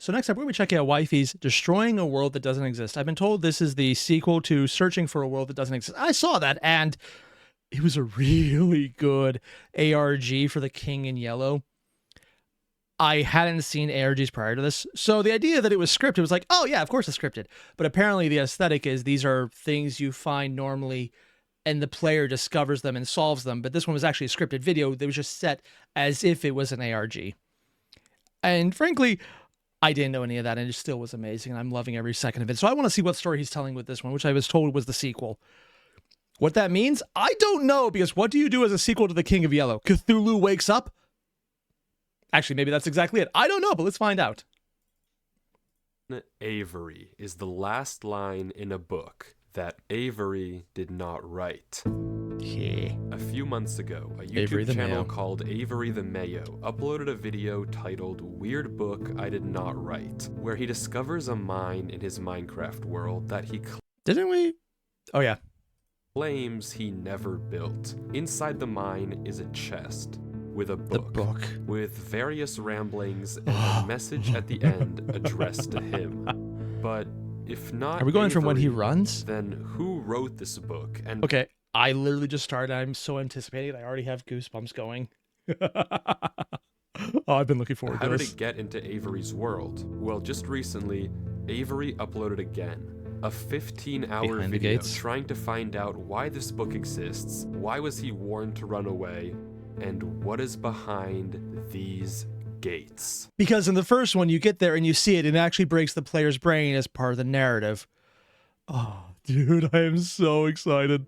So next up, we're going to be checking out Wifies Destroying a World That Doesn't Exist. I've been told this is the sequel to Searching for a World That Doesn't Exist. I saw that, and it was a really good ARG for the King in Yellow. I hadn't seen ARGs prior to this, so the idea that it was scripted was like, oh yeah, of course it's scripted. But apparently the aesthetic is these are things you find normally, and the player discovers them and solves them. But this one was actually a scripted video that was just set as if it was an ARG. And frankly, I didn't know any of that, and it still was amazing, and I'm loving every second of it. So I want to see what story he's telling with this one, which I was told was the sequel. What that means, I don't know, because what do you do as a sequel to the King of Yellow? Cthulhu wakes up? Actually, maybe that's exactly it. I don't know, but let's find out. Avery is the last line in a book that Avery did not write. Yeah. A few months ago, a Avery YouTube the channel Mayo. called Avery the Mayo uploaded a video titled Weird Book I Did Not Write, where he discovers a mine in his Minecraft world that he Didn't we? Oh, yeah. claims he never built. Inside the mine is a chest with a The book, book. with various ramblings and a message at the end addressed to him. But if not Are we going from when he Avery, runs? then who wrote this book? And Okay, I literally just started. I'm so anticipated. I already have goosebumps going. Oh, I've been looking forward how to did this. it get into Avery's world? Well, just recently, Avery uploaded again a 15-hour Behind the video gates. trying to find out why this book exists, why was he warned to run away, and what is behind these gates. Because in the first one, you get there and you see it, and it actually breaks the player's brain as part of the narrative. Oh, dude, I am so excited.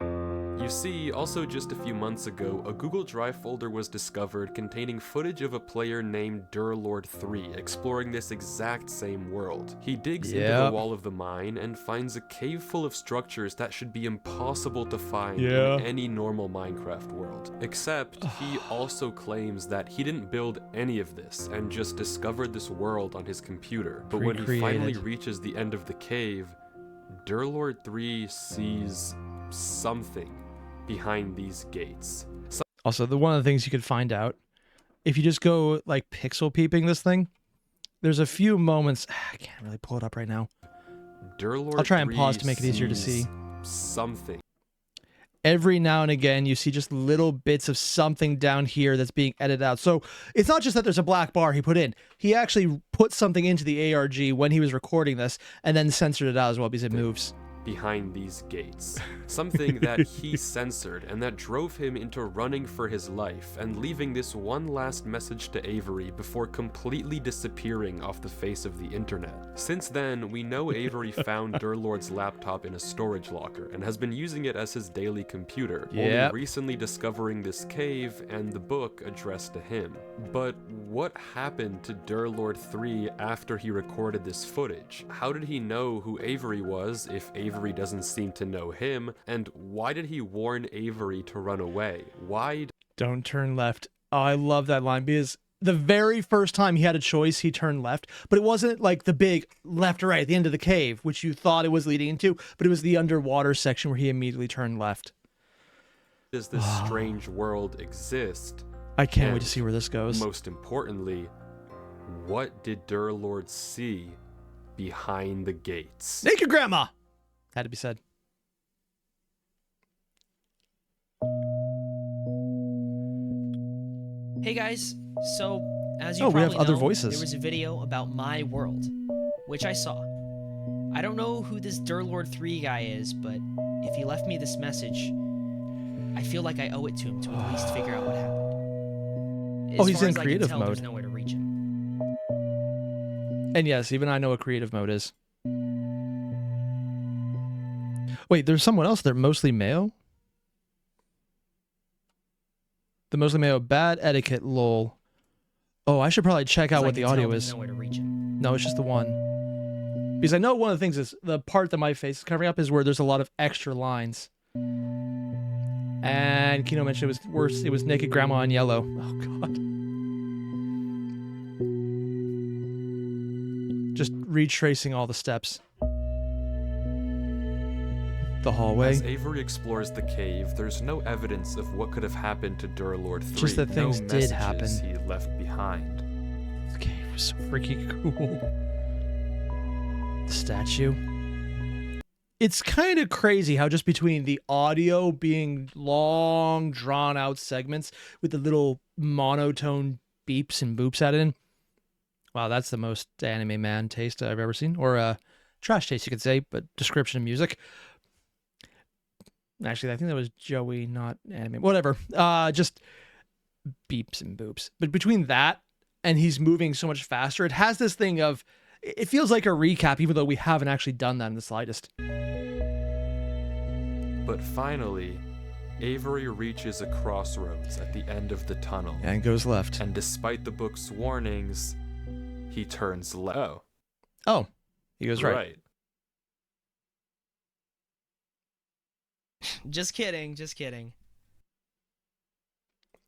You see, also just a few months ago, a Google Drive folder was discovered containing footage of a player named Durlord 3 exploring this exact same world. He digs into the wall of the mine and finds a cave full of structures that should be impossible to find in any normal Minecraft world. Except, he also claims that he didn't build any of this and just discovered this world on his computer. But when he finally reaches the end of the cave, Durlord 3 sees something behind these gates. Also, one of the things you could find out, if you just go like pixel peeping this thing, there's a few moments. I can't really pull it up right now. Durlord I'll try and 3 pause to make it easier to sees see. Something. Every now and again, you see just little bits of something down here that's being edited out. So it's not just that there's a black bar he put in. He actually put something into the ARG when he was recording this and then censored it out as well because it moves. Behind these gates. Something that he censored and that drove him into running for his life and leaving this one last message to Avery before completely disappearing off the face of the internet. Since then, we know Avery found Durlord's laptop in a storage locker and has been using it as his daily computer, only recently discovering this cave and the book addressed to him. But what happened to Durlord 3 after he recorded this footage? How did he know who Avery was if Avery doesn't seem to know him? And why did he warn Avery to run away? Why? Don't turn left. Oh, I love that line because the very first time he had a choice, he turned left, but it wasn't like the big left or right at the end of the cave, which you thought it was leading into, but it was the underwater section where he immediately turned left. Does this strange world exist? I can't wait to see where this goes. Most importantly, what did Durlord see behind the gates? Naked grandma! Had to be said. Hey guys, so as you we probably have other know, voices. there was a video about my world, which I saw. I don't know who this Durlord 3 guy is, but if he left me this message, I feel like I owe it to him to at least figure out what happened. As he's far in as I can creative tell, mode. There's nowhere to reach him. And yes, even I know what creative mode is. Wait, there's someone else there, mostly Mayo? The mostly Mayo, bad etiquette, lol. Oh, I should probably check out what the audio is. Nowhere to reach him. No, it's just the one. Because I know one of the things is, the part that my face is covering up is where there's a lot of extra lines. And Kino mentioned it was worse, it was Naked Grandma in yellow. Oh, God. Just retracing all the steps. The hallway. As Avery explores the cave, there's no evidence of what could have happened to Durlord 3. Just that things no did messages happen. he left behind. This cave was So freaking cool. The statue. It's kind of crazy how just between the audio being long, drawn-out segments with the little monotone beeps and boops added in. Wow, that's the most anime man taste I've ever seen. Or trash taste, you could say, but description of music. Actually, I think that was Joey, not anime. Whatever. Just beeps and boops. But between that and he's moving so much faster, it has this thing of... It feels like a recap, even though we haven't actually done that in the slightest. But finally, Avery reaches a crossroads at the end of the tunnel. And goes left. And despite the book's warnings, he turns left. Oh, he goes right. Just kidding, just kidding.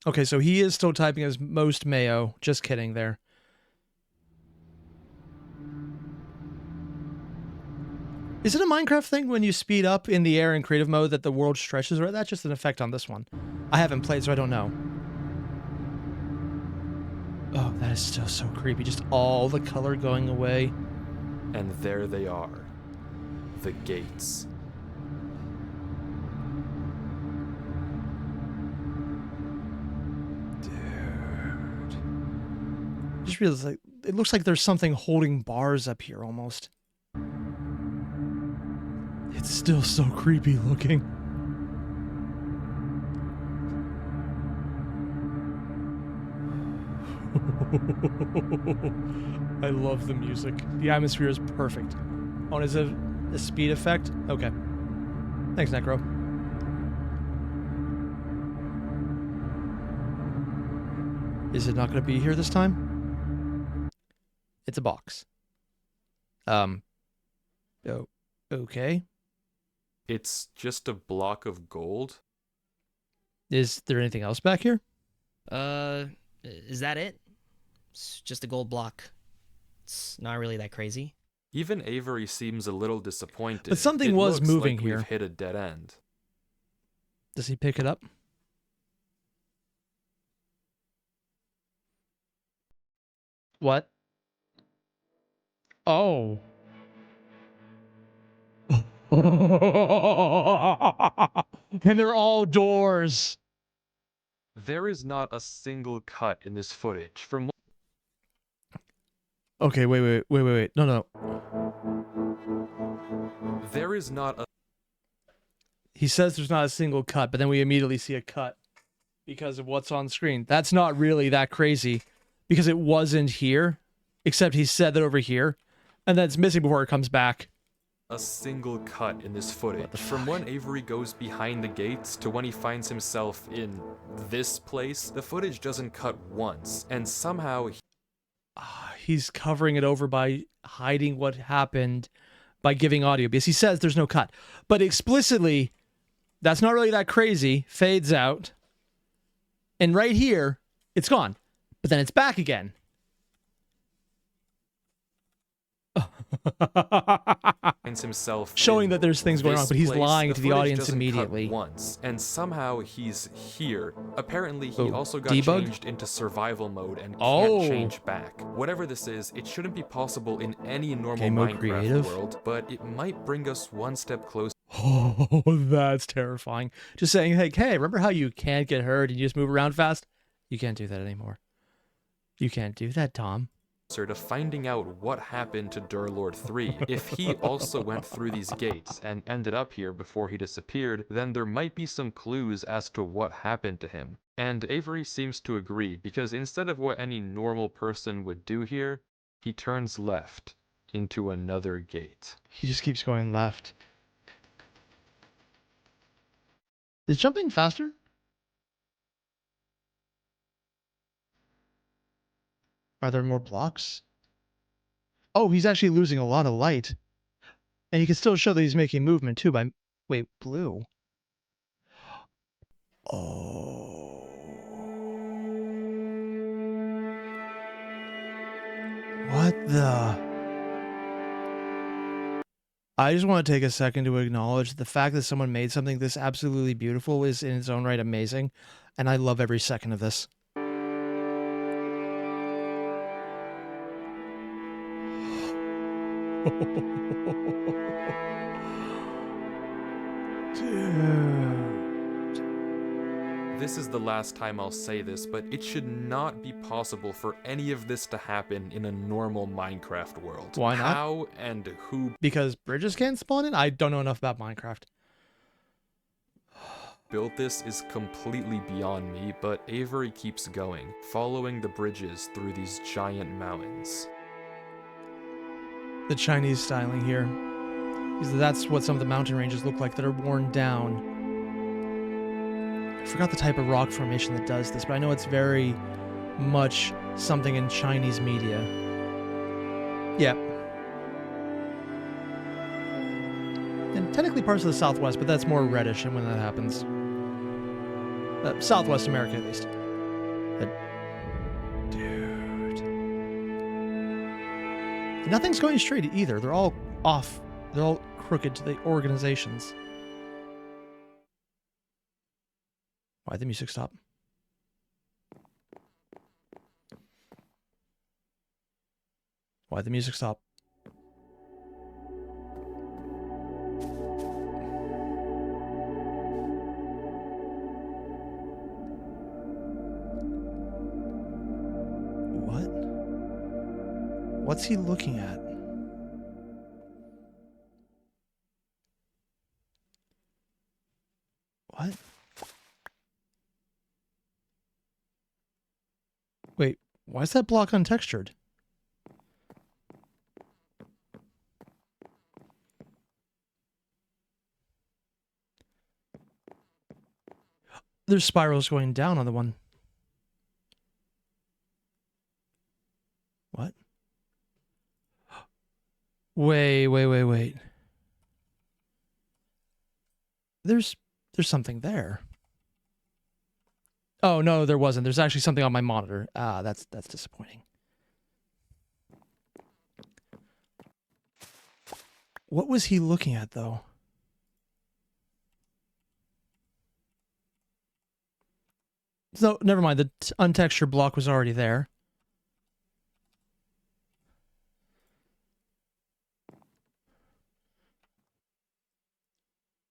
Okay, so he is still typing as most mayo. Just kidding there. Is it a Minecraft thing when you speed up in the air in creative mode that the world stretches, or that's just an effect on this one? I haven't played, so I don't know. Oh, that is still so creepy. Just all the color going away. And there they are. The gates. Dude. Just realized, like, it looks like there's something holding bars up here almost. It's still so creepy looking. I love the music. The atmosphere is perfect. Oh, and is it a speed effect? Okay. Thanks, Necro. Is it not going to be here this time? It's a box. Oh, okay. It's just a block of gold. Is there anything else back here? Is that it? It's just a gold block. It's not really that crazy. Even Avery seems a little disappointed. But something was moving like here. We've hit a dead end. Does he pick it up? What? Oh. And they're all doors. There is not a single cut in this footage. From Okay, wait. No. there is not a He says there's not a single cut, but then we immediately see a cut because of what's on screen. That's not really that crazy because it wasn't here, except he said that over here, and then it's missing before it comes back. a single cut in this footage. From when Avery goes behind the gates to when he finds himself in this place, the footage doesn't cut once, and somehow He's covering it over by hiding what happened by giving audio because he says there's no cut. But explicitly, that's not really that crazy, fades out, and right here, it's gone. But then it's back again. finds himself Showing in that there's things going on, this but he's place. lying to the footage audience doesn't cut immediately. once, and somehow he's here. Apparently, he Oh, also got debug? changed into survival mode and Oh. can't change back. Whatever this is, it shouldn't be possible in any normal Game mode Minecraft creative? world, but it might bring us one step closer Oh, that's terrifying. Just saying, hey, remember how you can't get hurt and you just move around fast? You can't do that anymore. You can't do that, Tom. to finding out what happened to Durlord 3. If he also went through these gates and ended up here before he disappeared, then there might be some clues as to what happened to him. And Avery seems to agree, because instead of what any normal person would do here, he turns left into another gate. He just keeps going left. Is jumping faster? Are there more blocks? Oh, he's actually losing a lot of light. And you can still show that he's making movement too by... Wait, blue. Oh. What the... I just want to take a second to acknowledge the fact that someone made something this absolutely beautiful is in its own right amazing, and I love every second of this. Dude. This is the last time I'll say this, but it should not be possible for any of this to happen in a normal Minecraft world. Why not? How and who Because bridges can't spawn in? I don't know enough about Minecraft. built this is completely beyond me, but Avery keeps going, following the bridges through these giant mountains. The Chinese styling here. Because that's what some of the mountain ranges look like that are worn down. I forgot the type of rock formation that does this, but I know it's very much something in Chinese media. Yeah. And technically parts of the Southwest, but that's more reddish and when that happens. Southwest America, at least. Dude. Nothing's going straight either. They're all off. They're all crooked to the organizations. Why'd the music stop? Why'd the music stop? What? What's he looking at? What? Wait, why is that block untextured? There's spirals going down on the one. What? Wait. There's something there. Oh, no, there wasn't. There's actually something on my monitor. Ah, that's disappointing. What was he looking at, though? So, never mind. The untextured block was already there.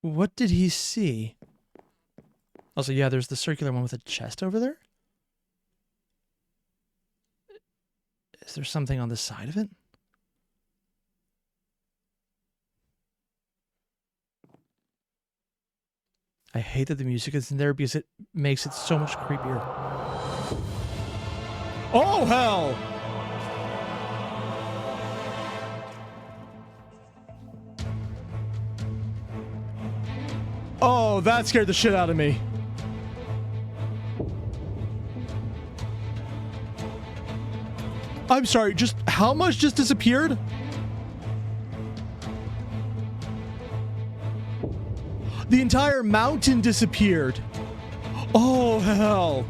What did he see? Also, yeah, there's the circular one with a chest over there. Is there something on the side of it? I hate that the music is in there because it makes it so much creepier. Oh, hell! Oh, that scared the shit out of me. I'm sorry, just how much just disappeared? The entire mountain disappeared. Oh, hell.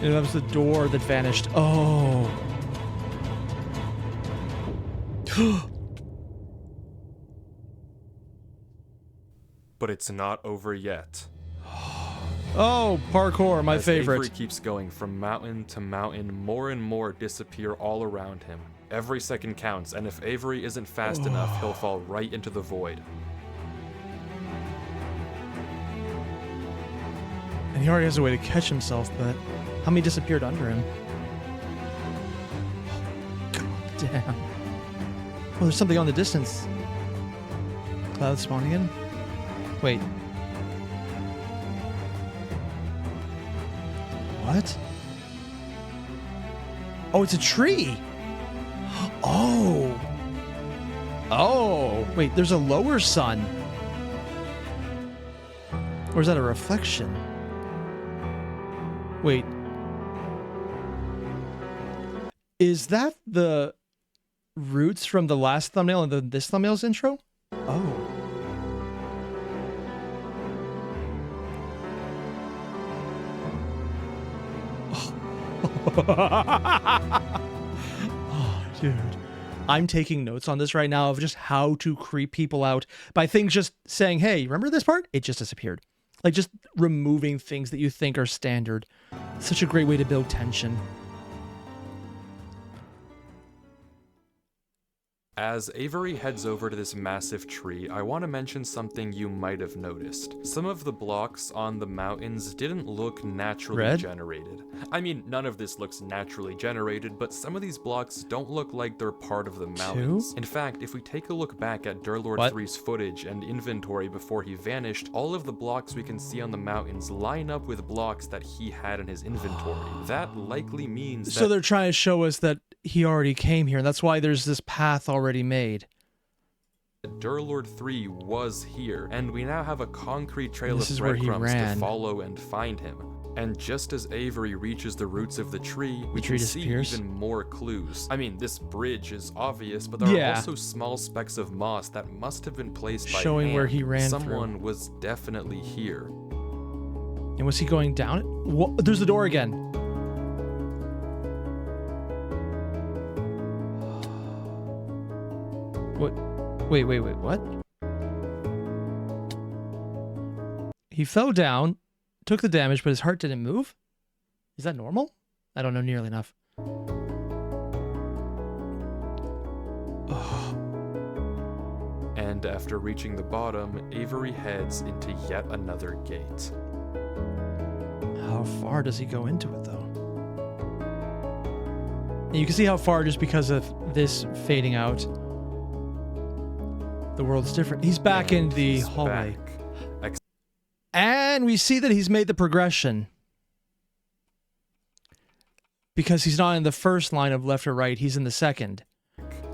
And that was the door that vanished. Oh. But it's not over yet. Oh, parkour, my favorite. Avery keeps going from mountain to mountain, more and more disappear all around him. Every second counts, and if Avery isn't fast enough, he'll fall right into the void. And he already has a way to catch himself, but how many disappeared under him? God damn. Oh, there's something on the distance. Cloud spawning in? Wait. What? Oh, it's a tree. Oh. Oh. Wait, there's a lower sun. Or is that a reflection? Wait. Is that the roots from the last thumbnail and this thumbnail's intro? Oh. Oh, dude. I'm taking notes on this right now of just how to creep people out by things just saying, hey, remember this part? It just disappeared. Like just removing things that you think are standard. Such a great way to build tension. As Avery heads over to this massive tree, I want to mention something you might have noticed. Some of the blocks on the mountains didn't look naturally generated. I mean, none of this looks naturally generated, but some of these blocks don't look like they're part of the mountains. In fact, if we take a look back at Durlord 3's footage and inventory before he vanished, all of the blocks we can see on the mountains line up with blocks that he had in his inventory. That likely means that— So they're trying to show us that he already came here, and that's why there's this path already made. Durlord 3 was here, and we now have a concrete trail This of is where he breadcrumbs to ran. follow and find him. And just as Avery reaches the roots of the tree, we can see even more clues. I mean, this bridge is obvious, but there are also small specks of moss that must have been placed by showing hand. where he ran Someone was definitely here. And was he going down it? What? There's the door again. What? Wait, what? He fell down, took the damage, but his heart didn't move? Is that normal? I don't know nearly enough. And after reaching the bottom, Avery heads into yet another gate. How far does he go into it, though? And you can see how far just because of this fading out. The world's different. He's back in the hallway. And we see that he's made the progression. Because he's not in the first line of left or right, he's in the second.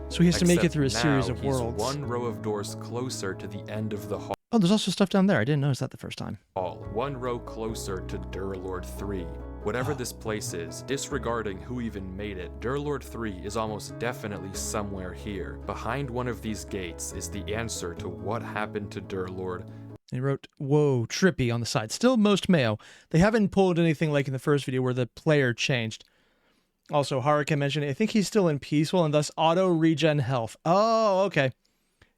So he has to make it through a series of worlds. He's one row of doors closer to the end of the hall. Oh, there's also stuff down there. I didn't notice that the first time. One row closer to Durlord 3. Whatever this place is, disregarding who even made it, Durlord 3 is almost definitely somewhere here. Behind one of these gates is the answer to what happened to Durlord. He wrote, whoa, trippy on the side. Still most Mayo. They haven't pulled anything like in the first video where the player changed. Also, Haruka mentioned, I think he's still in peaceful and thus auto regen health. Oh, okay.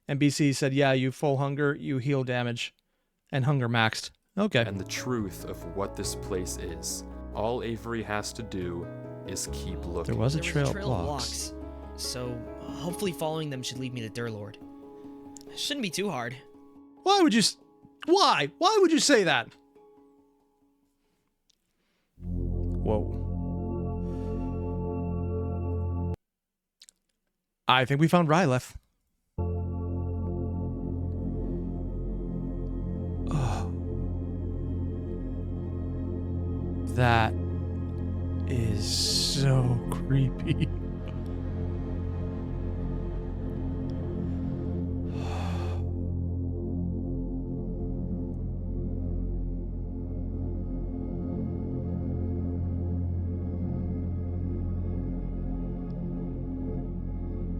And BC said, yeah, you full hunger, you heal damage. And hunger maxed. Okay. And the truth of what this place is. All Avery has to do is keep looking. There was a trail of blocks. blocks. So hopefully following them should lead me to Durlord. Shouldn't be too hard. Why would you... Why? Why would you say that? Whoa. I think we found Ryleth. Oh. That is so creepy.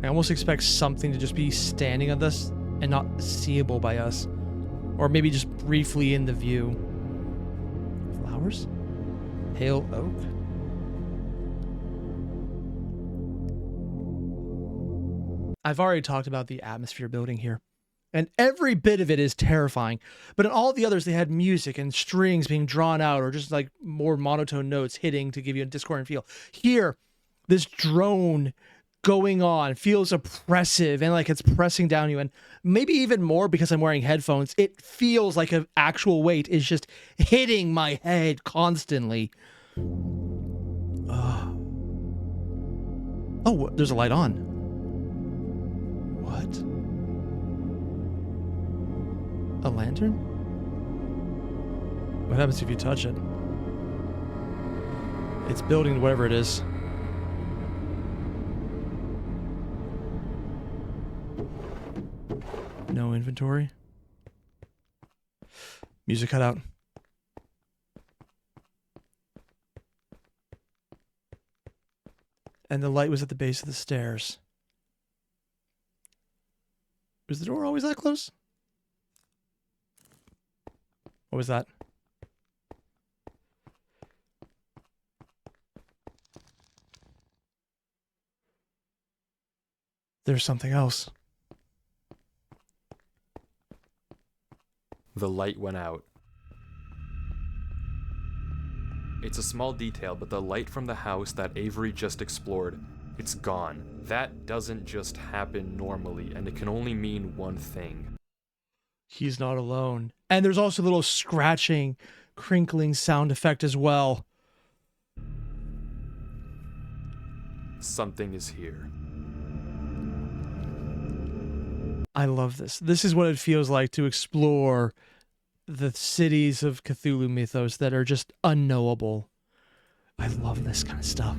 I almost expect something to just be standing on this and not seeable by us. Or maybe just briefly in the view. Flowers? Pale oak? I've already talked about the atmosphere building here. And every bit of it is terrifying. But in all the others, they had music and strings being drawn out or just like more monotone notes hitting to give you a discordant feel. Here, this drone going on feels oppressive and like it's pressing down you, and maybe even more because I'm wearing headphones, it feels like an actual weight is just hitting my head constantly. Oh, there's a light on. What? A lantern? What happens if you touch it? It's building whatever it is. No inventory. Music cut out. And the light was at the base of the stairs. Was the door always that close? What was that? There's something else. The light went out. It's a small detail, but the light from the house that Avery just explored, it's gone. That doesn't just happen normally, and it can only mean one thing. He's not alone. And there's also a little scratching, crinkling sound effect as well. Something is here. I love this. This is what it feels like to explore the cities of Cthulhu mythos that are just unknowable. I love this kind of stuff.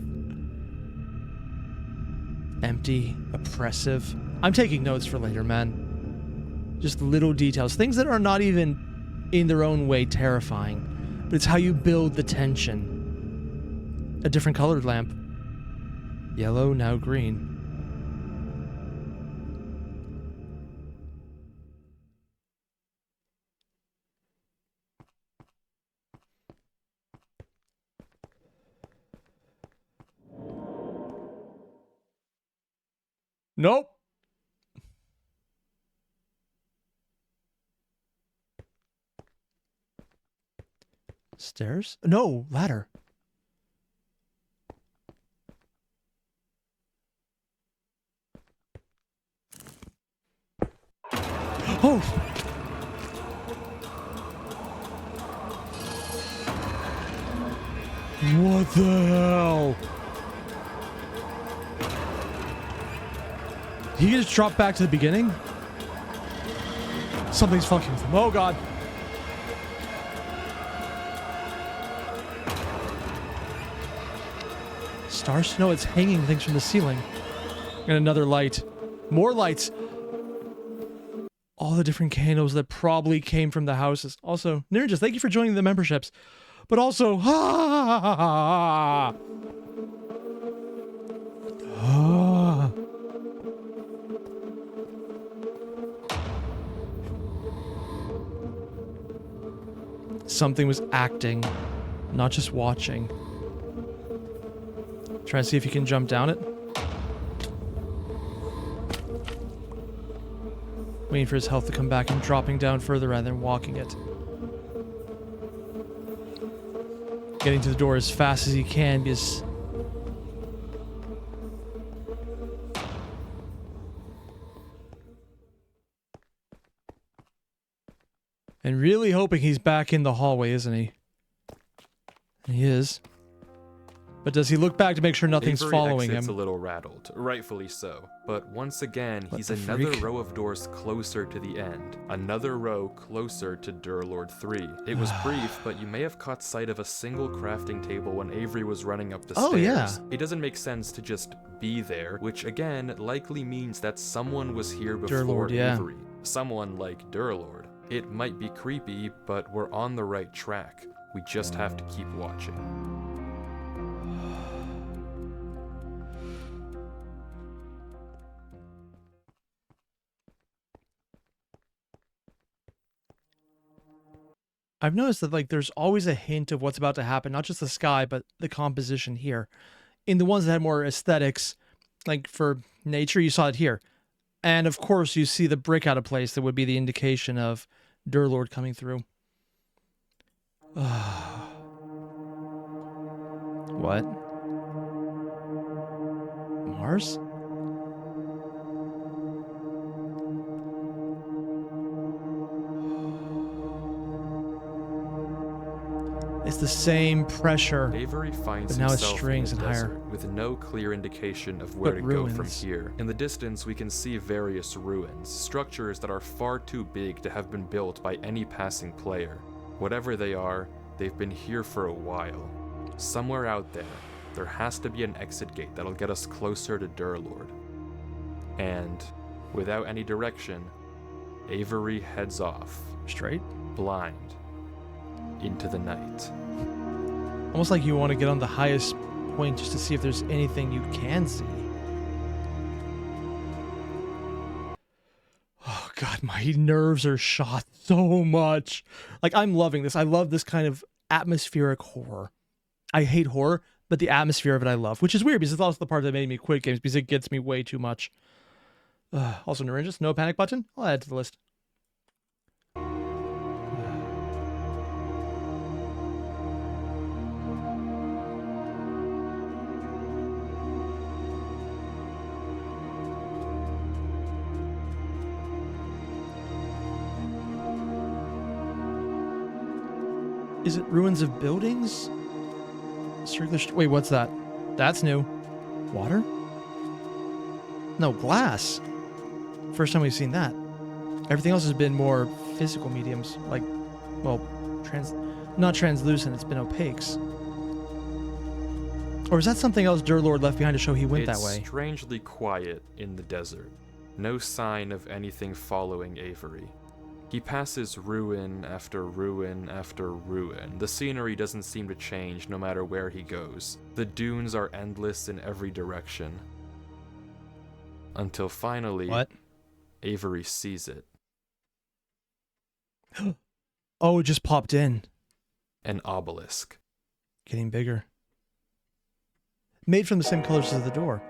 Empty, oppressive. I'm taking notes for later, man. Just little details. Things that are not even in their own way terrifying. But it's how you build the tension. A different colored lamp. Yellow, now green. Nope. Stairs? No, ladder. Oh! What the hell? He just dropped back to the beginning? Something's fucking with him. Oh god. Stars? No, it's hanging things from the ceiling. And another light. More lights. All the different candles that probably came from the houses. Also, Ninjas, thank you for joining the memberships. But also, something was acting, not just watching. Try to see if you can jump down it. Waiting for his health to come back and dropping down further rather than walking it. Getting to the door as fast as he can because... And really hoping he's back in the hallway, isn't he? He is. But does he look back to make sure nothing's Avery following exits him? a little rattled, rightfully so. But once again, What he's the another freak? row of doors closer to the end. Another row closer to Durlord 3. It was brief, but you may have caught sight of a single crafting table when Avery was running up the Oh, stairs. yeah. It doesn't make sense to just be there, which again likely means that someone was here before Durlord, yeah. Avery. Someone like Durlord. It might be creepy, but we're on the right track. We just have to keep watching. I've noticed that like there's always a hint of what's about to happen, not just the sky, but the composition here. In the ones that had more aesthetics, like for nature, you saw it here. And of course, you see the brick out of place that would be the indication of Durlord coming through. What? Mars? It's the same pressure. Avery finds But now it's himself strings in a and higher. desert with no clear indication of where But to go from ruins. here. In the distance, we can see various ruins, structures that are far too big to have been built by any passing player. Whatever they are, they've been here for a while. Somewhere out there has to be an exit gate that'll get us closer to Durlord. And, without any direction, Avery heads off, Straight? blind, into the night. Almost like you want to get on the highest point just to see if there's anything you can see. Oh god, my nerves are shot so much. Like, I'm loving this. I love this kind of atmospheric horror. I hate horror, but the atmosphere of it I love, which is weird because it's also the part that made me quit games because it gets me way too much. Also, Ninjas, no panic button? I'll add to the list. Is it ruins of buildings? Circular. Wait, what's that? That's new. Water? No, glass. First time we've seen that. Everything else has been more physical mediums, like, well, not translucent. It's been opaques. Or is that something else Durlord left behind to show he went that way? It's strangely quiet in the desert. No sign of anything following Avery. He passes ruin after ruin after ruin. The scenery doesn't seem to change no matter where he goes. The dunes are endless in every direction. Until finally, What? Avery sees it. Oh, it just popped in. An obelisk. Getting bigger. Made from the same colors as the door.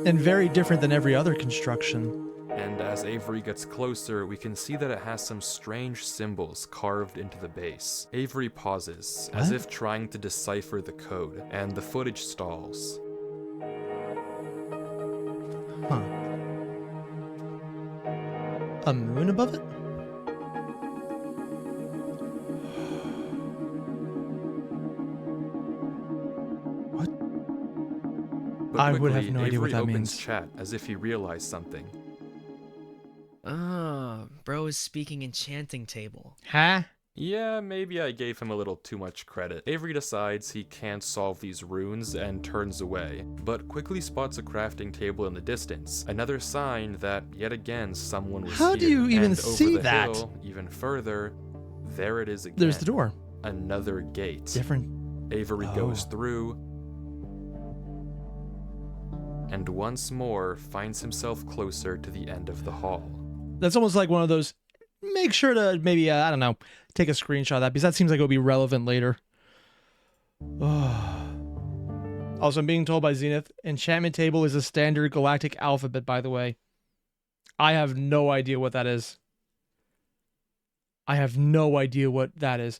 And very different than every other construction. And as Avery gets closer, we can see that it has some strange symbols carved into the base. Avery pauses, as What? if trying to decipher the code, and the footage stalls. Huh. A moon above it? What? But I would have quickly, no idea what Avery that opens means. chat as if he realized something. Bro is speaking enchanting table. Huh? Yeah, maybe I gave him a little too much credit. Avery decides he can't solve these runes and turns away, but quickly spots a crafting table in the distance. Another sign that, yet again, someone was How here. do you even And see over the that? hill, even further, there it is again. There's the door. Another gate. Different. Avery Oh. goes through, and once more finds himself closer to the end of the hall. That's almost like one of those. Make sure to maybe, I don't know, take a screenshot of that because that seems like it'll be relevant later. Also, I'm being told by Zenith, enchantment table is a standard galactic alphabet, by the way. I have no idea what that is. I have no idea what that is.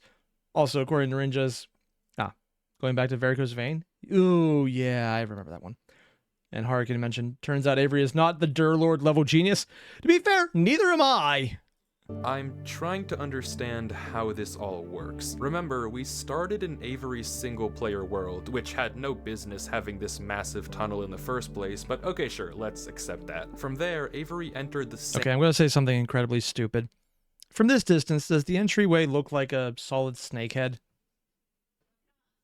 Also, according to Rinja's, going back to Varicose Vein. Ooh, yeah, I remember that one. And Hurricane mentioned, turns out Avery is not the Durlord level genius. To be fair, neither am I. I'm trying to understand how this all works. Remember, we started in Avery's single-player world, which had no business having this massive tunnel in the first place, but okay, sure, let's accept that. From there, Avery entered the same— Okay, I'm going to say something incredibly stupid. From this distance, does the entryway look like a solid snake head?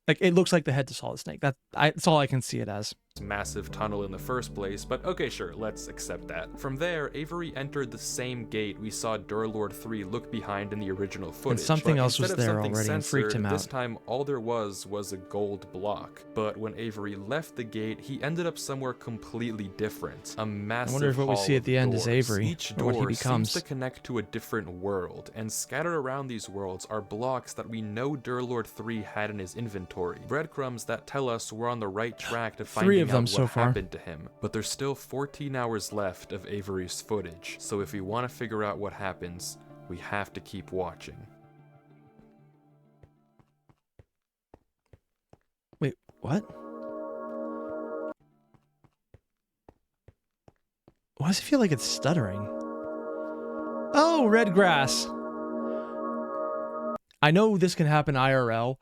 Like, it looks like the head to Solid Snake. That's all I can see it as. massive tunnel in the first place, but okay, sure, let's accept that. From there, Avery entered the same gate we saw Durlord 3 look behind in the original footage. And something but else was instead of there something already and freaked censored, him This out. time, all there was a gold block. But when Avery left the gate, he ended up somewhere completely different. A massive I wonder if what we hall see at of the end is doors. Avery, Each or what he door becomes. seems to connect to a different world, and scattered around these worlds are blocks that we know Durlord 3 had in his inventory. Breadcrumbs that tell us we're on the right track to finding 3 of them out so what far. happened to him. But there's still 14 hours left of Avery's footage, so if we want to figure out what happens, we have to keep watching. Wait, what? Why does it feel like it's stuttering? Oh, red grass. I know this can happen IRL,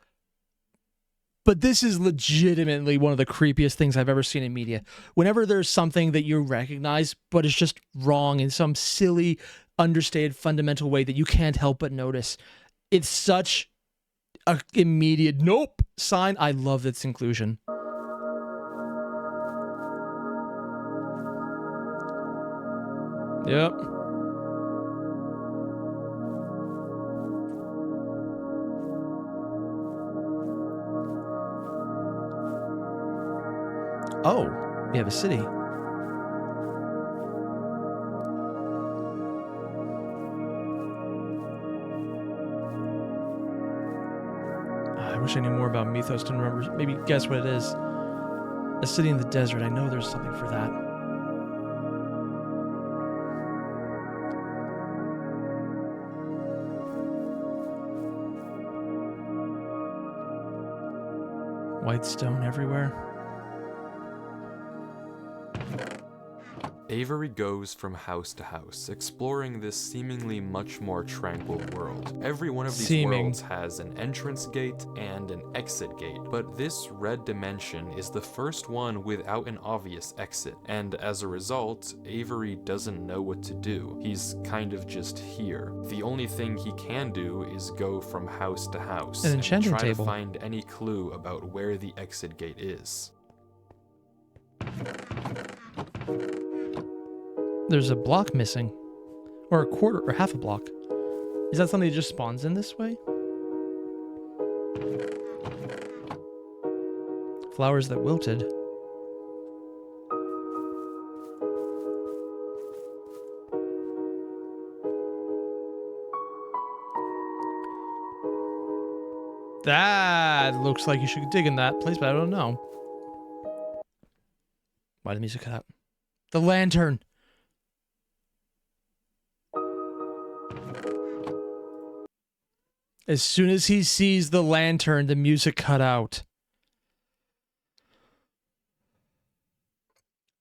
but this is legitimately one of the creepiest things I've ever seen in media. Whenever there's something that you recognize, but it's just wrong in some silly, understated, fundamental way that you can't help but notice, it's such a immediate nope sign. I love its inclusion. Yep. Oh, we have a city. I wish I knew more about Mythos to remember. Maybe guess what it is. A city in the desert. I know there's something for that. White stone everywhere. Avery goes from house to house, exploring this seemingly much more tranquil world. Every one of these worlds has an entrance gate and an exit gate, but this red dimension is the first one without an obvious exit, and as a result, Avery doesn't know what to do. He's kind of just here. The only thing he can do is go from house to house and try to find any clue about where the exit gate is. There's a block missing. Or a quarter, or half a block. Is that something that just spawns in this way? Flowers that wilted. That looks like you should dig in that place, but I don't know. Why did the music cut out? The lantern! As soon as he sees the lantern, the music cut out.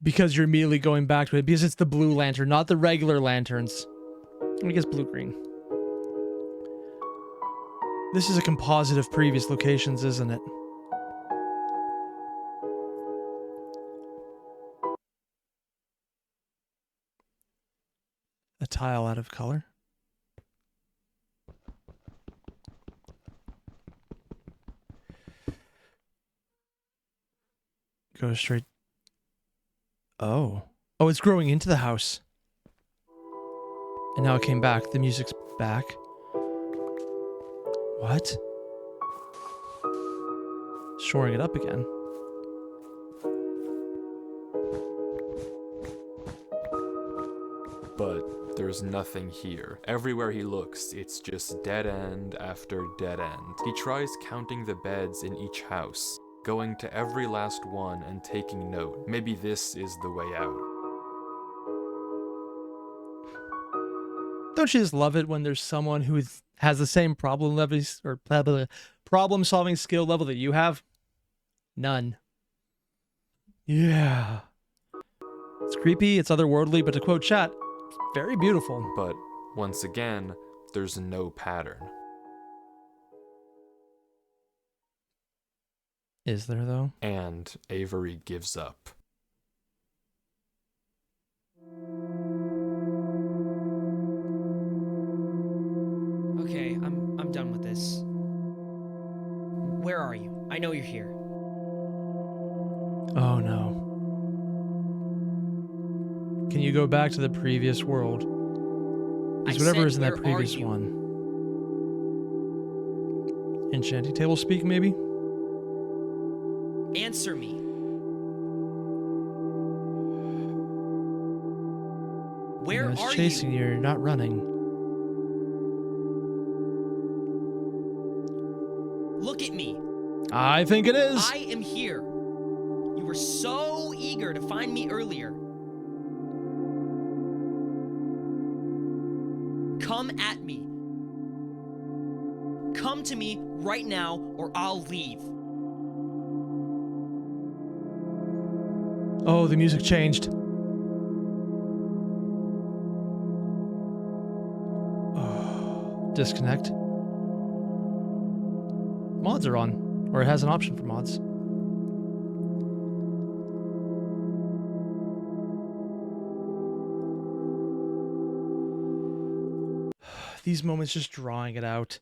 Because you're immediately going back to it. Because it's the blue lantern, not the regular lanterns. I guess blue-green. This is a composite of previous locations, isn't it? A tile out of color. Go straight. Oh. Oh, it's growing into the house. And now it came back. The music's back. What? Shoring it up again. But there's nothing here. Everywhere he looks, it's just dead end after dead end. He tries counting the beds in each house, going to every last one and taking note. Maybe this is the way out. Don't you just love it when there's someone who has the same problem levels or problem solving skill level that you have? None. Yeah. It's creepy, it's otherworldly, but to quote chat, it's very beautiful. But once again, there's no pattern. Is there, though? And Avery gives up. Okay, I'm done with this. Where are you? I know you're here. Oh no. Can you go back to the previous world? Because whatever is in that previous one. Enchanting table speak, maybe? Answer me. Where are you? It's chasing you, you're not running. Look at me. I think it is. I am here. You were so eager to find me earlier. Come at me. Come to me right now or I'll leave. Oh, the music changed. Oh, disconnect. Mods are on, or it has an option for mods. These moments just drawing it out.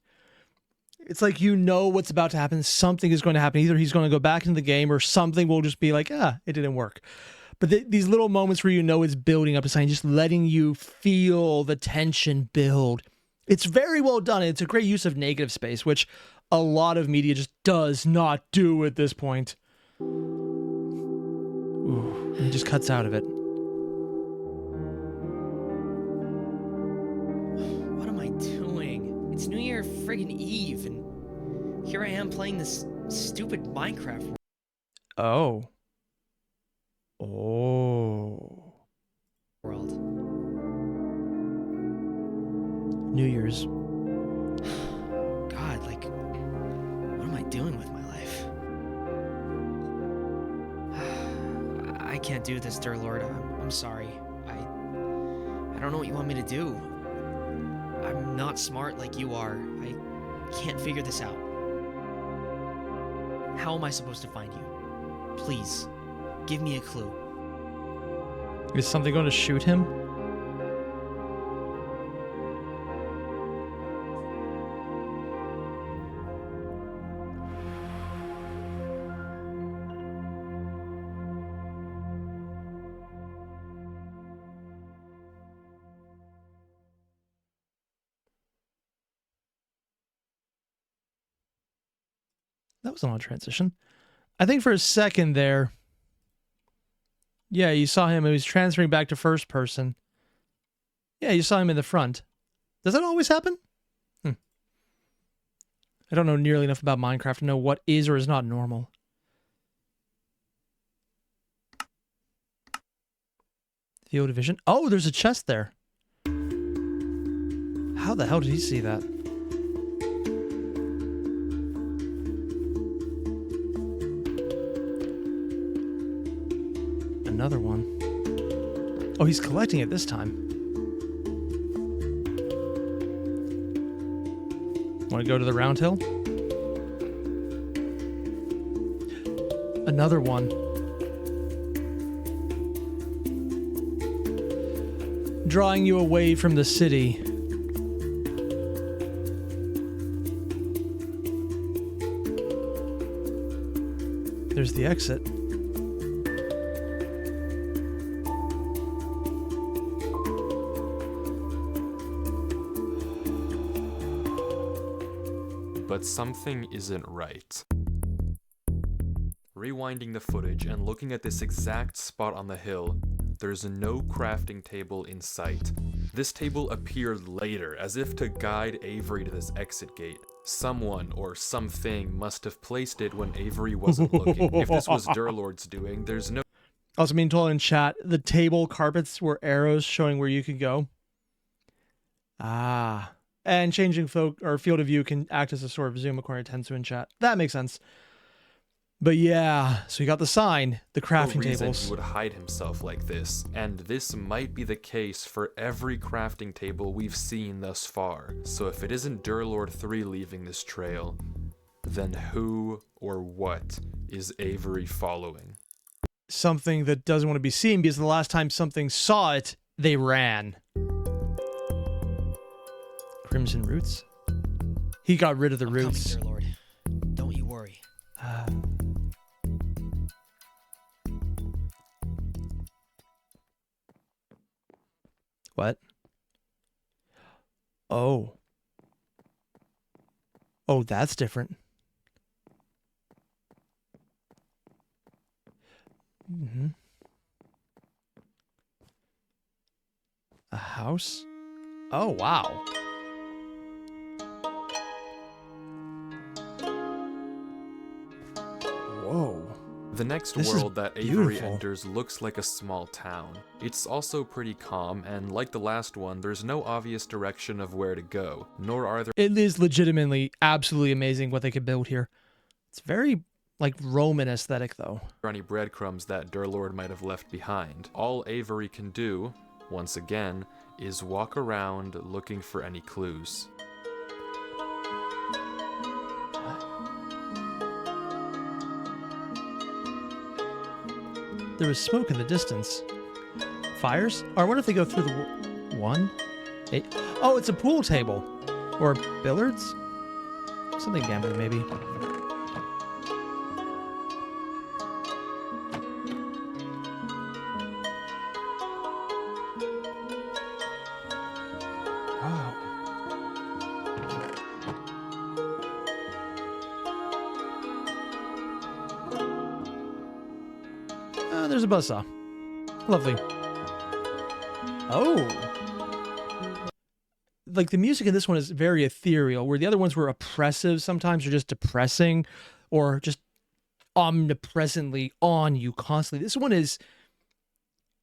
It's like you know what's about to happen. Something is going to happen. Either he's going to go back into the game or something will just be like, it didn't work. But these little moments where you know it's building up to something, just letting you feel the tension build. It's very well done. It's a great use of negative space, which a lot of media just does not do at this point. Ooh, and it just cuts out of it. What am I doing? It's New Year friggin' Eve, and here I am playing this stupid Minecraft. Oh. World. New Year's. God, like, what am I doing with my life? I can't do this, Durlord. I'm sorry. I don't know what you want me to do. I'm not smart like you are. I can't figure this out. How am I supposed to find you? Please, give me a clue. Is something going to shoot him? That was an odd transition. I think for a second there, yeah, you saw him. He was transferring back to first person. Yeah, you saw him in the front. Does that always happen? I don't know nearly enough about Minecraft to know what is or is not normal. Field of vision. Oh, there's a chest there. How the hell did he see that? Another one. Oh, he's collecting it this time. Want to go to the round hill? Another one. Drawing you away from the city. There's the exit. But something isn't right. Rewinding the footage and looking at this exact spot on the hill, there's no crafting table in sight. This table appeared later, as if to guide Avery to this exit gate. Someone or something must have placed it when Avery wasn't looking. If this was Durlord's doing, there's no... Also being told in chat, the table carpets were arrows showing where you could go. Ah. And changing field of view can act as a sort of zoom according to Tensu in chat. That makes sense. But yeah, so you got the sign, the crafting tables. He would hide himself like this, and this might be the case for every crafting table we've seen thus far. So if it isn't Durlord 3 leaving this trail, then who or what is Avery following? Something that doesn't want to be seen, because the last time something saw it, they ran. Crimson roots? He got rid of the roots. Coming, Durlord. Don't you worry. What? Oh. Oh, that's different. Mm-hmm. A house? Oh, wow. Whoa. The next This world that Avery beautiful. enters looks like a small town. It's also pretty calm, and like the last one, there's no obvious direction of where to go, nor are there It is legitimately absolutely amazing what they could build here. It's very, like, Roman aesthetic, though. any breadcrumbs that Durlord might have left behind. All Avery can do, once again, is walk around looking for any clues. There was smoke in the distance. Fires? Or I wonder if they go through the one? Eight. Oh, it's a pool table. Or billiards? Something gambling, maybe. There's a buzzsaw. Lovely. Oh. Like, the music in this one is very ethereal, where the other ones were oppressive sometimes, or just depressing, or just omnipresently on you constantly. This one is...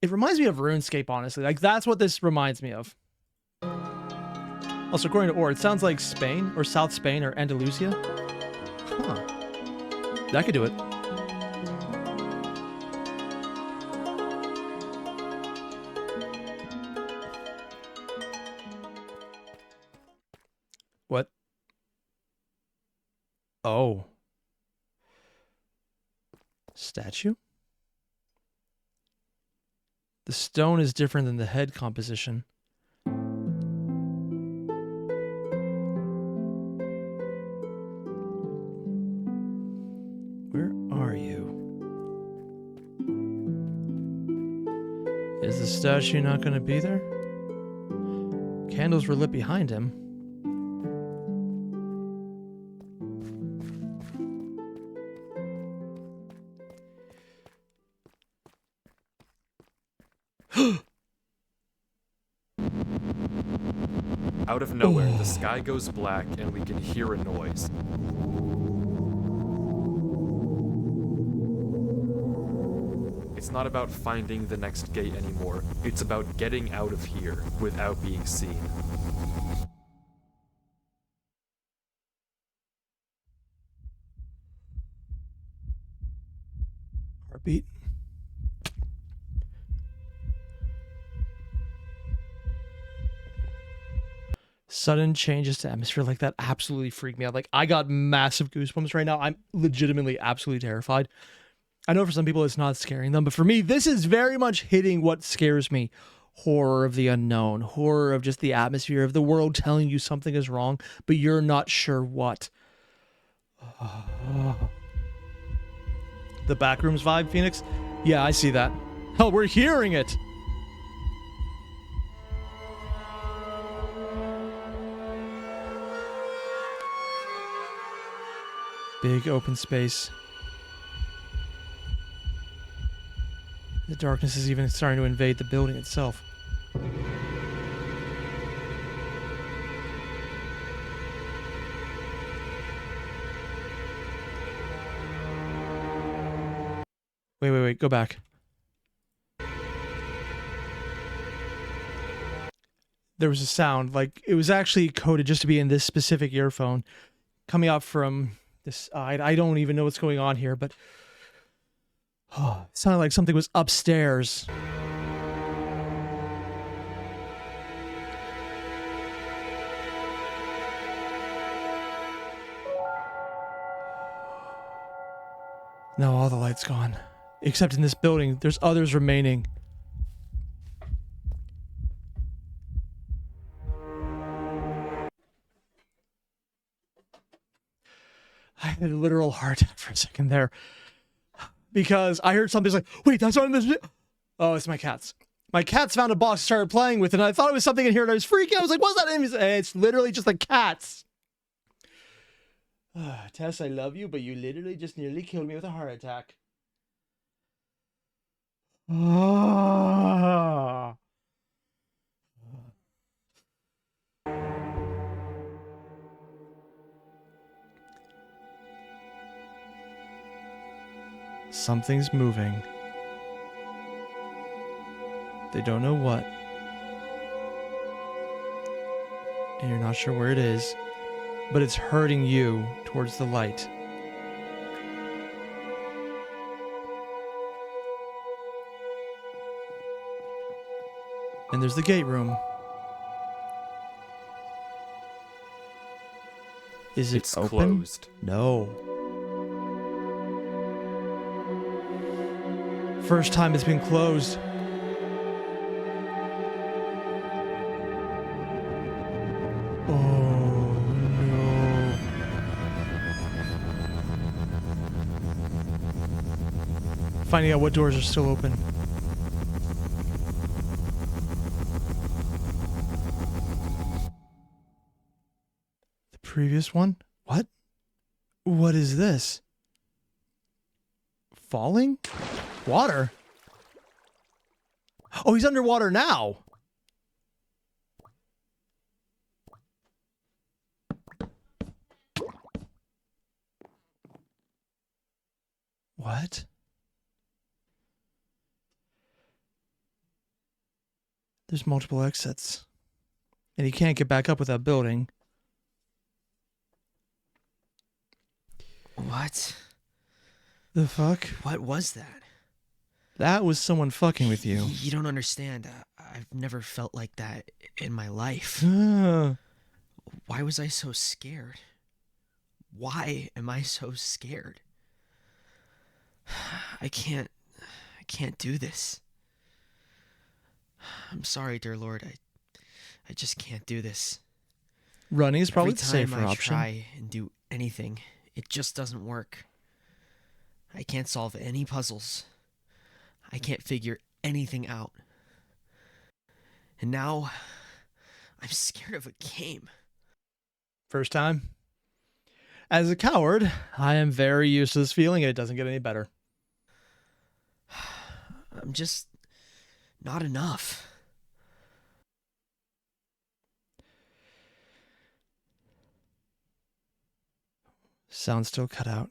It reminds me of RuneScape, honestly. Like, that's what this reminds me of. Also, according to Or, it sounds like Spain, or South Spain, or Andalusia. Huh. That could do it. Oh. Statue? The stone is different than the head composition. Where are you? Is the statue not going to be there? Candles were lit behind him. Out of nowhere, the sky goes black and we can hear a noise. It's not about finding the next gate anymore. It's about getting out of here without being seen. Heartbeat. Sudden changes to atmosphere like that absolutely freak me out. Like, I got massive goosebumps right now. I'm legitimately absolutely terrified. I know for some people it's not scaring them, but for me, this is very much hitting what scares me. Horror of the unknown, horror of just the atmosphere of the world telling you something is wrong, but you're not sure what. The backrooms vibe, Phoenix? Yeah, I see that. Hell, we're hearing it. Big open space. The darkness is even starting to invade the building itself. Wait, go back. There was a sound, like, it was actually coded just to be in this specific earphone, coming out from this side. I don't even know what's going on here, but it sounded like something was upstairs. Now all the light's gone. Except in this building, there's others remaining. I had a literal heart attack for a second there. Because I heard something like, wait, that's not in this. Oh, it's my cats. My cats found a box and started playing with it, and I thought it was something in here, and I was freaking out. I was like, what's that? And it's literally just the cats. Tess, I love you, but you literally just nearly killed me with a heart attack. Something's moving. They don't know what. And you're not sure where it is, but it's hurting you towards the light. And there's the gate room. Is it It's open? closed. No. First time it's been closed. Oh no. Finding out what doors are still open. The previous one? What? What is this? Falling? Water? Oh, he's underwater now. What? There's multiple exits. And he can't get back up with that building. What? The fuck? What was that? That was someone fucking with you. You don't understand. I've never felt like that in my life. Ah. Why was I so scared? Why am I so scared? I can't do this. I'm sorry, Durlord. I just can't do this. Running is probably Every the time safer I option. try and do anything, it just doesn't work. I can't solve any puzzles. I can't figure anything out. And now, I'm scared of a game. First time. As a coward, I am very used to this feeling, and it doesn't get any better. I'm just not enough. Sound still cut out.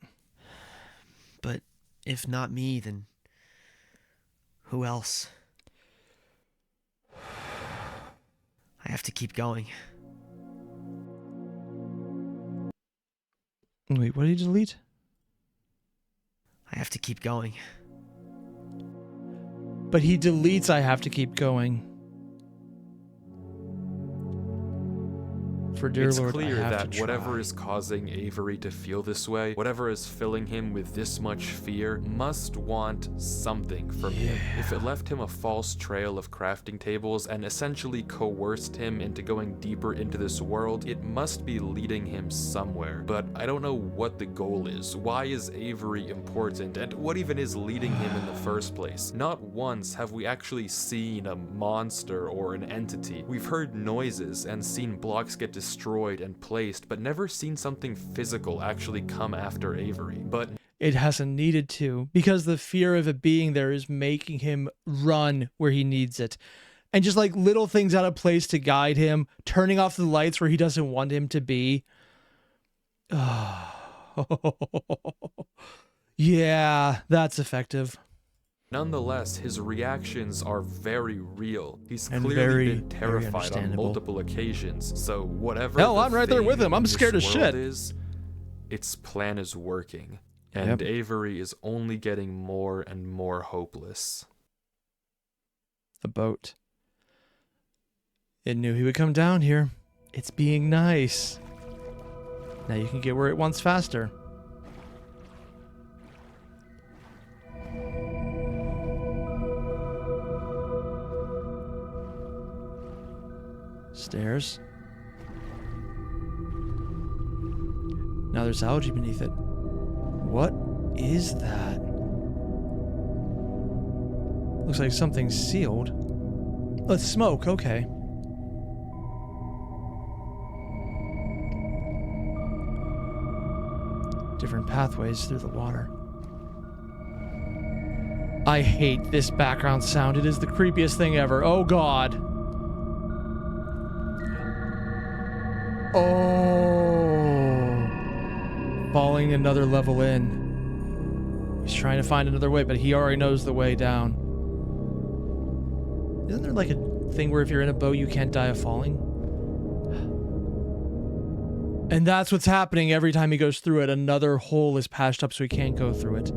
But if not me, then who else? I have to keep going. Wait, what did you delete? I have to keep going. But he deletes I have to keep going. For dear It's Lord, clear I have that to whatever try. is causing Avery to feel this way, whatever is filling him with this much fear, must want something from him. If it left him a false trail of crafting tables and essentially coerced him into going deeper into this world, it must be leading him somewhere. But I don't know what the goal is. Why is Avery important? And what even is leading him in the first place? Not once have we actually seen a monster or an entity. We've heard noises and seen blocks get destroyed and placed, but never seen something physical actually come after Avery. But It hasn't needed to, because the fear of it being there is making him run where he needs it. And just like little things out of place to guide him, turning off the lights where he doesn't want him to be. Yeah, that's effective. nonetheless, his reactions are very real. He's And clearly very, been very terrified on understandable. multiple occasions, so whatever Hell, the I'm right there thing with him. I'm in this scared as world shit. is, its plan is working. And Yep. Avery is only getting more and more hopeless. The boat. It knew he would come down here. It's being nice. Now you can get where it wants faster. Stairs. Now there's algae beneath it. What is that? Looks like something's sealed. Let's smoke, okay. Different pathways through the water. I hate this background sound. It is the creepiest thing ever. Oh God. Oh. Falling another level in. He's trying to find another way, but he already knows the way down. Isn't there like a thing where if you're in a boat you can't die of falling? And that's what's happening every time he goes through it. Another hole is patched up so he can't go through it.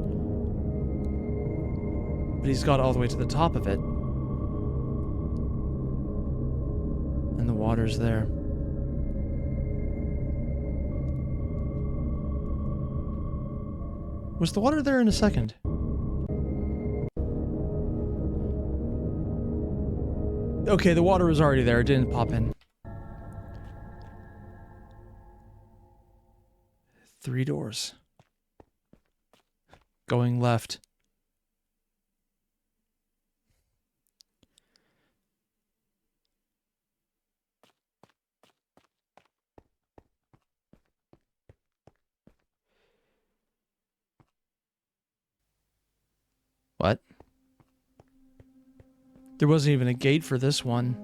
But he's got all the way to the top of it. And the water's there. Was the water there in a second? Okay, the water was already there. It didn't pop in. 3 doors. Going left. What? There wasn't even a gate for this one.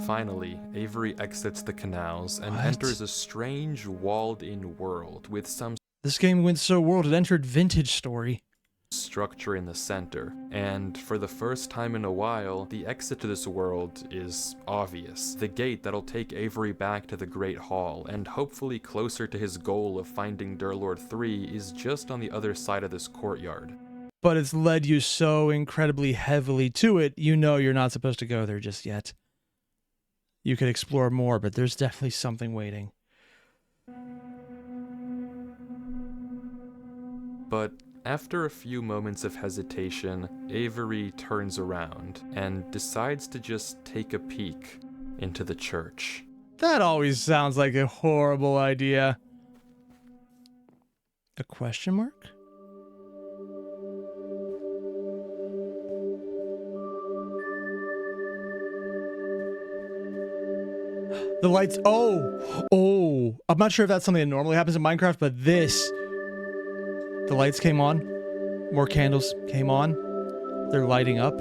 Finally, Avery exits the canals and What? enters a strange walled-in world with some This game went so world it entered Vintage Story. structure in the center. And for the first time in a while, the exit to this world is obvious. The gate that'll take Avery back to the Great Hall, and hopefully closer to his goal of finding Durlord 3, is just on the other side of this courtyard. But it's led you so incredibly heavily to it, you know you're not supposed to go there just yet. You could explore more, but there's definitely something waiting. But after a few moments of hesitation, Avery turns around and decides to just take a peek into the church. That always sounds like a horrible idea. A question mark? The lights. Oh. I'm not sure if that's something that normally happens in Minecraft, but this. The lights came on. More candles came on. They're lighting up.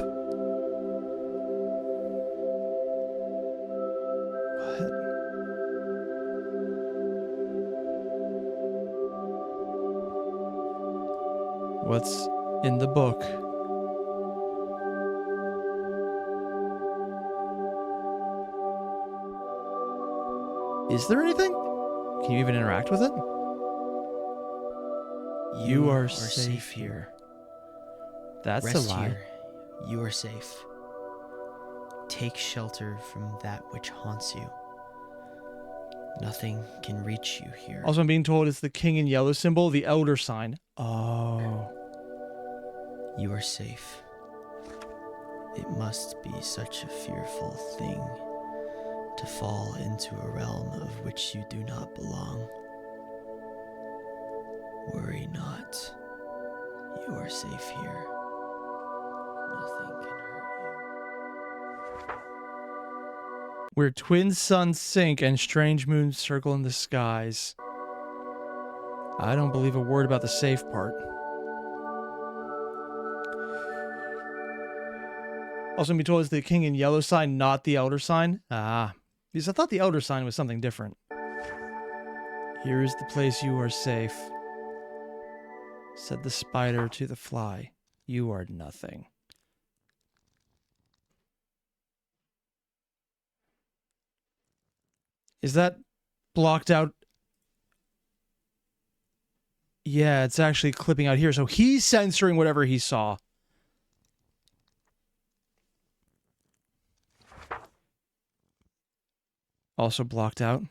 What's in the book? Is there anything? Can you even interact with it? You are safe here. That's Rest a lie. here. You are safe. Take shelter from that which haunts you. Nothing can reach you here. Also, I'm being told it's the king in yellow symbol, the elder sign. Oh. You are safe. It must be such a fearful thing to fall into a realm of which you do not belong. Worry not. You are safe here. Nothing can hurt you. Where twin suns sink and strange moons circle in the skies. I don't believe a word about the safe part. Also, I'm being told it's the king in yellow sign, not the elder sign. Because I thought the elder sign was something different. Here is the place you are safe, said the spider to the fly. You are nothing. Is that blocked out? Yeah, it's actually clipping out here. So he's censoring whatever he saw. Also blocked out.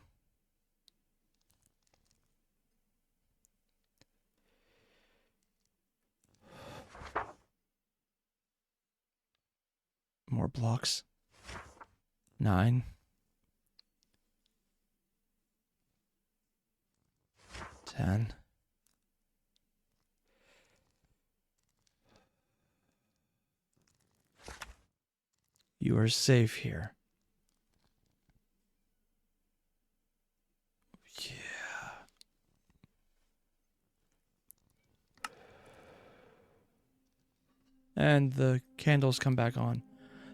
More blocks. 9. 10. You are safe here. Yeah. And the candles come back on.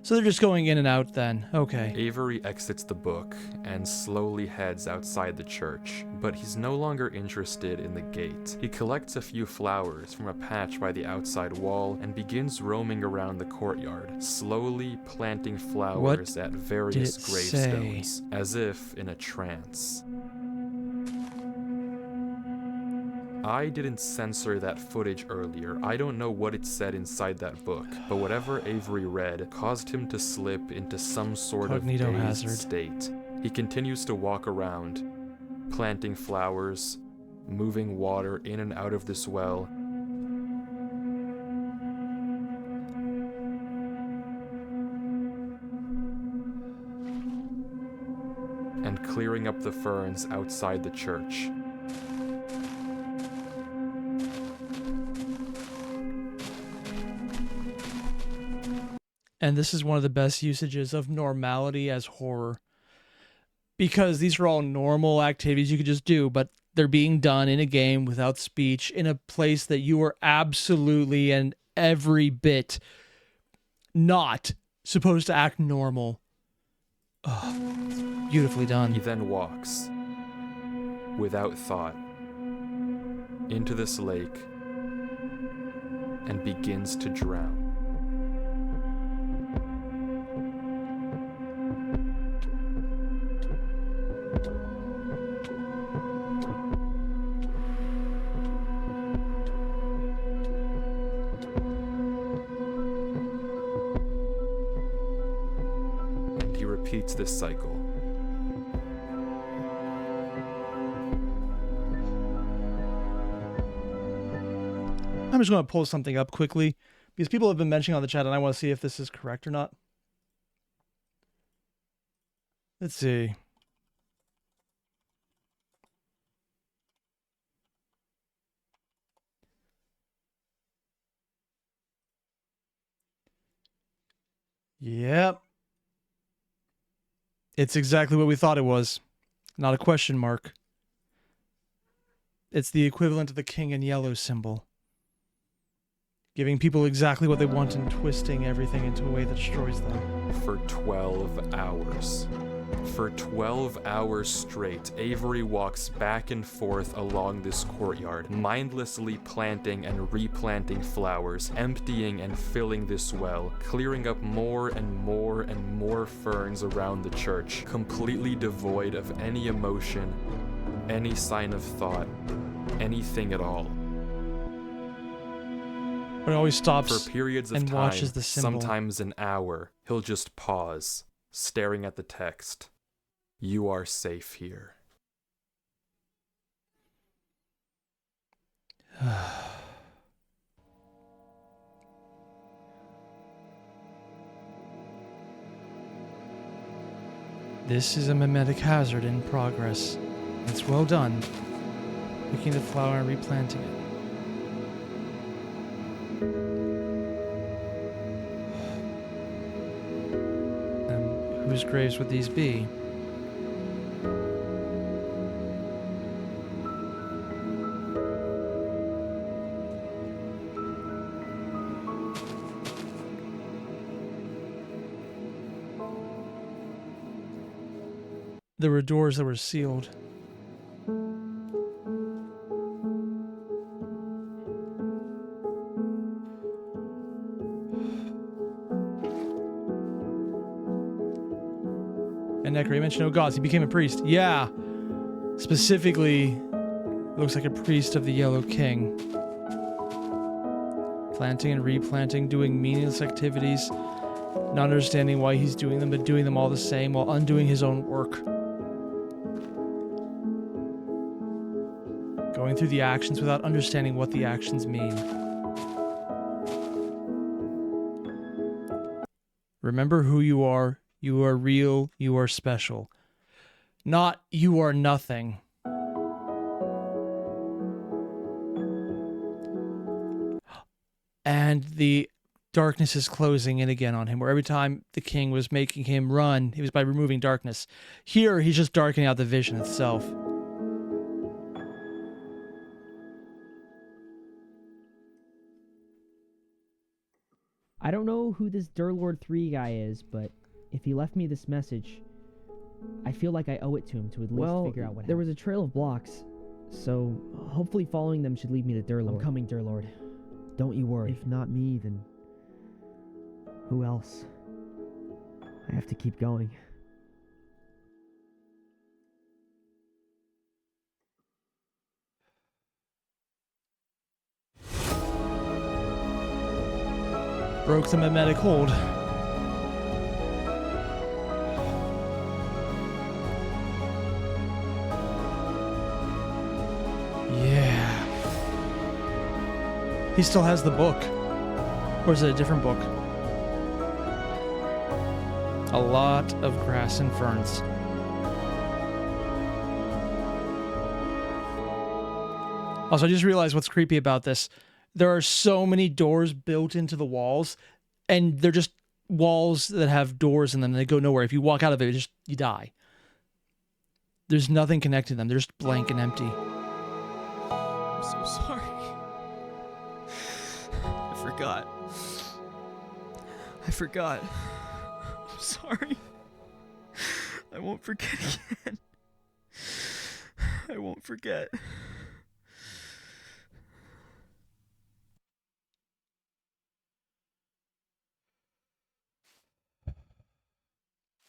So they're just going in and out then. Okay. Avery exits the book and slowly heads outside the church, but he's no longer interested in the gate. He collects a few flowers from a patch by the outside wall and begins roaming around the courtyard, slowly planting flowers at various gravestones, as if in a trance. I didn't censor that footage earlier. I don't know what it said inside that book, but whatever Avery read caused him to slip into some sort of dazed state. He continues to walk around, planting flowers, moving water in and out of this well. And clearing up the ferns outside the church. And this is one of the best usages of normality as horror. Because these are all normal activities you could just do, but they're being done in a game without speech, in a place that you are absolutely and every bit not supposed to act normal. Oh, beautifully done. He then walks, without thought, into this lake and begins to drown. And he repeats this cycle I'm just going to pull something up quickly because people have been mentioning on the chat and I want to see if this is correct or not. Let's see. Yep. It's exactly what we thought it was. Not a question mark. It's the equivalent of the king in yellow symbol. Giving people exactly what they want and twisting everything into a way that destroys them. For 12 hours. For 12 hours straight, Avery walks back and forth along this courtyard, mindlessly planting and replanting flowers, emptying and filling this well, clearing up more and more and more ferns around the church, completely devoid of any emotion, any sign of thought, anything at all. But it always stops For periods of and time, watches the symbol. sometimes an hour, he'll just pause, staring at the text. You are safe here. This is a mimetic hazard in progress. It's well done. Picking the flower and replanting it. Whose graves would these be? There were doors that were sealed. And Necro, you mentioned, oh gods, he became a priest. Yeah. Specifically, looks like a priest of the Yellow King. Planting and replanting, doing meaningless activities, not understanding why he's doing them, but doing them all the same while undoing his own work. Going through the actions without understanding what the actions mean. Remember who you are. You are real. You are special. Not you are nothing. And the darkness is closing in again on him, where every time the king was making him run, it was by removing darkness. Here, he's just darkening out the vision itself. I don't know who this Durlord 3 guy is, but if he left me this message, I feel like I owe it to him to at least figure out what happened. There was a trail of blocks, so hopefully following them should lead me to Durlord. I'm coming, Durlord. Don't you worry. If not me, then who else? I have to keep going. Broke the mimetic hold. Yeah. He still has the book. Or is it a different book? A lot of grass and ferns. Also, I just realized what's creepy about this. There are so many doors built into the walls, and they're just walls that have doors in them. They go nowhere. If you walk out of it, you die. There's nothing connecting them. They're just blank and empty. I'm so sorry. I forgot. I'm sorry. I won't forget again. I won't forget.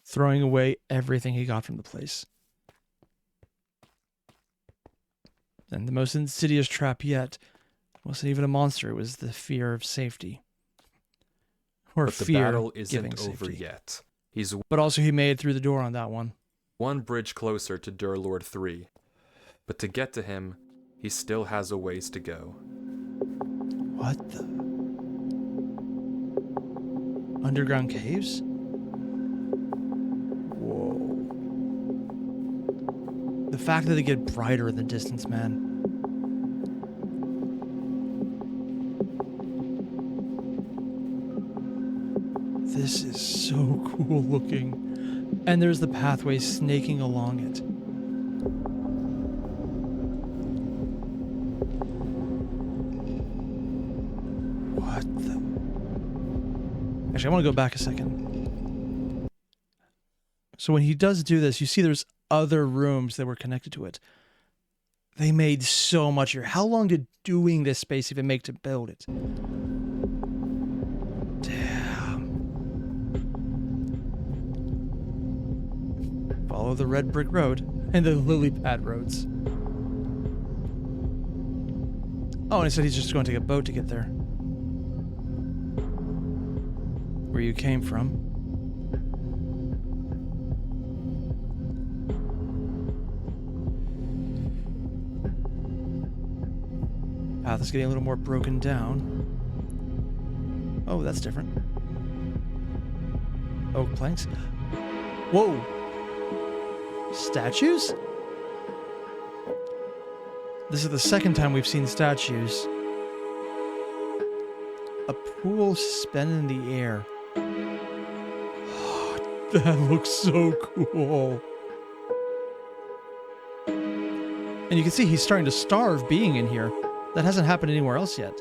Throwing away everything he got from the place. And the most insidious trap yet wasn't even a monster. It was the fear of safety. Or But the fear battle giving isn't over safety. yet. He's But also he made it through the door on that one. one bridge closer to Durlord 3. But to get to him, he still has a ways to go. What the? Underground caves? Whoa. The fact that they get brighter in the distance, man. This is so cool looking. And there's the pathway snaking along it. What the? Actually, I want to go back a second. So when he does do this, you see there's other rooms that were connected to it. They made so much here. How long did doing this space even make to build it? Damn. Follow the red brick road and the lily pad roads. Oh, and he said he's just going to take a boat to get there. Where you came from. Path is getting a little more broken down. Oh, that's different. Oak planks. Whoa! Statues? This is the second time we've seen statues. A pool suspended in the air. That looks so cool. And you can see he's starting to starve being in here. That hasn't happened anywhere else yet.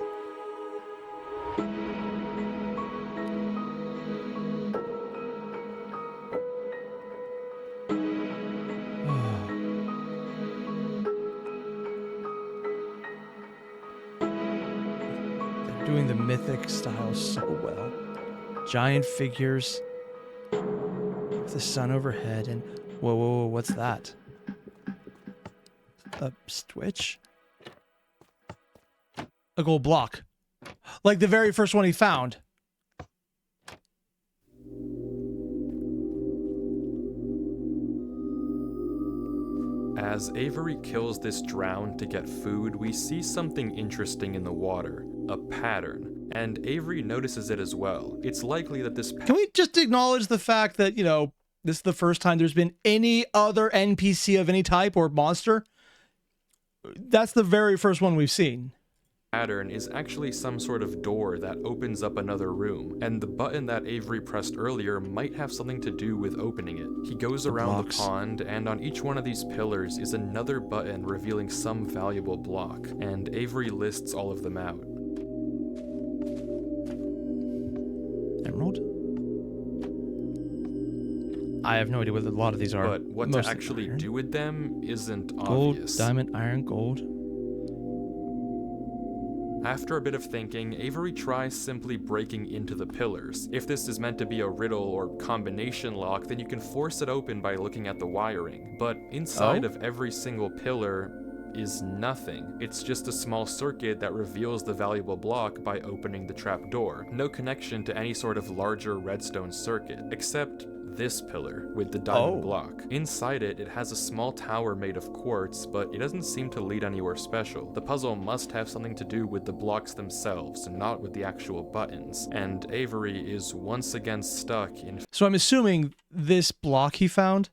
They're doing the mythic style so well. Giant figures. With the sun overhead and... Whoa, whoa, whoa, what's that? A switch? A gold block. Like the very first one he found. As Avery kills this drown to get food, we see something interesting in the water. A pattern. And Avery notices it as well. It's likely that this... Can we just acknowledge the fact that, you know, this is the first time there's been any other NPC of any type or monster? That's the very first one we've seen. Pattern is actually some sort of door that opens up another room, and the button that Avery pressed earlier might have something to do with opening it. He goes around the pond, and on each one of these pillars is another button revealing some valuable block, and Avery lists all of them out. Emerald? I have no idea what a lot of these are. But what to actually do with them isn't obvious. Gold, diamond, iron, gold. After a bit of thinking, Avery tries simply breaking into the pillars. If this is meant to be a riddle or combination lock, then you can force it open by looking at the wiring. But inside of every single pillar is nothing. It's just a small circuit that reveals the valuable block by opening the trap door. No connection to any sort of larger redstone circuit, except this pillar with the diamond block. Inside it, it has a small tower made of quartz, but it doesn't seem to lead anywhere special. The puzzle must have something to do with the blocks themselves, not with the actual buttons. And Avery is once again stuck in... So I'm assuming this block he found,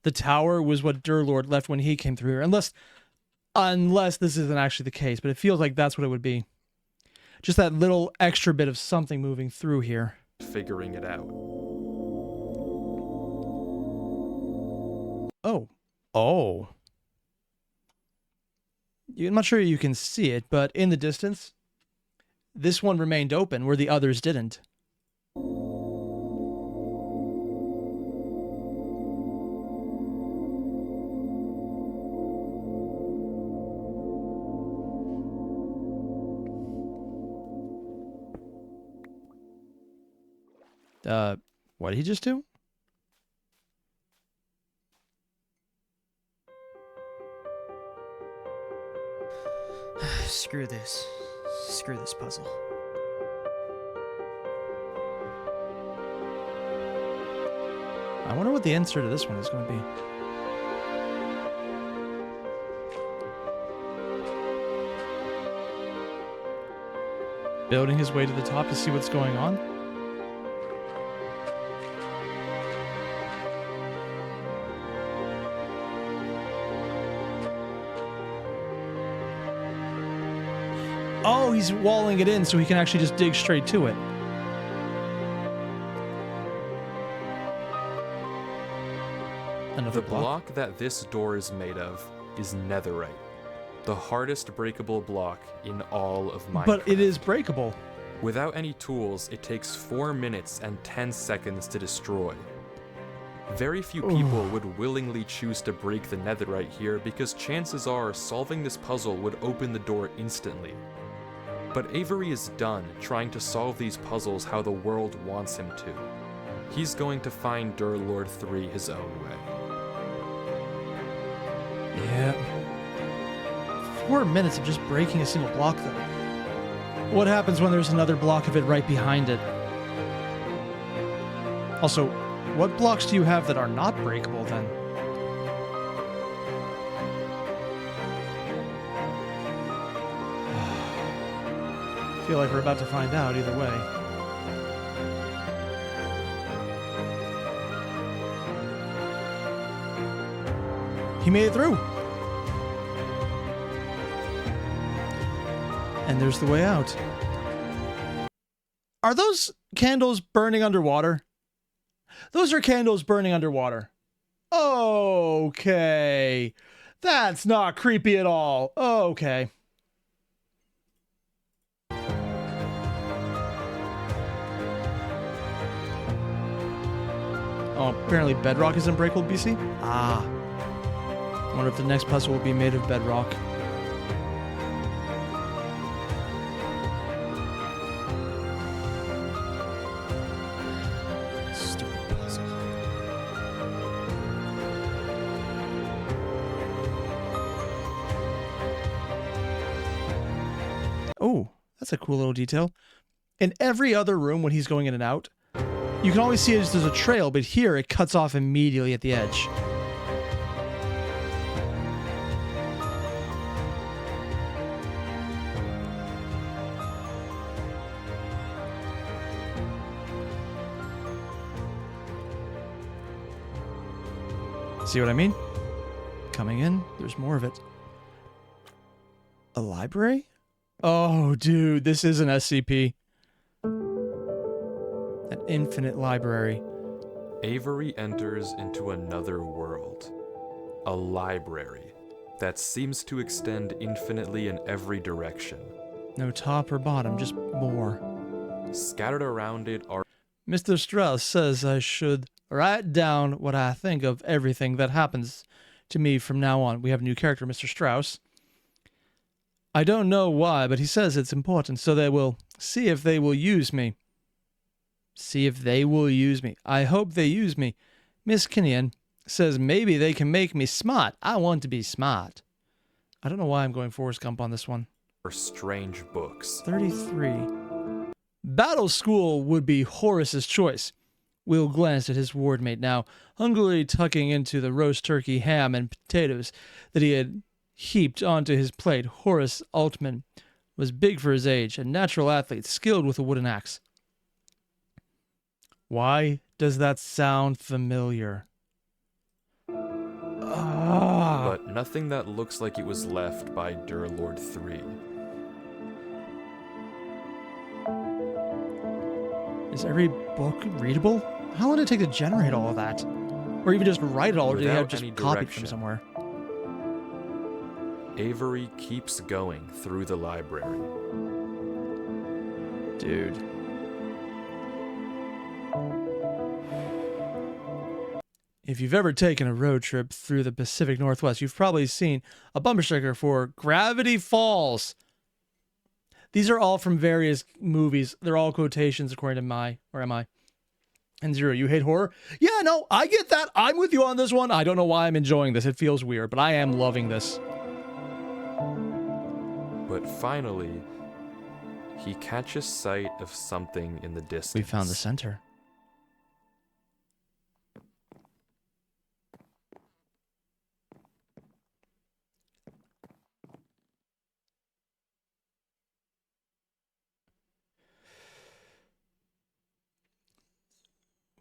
the tower, was what Durlord left when he came through here. Unless this isn't actually the case, but it feels like that's what it would be. Just that little extra bit of something moving through here. Figuring it out. Oh. I'm not sure you can see it, but in the distance, this one remained open where the others didn't. What did he just do? Screw this. Screw this puzzle. I wonder what the answer to this one is going to be. Building his way to the top to see what's going on. Oh, he's walling it in so he can actually just dig straight to it. Another The block that this door is made of is netherite, the hardest breakable block in all of Minecraft. But it is breakable. Without any tools, it takes 4 minutes and 10 seconds to destroy. Very few people would willingly choose to break the netherite here because chances are solving this puzzle would open the door instantly. But Avery is done trying to solve these puzzles how the world wants him to. He's going to find Durlord 3 his own way. Yeah. 4 minutes of just breaking a single block, though. What happens when there's another block of it right behind it? Also, what blocks do you have that are not breakable, then? I feel like we're about to find out either way. He made it through. And there's the way out. Are those candles burning underwater? Those are candles burning underwater. Okay. That's not creepy at all. Okay. Oh, apparently bedrock is unbreakable, BC? Ah. I wonder if the next puzzle will be made of bedrock. Stupid puzzle. Oh, that's a cool little detail. In every other room when he's going in and out, you can always see it as there's a trail, but here it cuts off immediately at the edge. See what I mean? Coming in, there's more of it. A library? Oh, dude, this is an SCP. An infinite library. Avery enters into another world. A library that seems to extend infinitely in every direction. No top or bottom, just more. Scattered around it are Mr. Strauss says I should write down what I think of everything that happens to me from now on. We have a new character, Mr. Strauss. I don't know why, but he says it's important, so they will see if they will use me. See if they will use me. I hope they use me. Miss Kinnian says maybe they can make me smart. I want to be smart. I don't know why I'm going Forrest Gump on this one. strange books. 33. Battle School would be Horace's choice. Will glanced at his wardmate now, hungrily tucking into the roast turkey, ham, and potatoes that he had heaped onto his plate. Horace Altman was big for his age, a natural athlete, skilled with a wooden axe. Why does that sound familiar? But nothing that looks like it was left by Durlord 3. Is every book readable? How long did it take to generate all of that? Or even just write it all, or did they have Without any just copied direction. from somewhere? Avery keeps going through the library. Dude. If you've ever taken a road trip through the Pacific Northwest, you've probably seen a bumper sticker for Gravity Falls. These are all from various movies. They're all quotations according to MI. And Zero, you hate horror? Yeah, no, I get that. I'm with you on this one. I don't know why I'm enjoying this. It feels weird, but I am loving this. But finally, he catches sight of something in the distance. We found the center.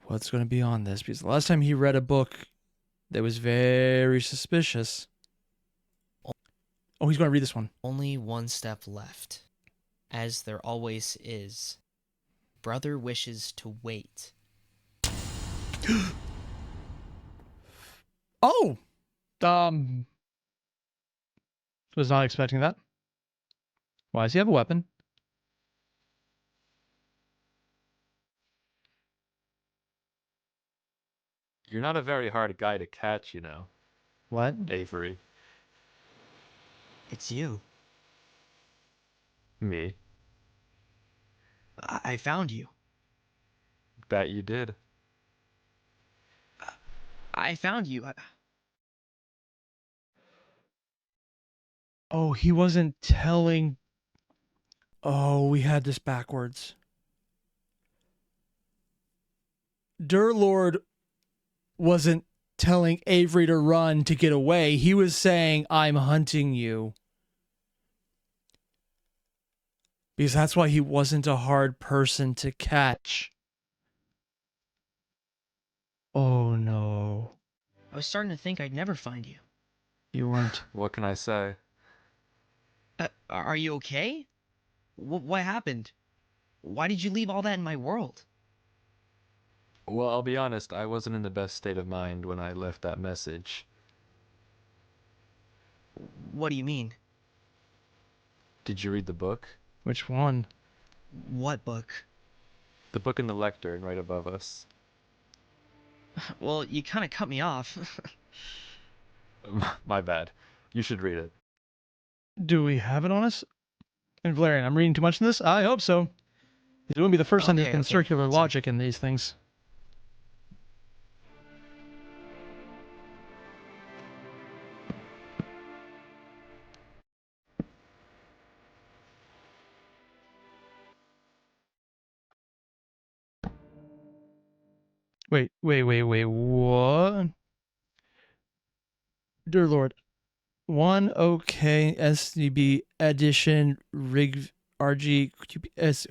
what's going to be on this, because the last time he read a book that was very suspicious. Oh, he's going to read this one. Only one step left. As there always is. Brother wishes to wait. Oh! Was not expecting that. Why does he have a weapon? You're not a very hard guy to catch, you know, What? Avery. It's you. Me. I found you. Bet you did. I found you. Oh, he wasn't telling. Oh, we had this backwards. Durlord wasn't telling Avery to run to get away. He was saying, I'm hunting you. Because that's why he wasn't a hard person to catch. Oh, no. I was starting to think I'd never find you. You weren't. What can I say? Are you okay? What happened? Why did you leave all that in my world? Well, I'll be honest, I wasn't in the best state of mind when I left that message. What do you mean? Did you read the book? Which one? What book? The book in the lectern right above us. Well, you kind of cut me off. My bad. You should read it. Do we have it on us? And Valerian, I'm reading too much in this? I hope so. It wouldn't be the first time there's Okay, been okay. circular Sorry. logic in these things. Wait, what? Dear Lord. 1 OK SDB edition rig RG QPS.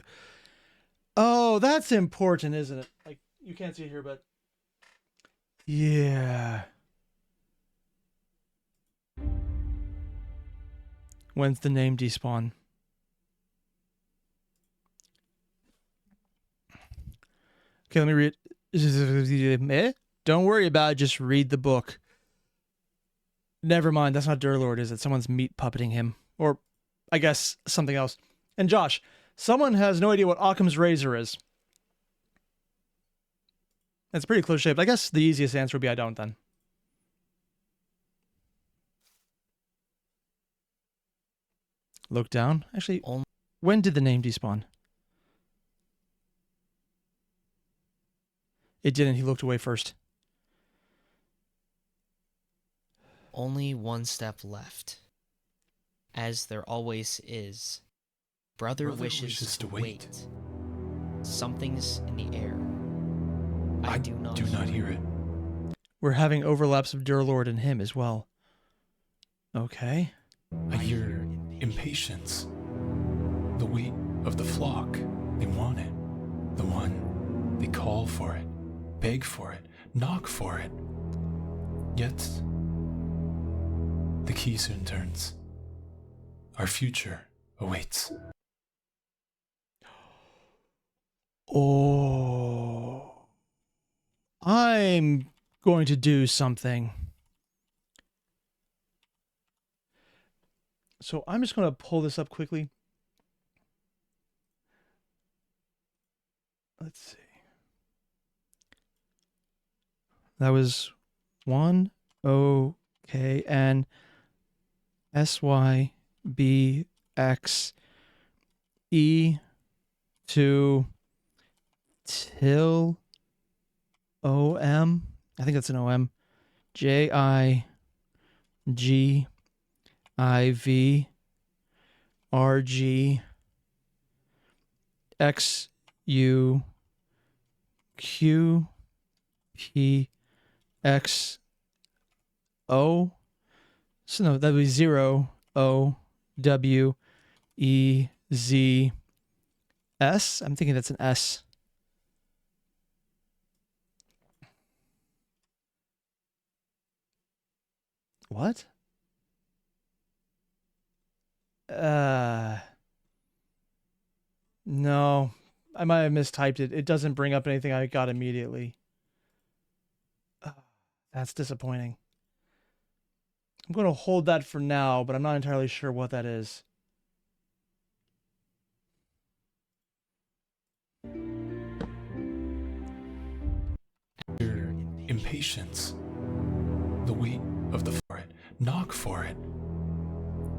Oh, that's important, isn't it? Like, you can't see it here, but yeah. When's the name despawn? Okay, let me read. Don't worry about it, just read the book. Never mind, that's not Durlord, is it? Someone's meat puppeting him. Or, I guess, something else. And Josh, someone has no idea what Occam's razor is. It's pretty close shaped. I guess the easiest answer would be I don't then. Look down. Actually, when did the name despawn? It didn't. He looked away first. Only one step left. As there always is. Brother wishes to wait. Something's in the air. I do not hear it. We're having overlaps of Durlord and him as well. Okay. I hear impatience. The weight of the flock. They want it. The one. They call for it. Beg for it. Knock for it. Yet, the key soon turns. Our future awaits. Oh. I'm going to do something. So I'm just going to pull this up quickly. Let's see. That was 1 O K N S Y B X E 2 till O M. I think that's an O M. J I G I V R G X U Q P X O. So no, that would be 0 O W E Z S. I'm thinking that's an S. What? No. I might have mistyped it. It doesn't bring up anything I got immediately. That's disappointing. I'm going to hold that for now, but I'm not entirely sure what that is. Your impatience, the weight of the for it, knock for it.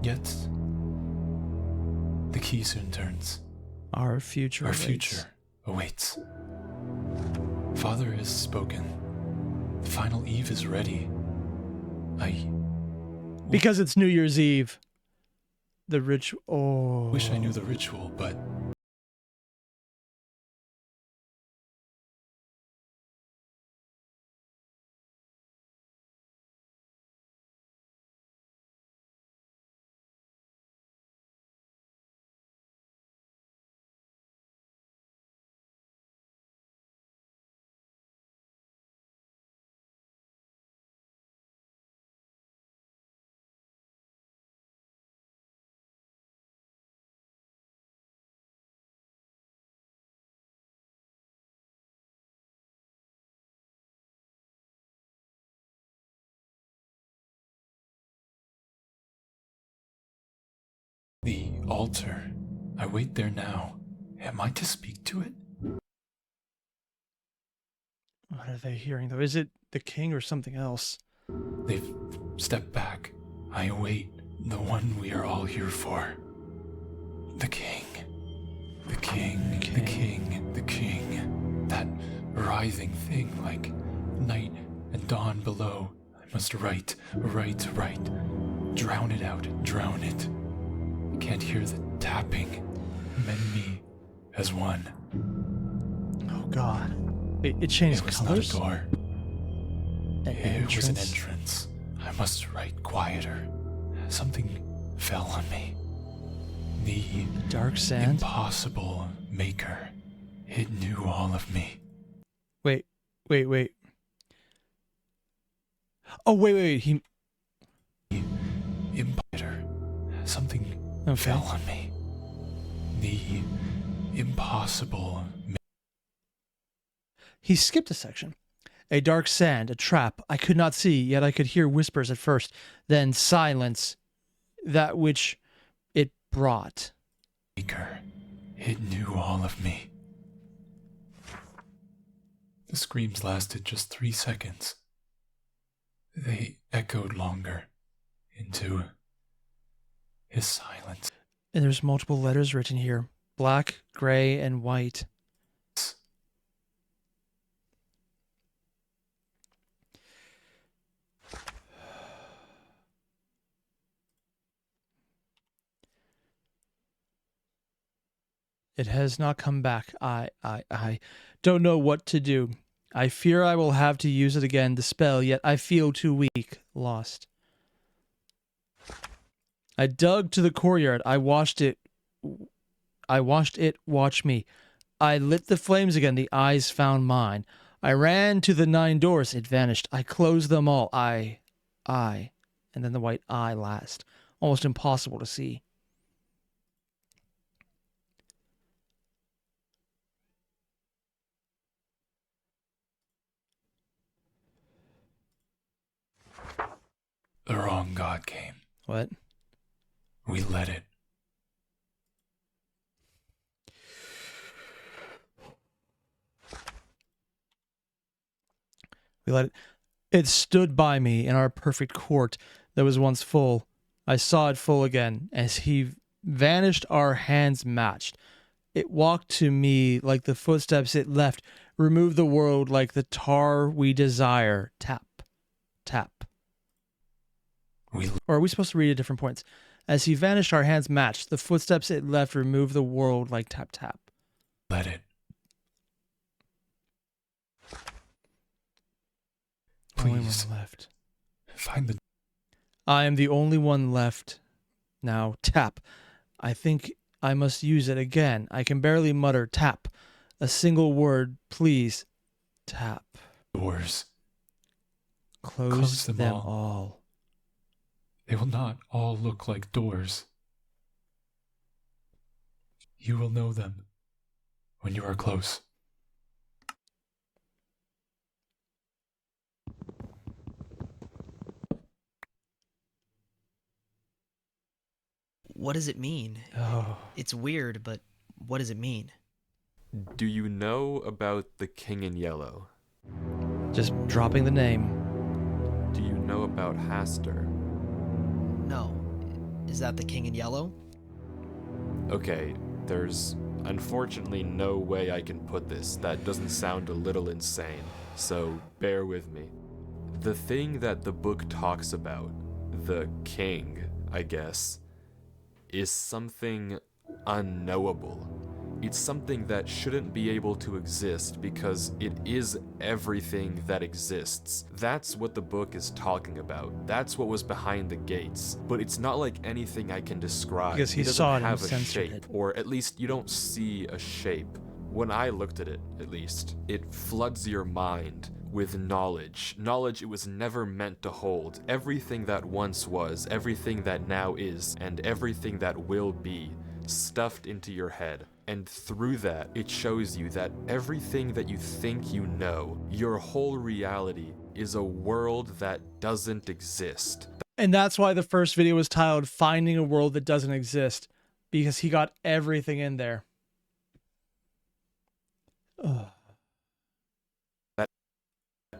Yet, the key soon turns. Our future Our awaits. future awaits. Father has spoken. The final eve is ready. I Because it's New Year's Eve. The ritual. Oh. wish I knew the ritual, but the altar. I wait there now. Am I to speak to it? What are they hearing, though? Is it the king or something else? They've stepped back. I await the one we are all here for. The king. The king. The king. The king. That writhing thing like night and dawn below. I must write. Drown it out. Drown it. I can't hear the tapping. Mend me as one. Oh, God. It changed It was colors? not a door. An It was an entrance? entrance. I must write quieter. Something fell on me. The Dark sand? impossible maker. It knew all of me. Wait. Oh, wait. He. Impossible. Something Okay. fell on me. The impossible. He skipped a section. A dark sand, a trap. I could not see, yet I could hear whispers at first. Then silence. That which it brought. Maker. It knew all of me. The screams lasted just 3 seconds. They echoed longer into his silence. And there's multiple letters written here. Black, gray, and white. It has not come back. I don't know what to do. I fear I will have to use it again, the spell, yet I feel too weak, lost. I dug to the courtyard. I watched it watch me. I lit the flames again. The eyes found mine. I ran to the 9 doors. It vanished. I closed them all. I. And then the white eye last. Almost impossible to see. The wrong god came. What? We let it. We let it. It stood by me in our perfect court that was once full. I saw it full again. As he vanished, our hands matched. It walked to me like the footsteps it left, removed the world like the tar we desire. Tap, tap. Or are we supposed to read at different points? As he vanished, our hands matched. The footsteps it left removed the world like tap, tap. Let it. Only Please. one left. Find the. I am the only one left. Now, tap. I think I must use it again. I can barely mutter tap. A single word, please. Tap. doors. Close Close them them all. They will not all look like doors. You will know them when you are close. What does it mean? Oh. It's weird, but what does it mean? Do you know about the King in Yellow? Just dropping the name. Do you know about Haster? No. Is that the King in Yellow? Okay, there's unfortunately no way I can put this that doesn't sound a little insane, so bear with me. The thing that the book talks about, the king, I guess, is something unknowable. It's something that shouldn't be able to exist because it is everything that exists. That's what the book is talking about. That's what was behind the gates. But it's not like anything I can describe. Because he doesn't saw it and have a censored shape, it. or at least you don't see a shape. When I looked at it, at least, it floods your mind with knowledge. Knowledge it was never meant to hold. Everything that once was, everything that now is, and everything that will be, stuffed into your head. And through that, it shows you that everything that you think you know, your whole reality, is a world that doesn't exist. And that's why the first video was titled Finding a World That Doesn't Exist, because he got everything in there. Ugh.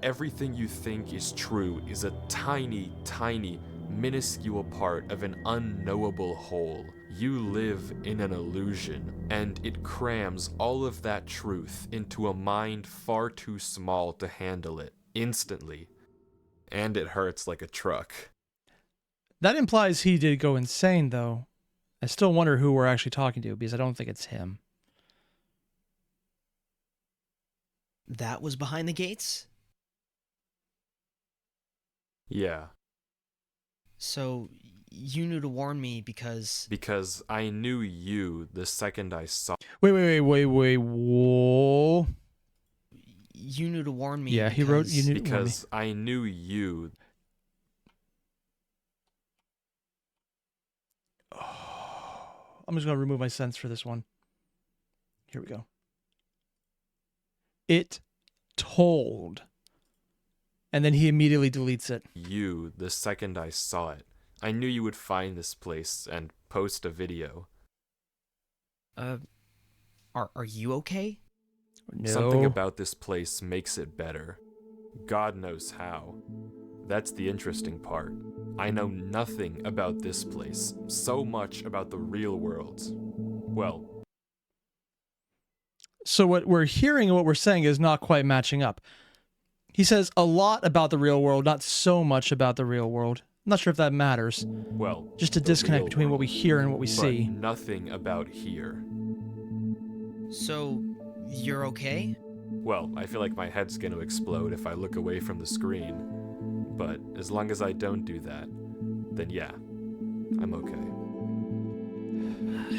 Everything you think is true is a tiny, tiny, minuscule part of an unknowable whole. You live in an illusion, and it crams all of that truth into a mind far too small to handle it instantly. And it hurts like a truck. That implies he did go insane, though. I still wonder who we're actually talking to, because I don't think it's him. That was behind the gates? Yeah. So, you knew to warn me because... Because I knew you the second I saw. Wait, whoa. You knew to warn me Yeah, he wrote, you knew to warn me. Because I knew you. I'm just going to remove my sense for this one. Here we go. It told. And then he immediately deletes it. You the second I saw it. I knew you would find this place and post a video. Are you okay? No. Something about this place makes it better. God knows how. That's the interesting part. I know nothing about this place, so much about the real world. Well, So what we're hearing and what we're saying is not quite matching up. He says a lot about the real world, not so much about the real world. I'm not sure if that matters. well. Just a the disconnect real between what we world, hear and what we but see. nothing about here. So, you're okay? Well, I feel like my head's gonna explode if I look away from the screen. But as long as I don't do that, then yeah, I'm okay.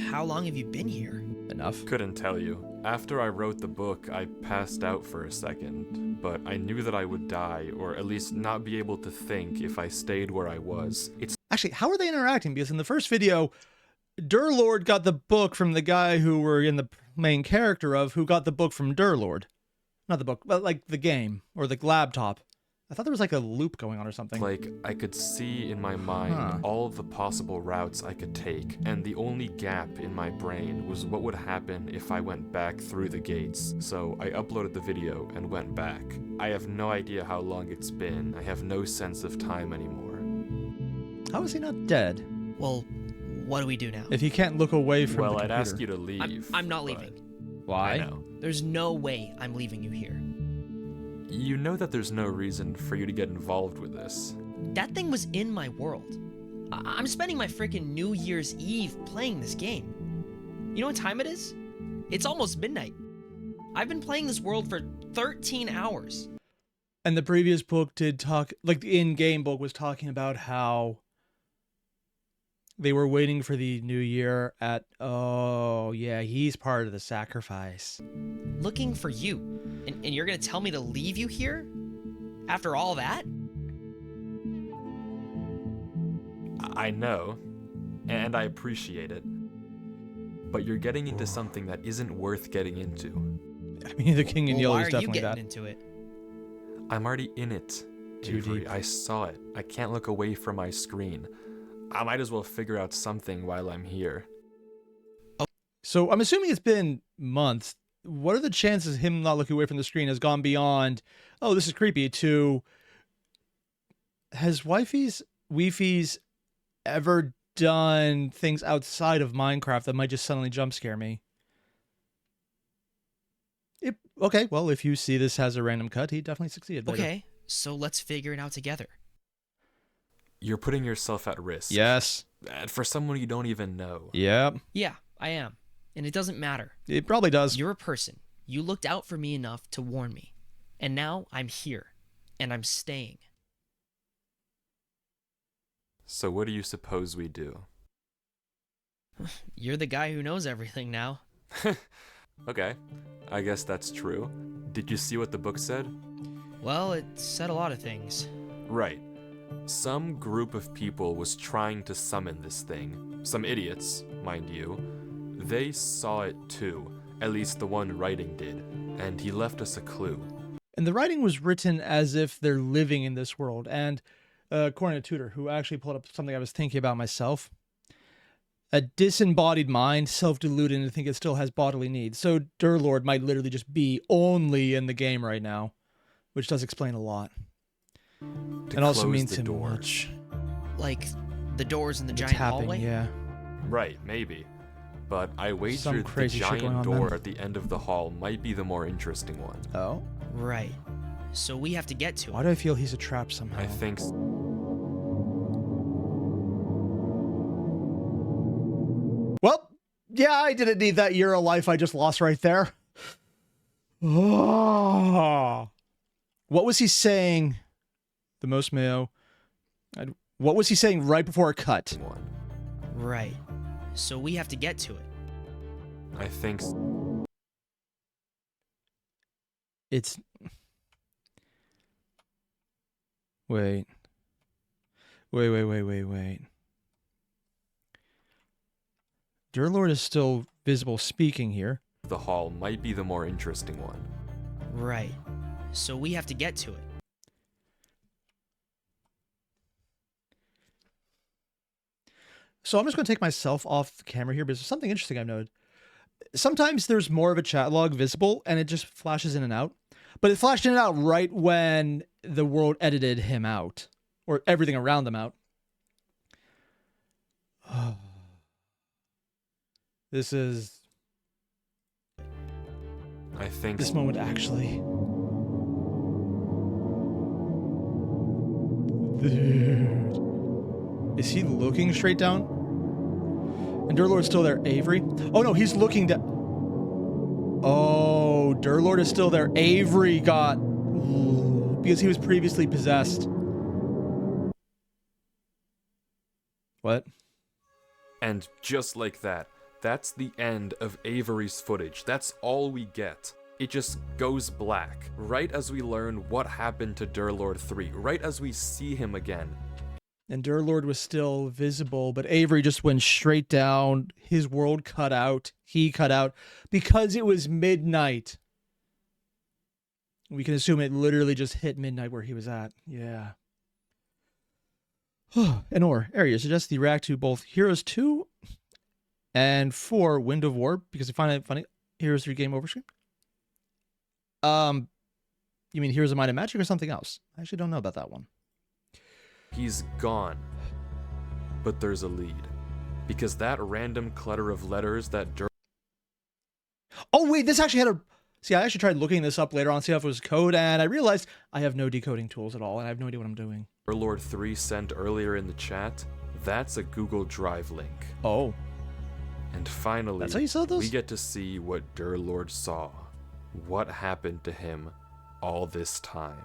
How long have you been here? Enough. Couldn't tell you. After I wrote the book, I passed out for a second, but I knew that I would die, or at least not be able to think if I stayed where I was. It's Actually, how are they interacting? Because in the first video, Durlord got the book from the guy who we're in the main character of, who got the book from Durlord. Not the book, but like the game, or the laptop. I thought there was like a loop going on or something. like I could see in my mind Huh. all of the possible routes I could take, and the only gap in my brain was what would happen if I went back through the gates. So I uploaded the video and went back. I have no idea how long it's been. I have no sense of time anymore. How is he not dead? Well, what do we do now? If he can't look away from Well, the I'd computer. ask you to leave. I'm not but leaving. Why? I know. There's no way I'm leaving you here. You know that there's no reason for you to get involved with this. That thing was in my world. I'm spending my freaking New Year's Eve playing this game. You know what time it is? It's almost midnight. I've been playing this world for 13 hours. And the previous book did talk, like the in-game book was talking about how they were waiting for the new year at, oh yeah, he's part of the sacrifice. Looking for you. And you're gonna tell me to leave you here? After all that? I know, and I appreciate it. But you're getting into something that isn't worth getting into. I mean, the king in Well, yellow why is are you definitely getting that. into it? I'm already in it, Too Avery. deep. I saw it. I can't look away from my screen. I might as well figure out something while I'm here. So I'm assuming it's been months. What are the chances him not looking away from the screen has gone beyond, oh, this is creepy, to, has Wifies ever done things outside of Minecraft that might just suddenly jump scare me? Okay, well, if you see this has a random cut, he definitely succeeded later. Okay, so let's figure it out together. You're putting yourself at risk. Yes. And for someone you don't even know. Yep. Yeah, I am. And it doesn't matter. It probably does. You're a person. You looked out for me enough to warn me. And now I'm here. And I'm staying. So what do you suppose we do? You're the guy who knows everything now. Okay, I guess that's true. Did you see what the book said? Well, it said a lot of things. Right. Some group of people was trying to summon this thing. Some idiots, mind you. They saw it too. At least the one writing did. And he left us a clue. And the writing was written as if they're living in this world. And according to Tutor, who actually pulled up something I was thinking about myself, a disembodied mind, self-deluded, and think it still has bodily needs. So Durlord might literally just be only in the game right now, which does explain a lot. To And also close means the him door. much. Like the doors in the It's giant happening, hallway? yeah. Right, maybe. But I Some wagered the crazy shit going giant on door then. at the end of the hall might be the more interesting one. Oh? Right. So we have to get to Why it. do I feel he's a trap somehow? I think Well, yeah, I didn't need that year of life I just lost right there. Oh. What was he saying? The most mayo. What was he saying right before it cut? one. Right. So we have to get to it. I think It's... Wait. Wait. Durlord is still visible speaking here. the hall might be the more interesting one. Right. So we have to get to it. So I'm just going to take myself off the camera here because there's something interesting I've noted. Sometimes there's more of a chat log visible and it just flashes in and out. But it flashed in and out right when the world edited him out. Or everything around them out. This is... I think This moment actually... Dude. Is he looking straight down? And Durlord's still there. Avery? Oh no, he's looking down. Oh, Durlord is still there. Avery got... Because he was previously possessed. What? And just like that, that's the end of Avery's footage. That's all we get. It just goes black, right as we learn what happened to Durlord 3, right as we see him again. And Durlord was still visible, but Avery just went straight down. His world cut out. He cut out. Because it was midnight. We can assume it literally just hit midnight where he was at. Yeah. And Airier suggests the react to both Heroes 2 and 4 Wind of War, because I find it funny. Heroes 3 game over screen. You mean Heroes of Might and Magic or something else? I actually don't know about that one. He's gone. But there's a lead. Because that random clutter of letters that Oh, wait, this actually had a... See, I actually tried looking this up later on, see if it was code, and I realized I have no decoding tools at all, and I have no idea what I'm doing. Durlord 3 sent earlier in the chat, that's a Google Drive link. Oh. And finally, That's how you saw those? we get to see what Durlord saw. What happened to him all this time.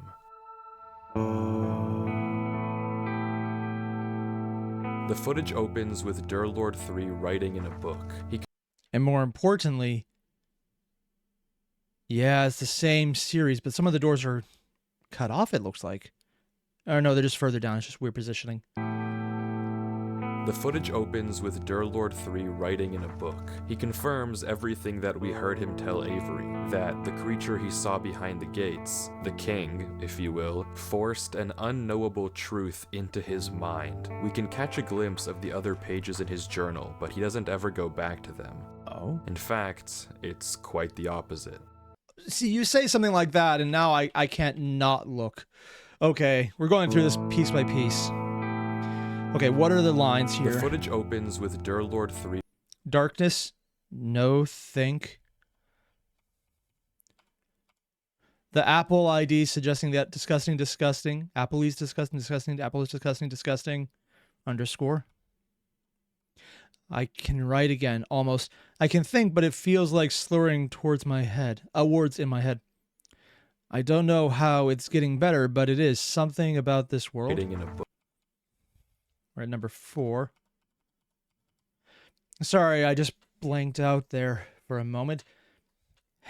The footage opens with Durlord 3 writing in a book. And more importantly... Yeah, it's the same series, but some of the doors are cut off, it looks like. Or no, they're just further down. It's just weird positioning. The footage opens with Durlord 3 writing in a book. He confirms everything that we heard him tell Avery, that the creature he saw behind the gates, the king, if you will, forced an unknowable truth into his mind. We can catch a glimpse of the other pages in his journal, but he doesn't ever go back to them. Oh? In fact, it's quite the opposite. See, you say something like that, and now I can't not look. Okay, we're going through this piece by piece. Okay, what are the lines here? The footage opens with Durlord 3. Darkness, no think. The Apple ID suggesting that disgusting, disgusting. Apple is disgusting, disgusting. Apple is disgusting, disgusting. Underscore. I can write again, almost. I can think, but it feels like slurring towards my head. Words in my head. I don't know how it's getting better, but it is. Something about this world. Writing in a book. We're at number 4. Sorry, I just blanked out there for a moment.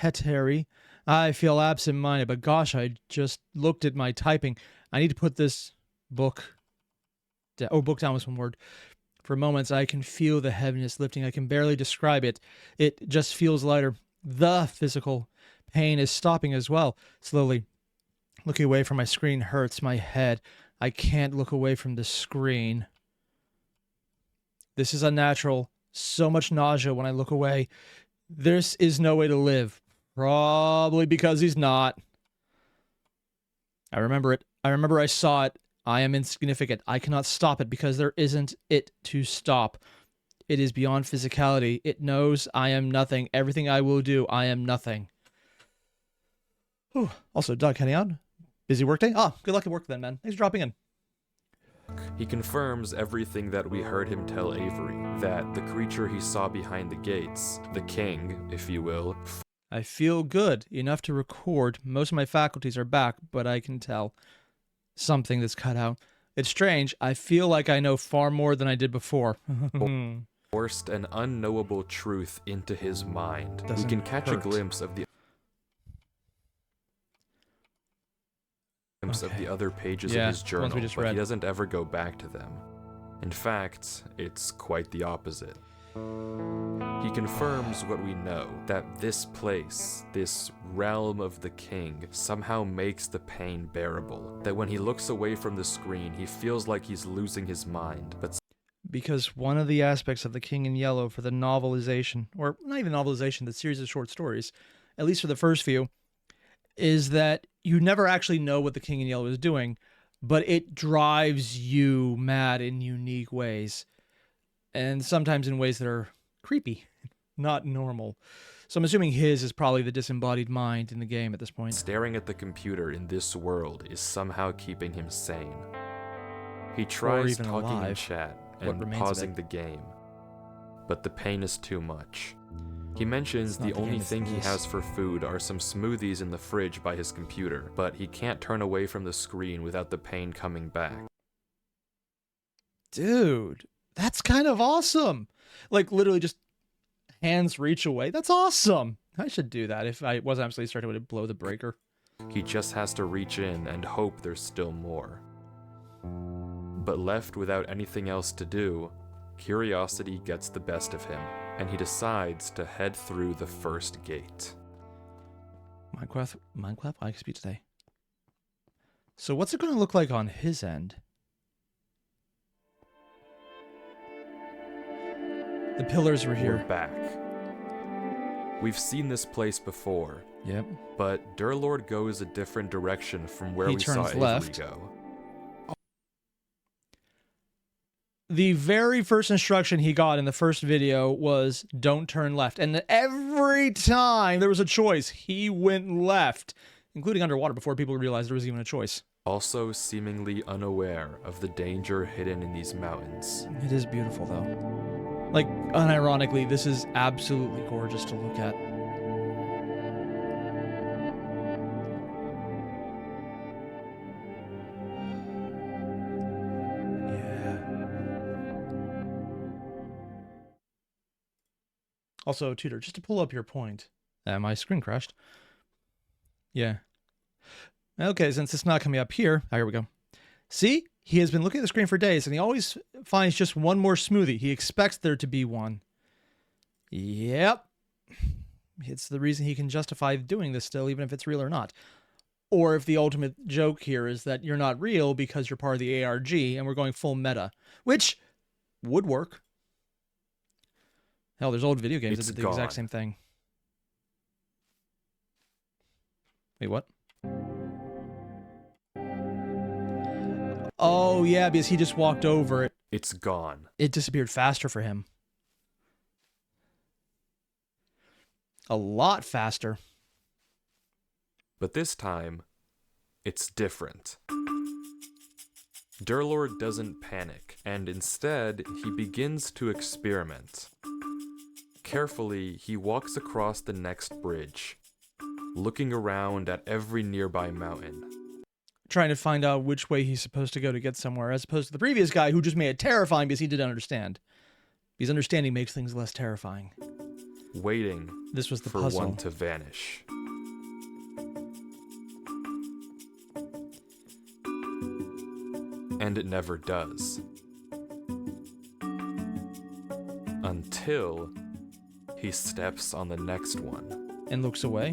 Heteri. I feel absent-minded, but gosh, I just looked at my typing. I need to put this book down. Oh, book down was one word. For moments, I can feel the heaviness lifting. I can barely describe it. It just feels lighter. The physical pain is stopping as well. Slowly, looking away from my screen hurts my head. I can't look away from the screen. This is unnatural. So much nausea when I look away. This is no way to live. Probably because he's not. I remember it. I remember I saw it. I am insignificant. I cannot stop it because there isn't it to stop. It is beyond physicality. It knows I am nothing. Everything I will do, I am nothing. Whew. Also, Doug, heading out? Busy workday? Ah, good luck at work then, man. Thanks for dropping in. He confirms everything that we heard him tell Avery, that the creature he saw behind the gates, the king, if you will. I feel good enough to record. Most of my faculties are back, but I can tell something that's cut out. It's strange. I feel like I know far more than I did before. Forced an unknowable truth into his mind. Doesn't we can catch hurt. a glimpse of the of the other pages of his journal, we just but read. he doesn't ever go back to them. In fact, it's quite the opposite. He confirms what we know, that this place, this realm of the king, somehow makes the pain bearable. That when he looks away from the screen, he feels like he's losing his mind, but Because one of the aspects of The King in Yellow for the novelization, or not even novelization, the series of short stories, at least for the first few, is that you never actually know what The King in Yellow is doing, but it drives you mad in unique ways. And sometimes in ways that are creepy, not normal. So I'm assuming his is probably the disembodied mind in the game at this point. staring at the computer in this world is somehow keeping him sane. He tries even talking in alive, chat what and remains of pausing it. the game, but the pain is too much. He mentions It's not the the only game, it's thing he this. has for food are some smoothies in the fridge by his computer, but he can't turn away from the screen without the pain coming back. Dude, that's kind of awesome. Like literally just hands reach away. That's awesome. I should do that. If I was absolutely starting to blow the breaker. He just has to reach in and hope there's still more. But left without anything else to do, curiosity gets the best of him, and he decides to head through the first gate. Minecraft, I can speak today. So what's it going to look like on his end? The pillars were We're here. back. We've seen this place before, Yep. but Durlord goes a different direction from where He we saw turns Avery left. go. The very first instruction he got in the first video was don't turn left. And every time there was a choice, he went left, including underwater before people realized there was even a choice. Also seemingly unaware of the danger hidden in these mountains. It is beautiful, though. Like, unironically, this is absolutely gorgeous to look at. Also, Tutor, just to pull up your point. My screen crashed. Yeah. Okay, since it's not coming up here, here we go. See? He has been looking at the screen for days, and he always finds just one more smoothie. He expects there to be one. Yep. It's the reason he can justify doing this still, even if it's real or not. Or if the ultimate joke here is that you're not real because you're part of the ARG, and we're going full meta, which would work. Hell, there's old video games that did the exact same thing. Wait, what? Oh, yeah, because he just walked over it. It's gone. It disappeared faster for him. A lot faster. But this time, it's different. Durlord doesn't panic, and instead, he begins to experiment. Carefully, he walks across the next bridge, looking around at every nearby mountain. Trying to find out which way he's supposed to go to get somewhere, as opposed to the previous guy who just made it terrifying because he didn't understand. Because understanding makes things less terrifying. Waiting This was the for puzzle. one to vanish. And it never does. Until he steps on the next one. And looks away.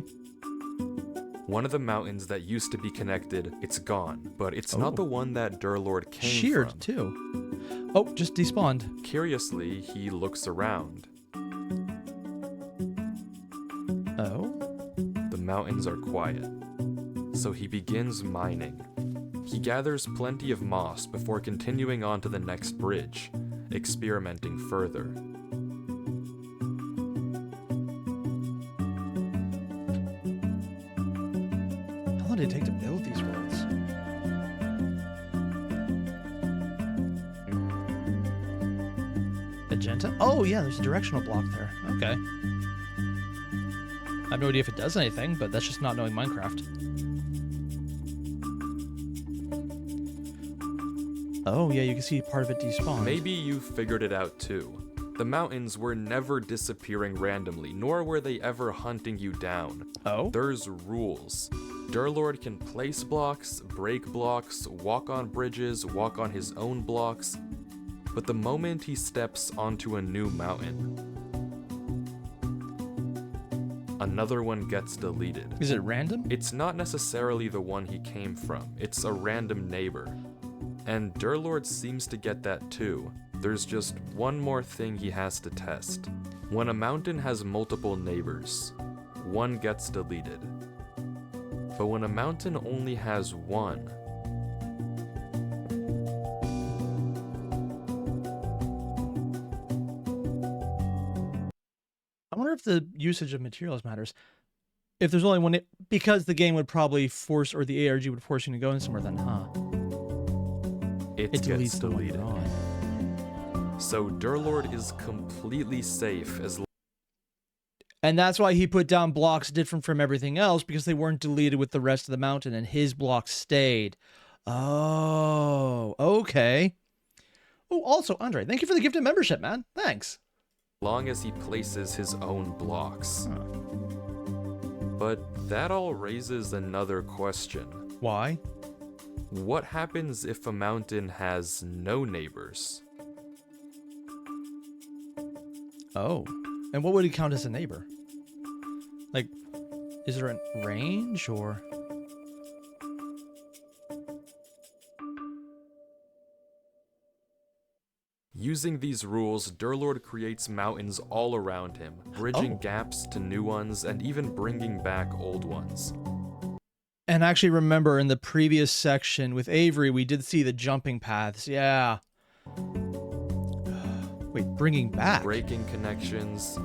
One of the mountains that used to be connected, it's gone, but it's Oh. not the one that Durlord came Sheared, from. too. Oh, just despawned. Curiously, he looks around. Oh? The mountains are quiet, so he begins mining. He gathers plenty of moss before continuing on to the next bridge, experimenting further. How long did it take to build these worlds? Magenta? Oh, yeah, there's a directional block there. Okay. I have no idea if it does anything, but that's just not knowing Minecraft. Oh, yeah, you can see part of it despawn. Maybe you figured it out too. The mountains were never disappearing randomly, nor were they ever hunting you down. Oh? There's rules. Durlord can place blocks, break blocks, walk on bridges, walk on his own blocks, but the moment he steps onto a new mountain, another one gets deleted. Is it random? It's not necessarily the one he came from, it's a random neighbor. And Durlord seems to get that too. There's just one more thing he has to test. When a mountain has multiple neighbors, one gets deleted. But when a mountain only has one, I wonder if the usage of materials matters. If there's only one, because the game would probably force, or the ARG would force you to go in somewhere then, huh? it It gets deletes the one deleted. you're on. So Durlord is completely safe as And that's why he put down blocks different from everything else, because they weren't deleted with the rest of the mountain, and his blocks stayed. Oh, okay. Oh, also, Andre, thank you for the gift of membership, man. Thanks. long as he places his own blocks. Huh. But that all raises another question. Why? What happens if a mountain has no neighbors? Oh. And what would he count as a neighbor? Like, is there a range, or... Using these rules, Durlord creates mountains all around him, bridging Oh. gaps to new ones and even bringing back old ones. And actually remember, in the previous section with Avery, we did see the jumping paths. Yeah. Wait, bringing back? Breaking connections,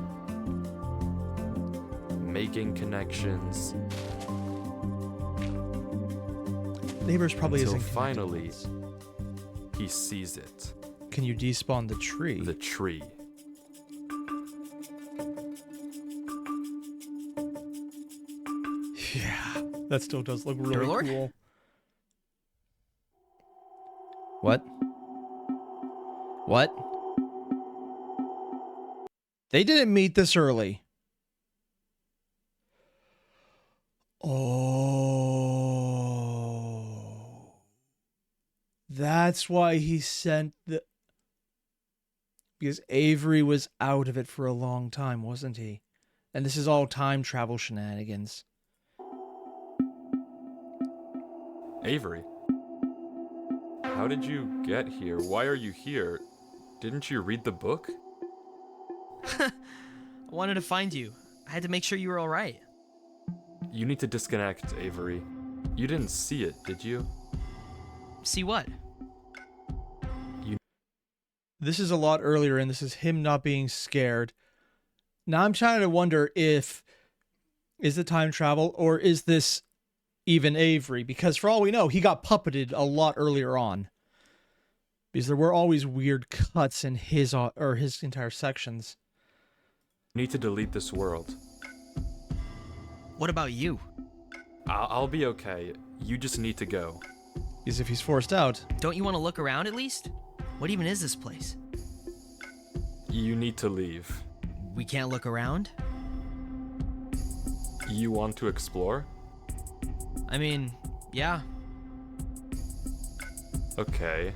making connections, Neighbors probably until isn't finally connected. he sees it, Can you despawn the tree? the tree. Yeah, that still does look really Durlord? cool. What? What? They didn't meet this early. Oh. That's why he sent the... Because Avery was out of it for a long time, wasn't he? And this is all time travel shenanigans. Avery, how did you get here? Why are you here? Didn't you read the book? I wanted to find you. I had to make sure you were alright. You need to disconnect, Avery. You didn't see it, did you? See what? This is a lot earlier, and this is him not being scared. Now I'm trying to wonder if... Is it time travel, or is this even Avery? Because for all we know, he got puppeted a lot earlier on. Because there were always weird cuts in his entire sections. You need to delete this world. What about you? I'll be okay. You just need to go. Because if he's forced out... Don't you want to look around at least? What even is this place? You need to leave. We can't look around? You want to explore? I mean, yeah. Okay.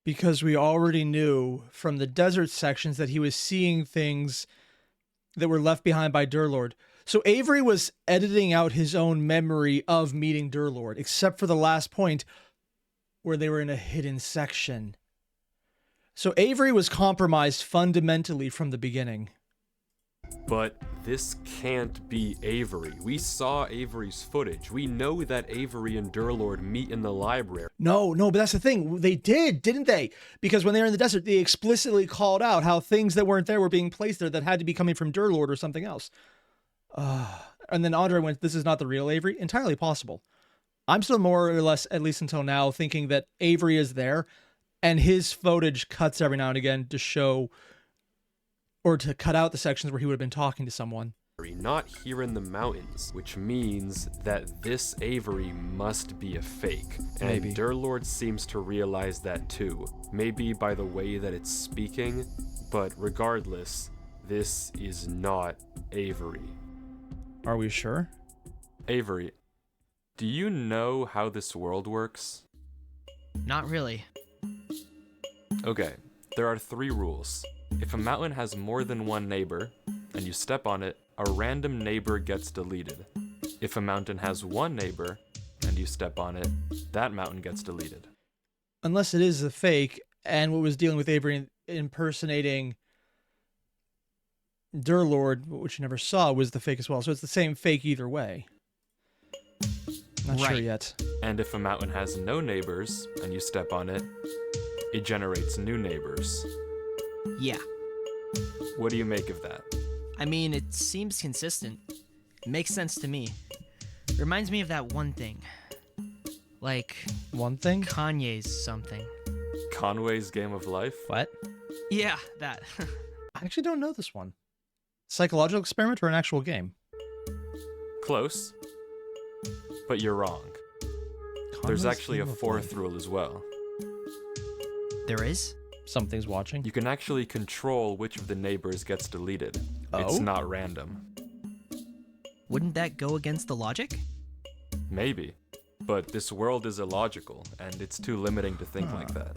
Because we already knew from the desert sections that he was seeing things that were left behind by Durlord. So Avery was editing out his own memory of meeting Durlord, except for the last point where they were in a hidden section. So Avery was compromised fundamentally from the beginning. But this can't be Avery. We saw Avery's footage. We know that Avery and Durlord meet in the library. No, but that's the thing. They did, didn't they? Because when they were in the desert, they explicitly called out how things that weren't there were being placed there that had to be coming from Durlord or something else. And then Andre went, this is not the real Avery? Entirely possible. I'm still more or less, at least until now, thinking that Avery is there and his footage cuts every now and again to show or to cut out the sections where he would have been talking to someone. Not here in the mountains, which means that this Avery must be a fake. And Maybe. Durlord seems to realize that too. Maybe by the way that it's speaking, but regardless, this is not Avery. Are we sure? Avery, do you know how this world works? Not really. Okay, there are 3 rules. If a mountain has more than one neighbor, and you step on it, a random neighbor gets deleted. If a mountain has one neighbor, and you step on it, that mountain gets deleted. Unless it is a fake, and what was dealing with Avery impersonating Durlord, which you never saw, was the fake as well. So it's the same fake either way. Not sure Right. yet. And if a mountain has no neighbors, and you step on it, it generates new neighbors. Yeah. What do you make of that? I mean, it seems consistent. It makes sense to me. Reminds me of that one thing. Like One thing? Kanye's something. Conway's Game of Life? What? Yeah, that. I actually don't know this one. Psychological experiment or an actual game? Close. But you're wrong. There's Conway's actually a Game of 4th Life. rule as well. There is? Something's watching. You can actually control which of the neighbors gets deleted. It's Oh? not random. Wouldn't that go against the logic? Maybe. But this world is illogical, and it's too limiting to think like that.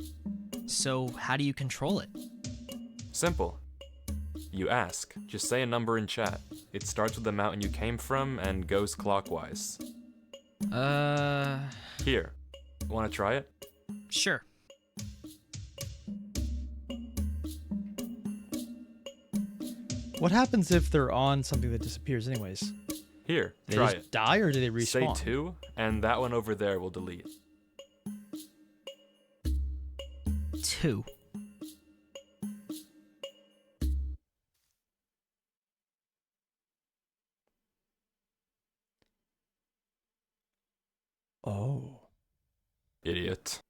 So, how do you control it? Simple. You ask. Just say a number in chat. It starts with the mountain you came from and goes clockwise. Here. Wanna try it? Sure. What happens if they're on something that disappears anyways? Here, They try just it. die or do they Say respawn? 2, and that one over there will delete. 2. Oh. Idiot.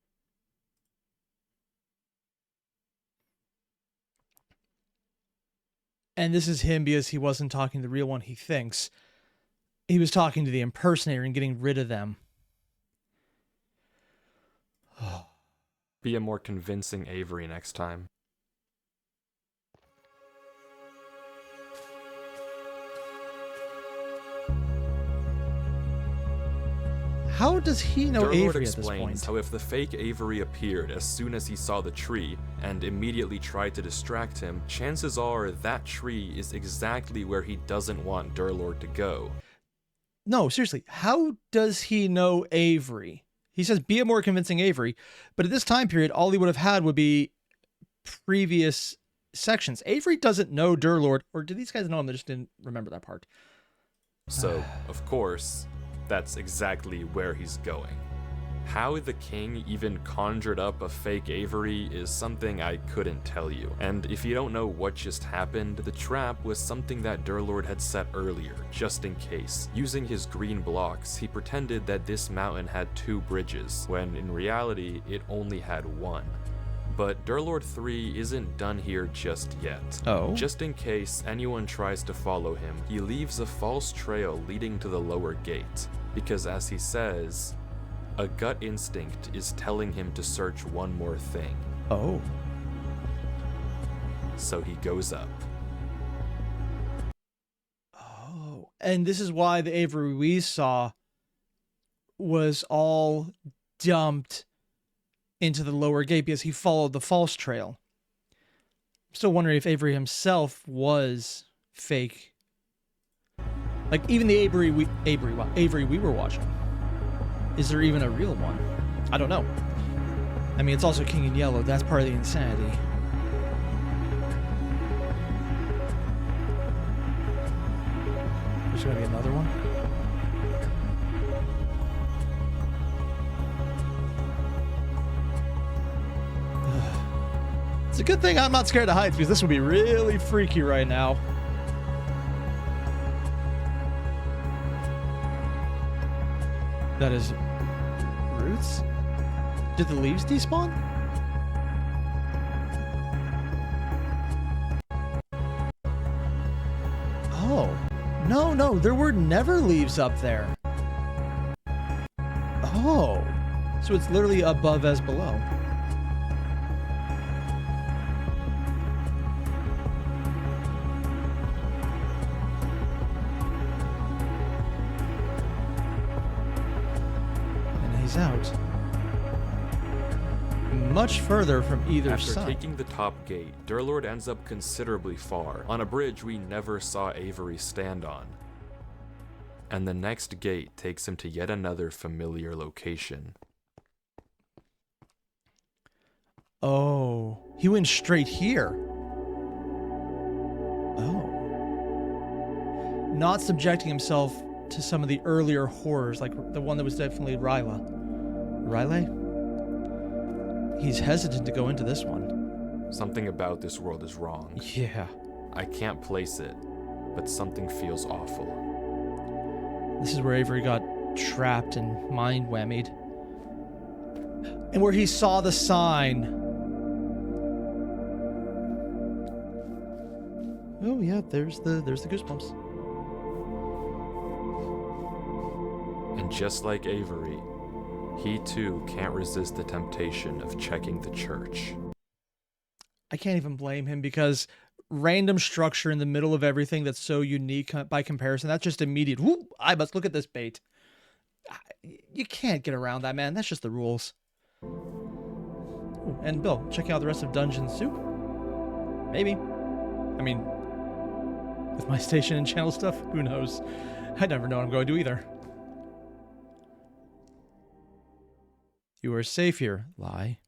And this is him because he wasn't talking to the real one, he thinks. He was talking to the impersonator and getting rid of them. Be a more convincing Avery next time. How does he know Durlord Avery at this explains point? how if the fake Avery appeared as soon as he saw the tree and immediately tried to distract him, chances are that tree is exactly where he doesn't want Durlord to go. No, seriously, how does he know Avery? He says, be a more convincing Avery, but at this time period, all he would have had would be previous sections. Avery doesn't know Durlord, or do these guys know him? They just didn't remember that part. So, of course, that's exactly where he's going. How the king even conjured up a fake Avery is something I couldn't tell you. And if you don't know what just happened, the trap was something that Durlord had set earlier, just in case. Using his green blocks, he pretended that this mountain had 2 bridges, when in reality, it only had 1. But Durlord 3 isn't done here just yet. Oh. Just in case anyone tries to follow him, he leaves a false trail leading to the lower gate. Because as he says, a gut instinct is telling him to search one more thing. Oh. So he goes up. Oh. And this is why the Avery we saw was all dumped into the lower gate, because he followed the false trail. I'm still wondering if Avery himself was fake. Like, even the Avery we were watching. Is there even a real one? I don't know. I mean, it's also King in Yellow. That's part of the insanity. There's gonna be another one. It's a good thing I'm not scared of heights, because this would be really freaky right now. That is roots? Did the leaves despawn? Oh. No, there were never leaves up there. Oh. So it's literally above as below. Out much further from either After side. taking the top gate, Durlord ends up considerably far, on a bridge we never saw Avery stand on. And the next gate takes him to yet another familiar location. Oh, he went straight here. Oh. Not subjecting himself to some of the earlier horrors, like the one that was definitely Riley? He's hesitant to go into this one. Something about this world is wrong. Yeah. I can't place it, but something feels awful. This is where Avery got trapped and mind whammied. And where he saw the sign. Oh yeah, there's the goosebumps. And just like Avery, he too can't resist the temptation of checking the church. I can't even blame him, because random structure in the middle of everything that's so unique by comparison, that's just immediate. Whoop, I must look at this bait. You can't get around that, man. That's just the rules. Ooh, and Bill, checking out the rest of Dungeon Soup? Maybe. I mean, with my station and channel stuff, who knows? I never know what I'm going to do either. You are safe here, lie.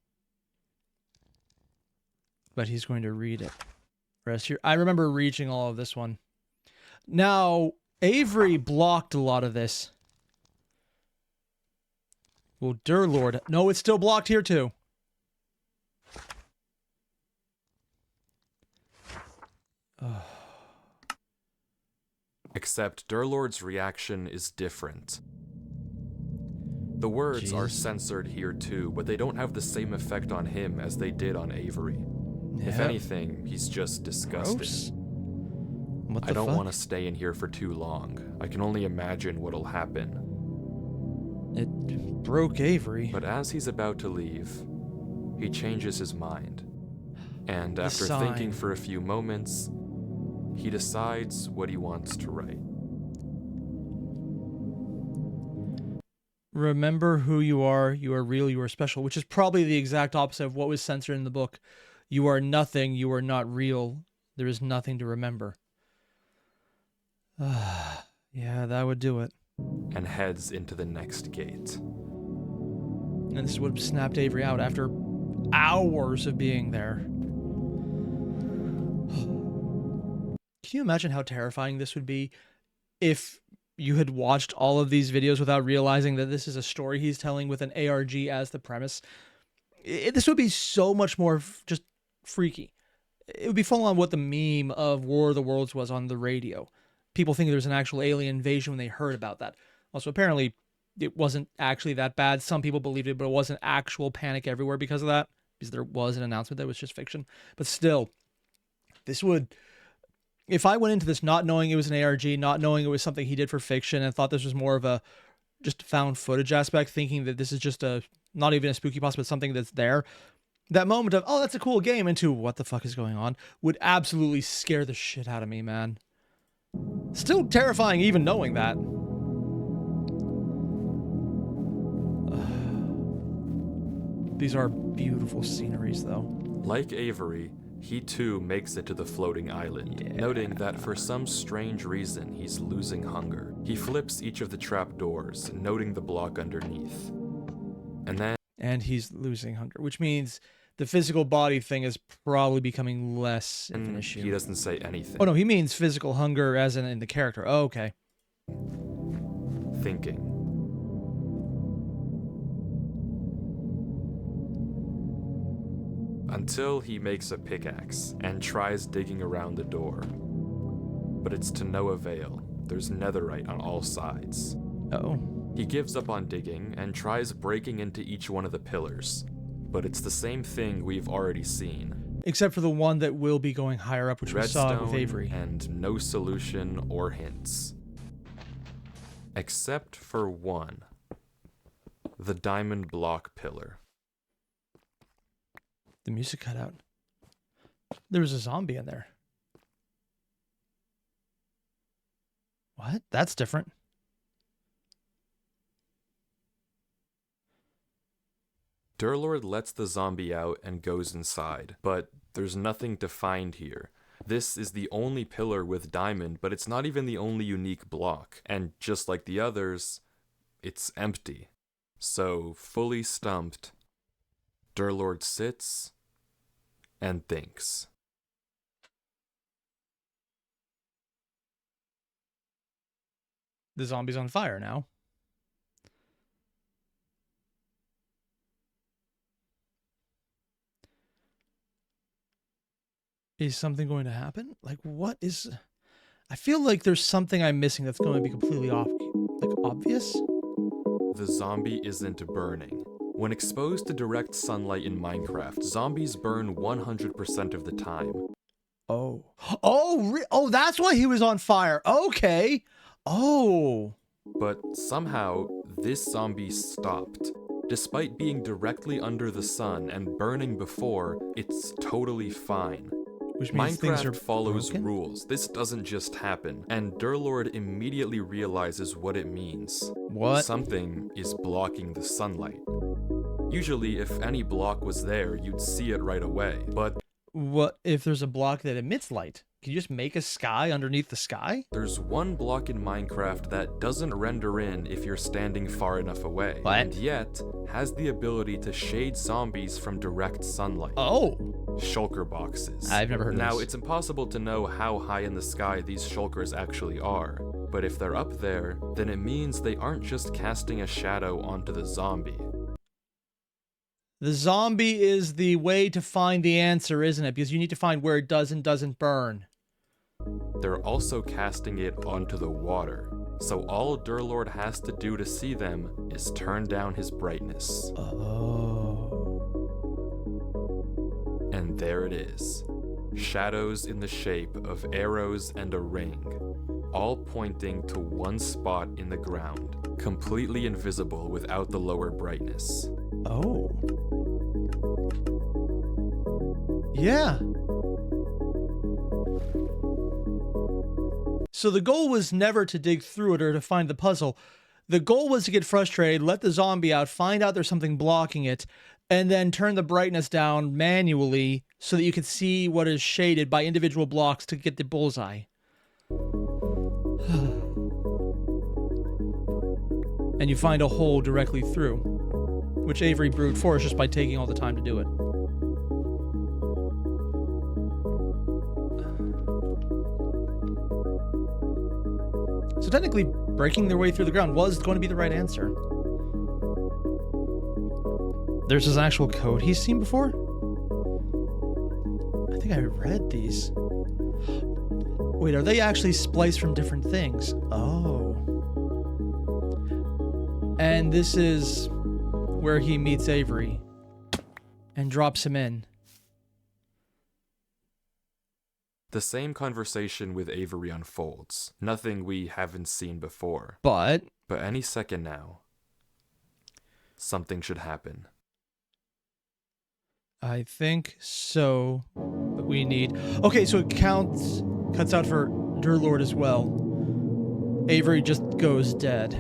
But he's going to read it. Rest here. I remember reaching all of this one. Now, Avery blocked a lot of this. Well, Durlord. No, it's still blocked here too. Except Durlord's reaction is different. The words are censored here too, but they don't have the same effect on him as they did on Avery. If anything, he's just disgusted. Gross. What the I don't fuck? want to stay in here for too long. I can only imagine what'll happen. It broke Avery. But as he's about to leave, he changes his mind. And The after sign. thinking for a few moments, he decides what he wants to write. Remember who you are. You are real. You are special, which is probably the exact opposite of what was censored in the book. You are nothing. You are not real. There is nothing to remember. Yeah, that would do it. And heads into the next gate. And this would have snapped Avery out after hours of being there. Can you imagine how terrifying this would be if you had watched all of these videos without realizing that this is a story he's telling with an ARG as the premise? This would be so much more just freaky. It would be full on what the meme of War of the Worlds was on the radio. People think there's an actual alien invasion when they heard about that. Also, apparently, it wasn't actually that bad. Some people believed it, but it wasn't actual panic everywhere because of that, because there was an announcement that was just fiction. But still, this would... If I went into this not knowing it was an ARG, not knowing it was something he did for fiction, and thought this was more of a just found footage aspect, thinking that this is just a, not even a spooky boss, but something that's there, that moment of, oh, that's a cool game, into what the fuck is going on, would absolutely scare the shit out of me, man. Still terrifying even knowing that. These are beautiful sceneries, though. Like Avery, he too makes it to the floating island, noting that for some strange reason he's losing hunger. He flips each of the trap doors, noting the block underneath. And he's losing hunger, which means the physical body thing is probably becoming less of an issue. He doesn't say anything. Oh no, he means physical hunger as in the character. Oh, okay. Thinking. Until he makes a pickaxe and tries digging around the door. But it's to no avail. There's netherite on all sides. Oh. He gives up on digging and tries breaking into each one of the pillars. But it's the same thing we've already seen. Except for the one that will be going higher up, which we saw with Avery. And no solution or hints. Except for one. The diamond block pillar. The music cut out. There was a zombie in there. What? That's different. Durlord lets the zombie out and goes inside, but there's nothing to find here. This is the only pillar with diamond, but it's not even the only unique block. And just like the others, it's empty. So, fully stumped, Durlord sits and thinks. The zombie's on fire now. Is something going to happen? Like, what is... I feel like there's something I'm missing that's going to be completely obvious. The zombie isn't burning. When exposed to direct sunlight in Minecraft, zombies burn 100% of the time. Oh. Oh, that's why he was on fire. Okay. Oh. But somehow, this zombie stopped. Despite being directly under the sun and burning before, it's totally fine. Which means Minecraft follows rules. This doesn't just happen, and Durlord immediately realizes what it means. What? Something is blocking the sunlight. Usually, if any block was there, you'd see it right away, but... What if there's a block that emits light? Can you just make a sky underneath the sky? There's one block in Minecraft that doesn't render in if you're standing far enough away. What? And yet, has the ability to shade zombies from direct sunlight. Oh! Shulker boxes. I've never heard of this. Now, it's impossible to know how high in the sky these shulkers actually are. But if they're up there, then it means they aren't just casting a shadow onto the zombie. The zombie is the way to find the answer, isn't it? Because you need to find where it does and doesn't burn. They're also casting it onto the water. So all Durlord has to do to see them is turn down his brightness. Oh. And there it is. Shadows in the shape of arrows and a ring, all pointing to one spot in the ground, completely invisible without the lower brightness. Oh. Yeah. So the goal was never to dig through it or to find the puzzle. The goal was to get frustrated, let the zombie out, find out there's something blocking it, and then turn the brightness down manually so that you can see what is shaded by individual blocks to get the bullseye. And you find a hole directly through, which Avery brute force just by taking all the time to do it. So technically, breaking their way through the ground was going to be the right answer. There's his actual code he's seen before? I think I read these. Wait, are they actually spliced from different things? Oh. And this is where he meets Avery and drops him in. The same conversation with Avery unfolds. Nothing we haven't seen before. But any second now, something should happen. I think so. But we need... Okay, so it cuts out for Durlord as well. Avery just goes dead.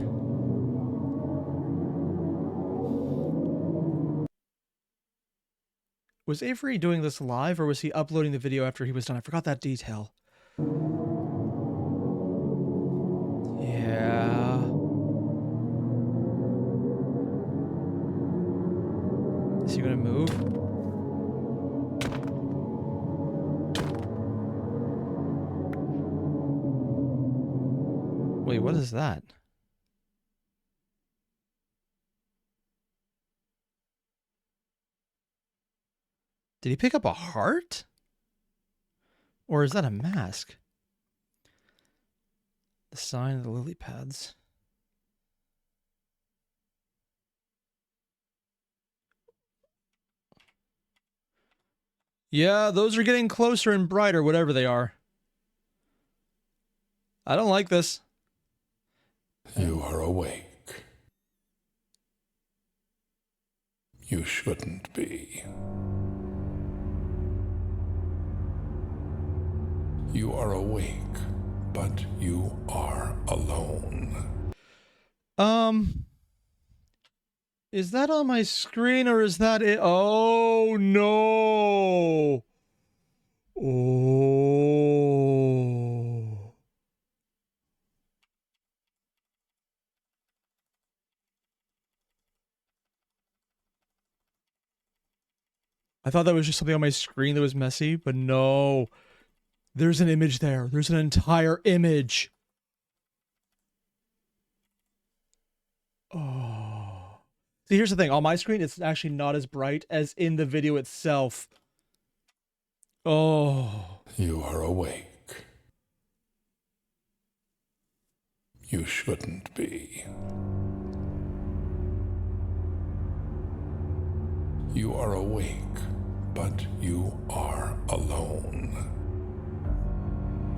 Was Avery doing this live, or was he uploading the video after he was done? I forgot that detail. Yeah. Is he gonna move? Wait, what is that? Did he pick up a heart? Or is that a mask? The sign of the lily pads. Yeah, those are getting closer and brighter, whatever they are. I don't like this. You are awake. You shouldn't be. You are awake, but you are alone. Is that on my screen or is that it? Oh, no. Oh. I thought that was just something on my screen that was messy, but no. There's an image there. There's an entire image. Oh. See, here's the thing. On my screen, it's actually not as bright as in the video itself. Oh. You are awake. You shouldn't be. You are awake, but you are alone.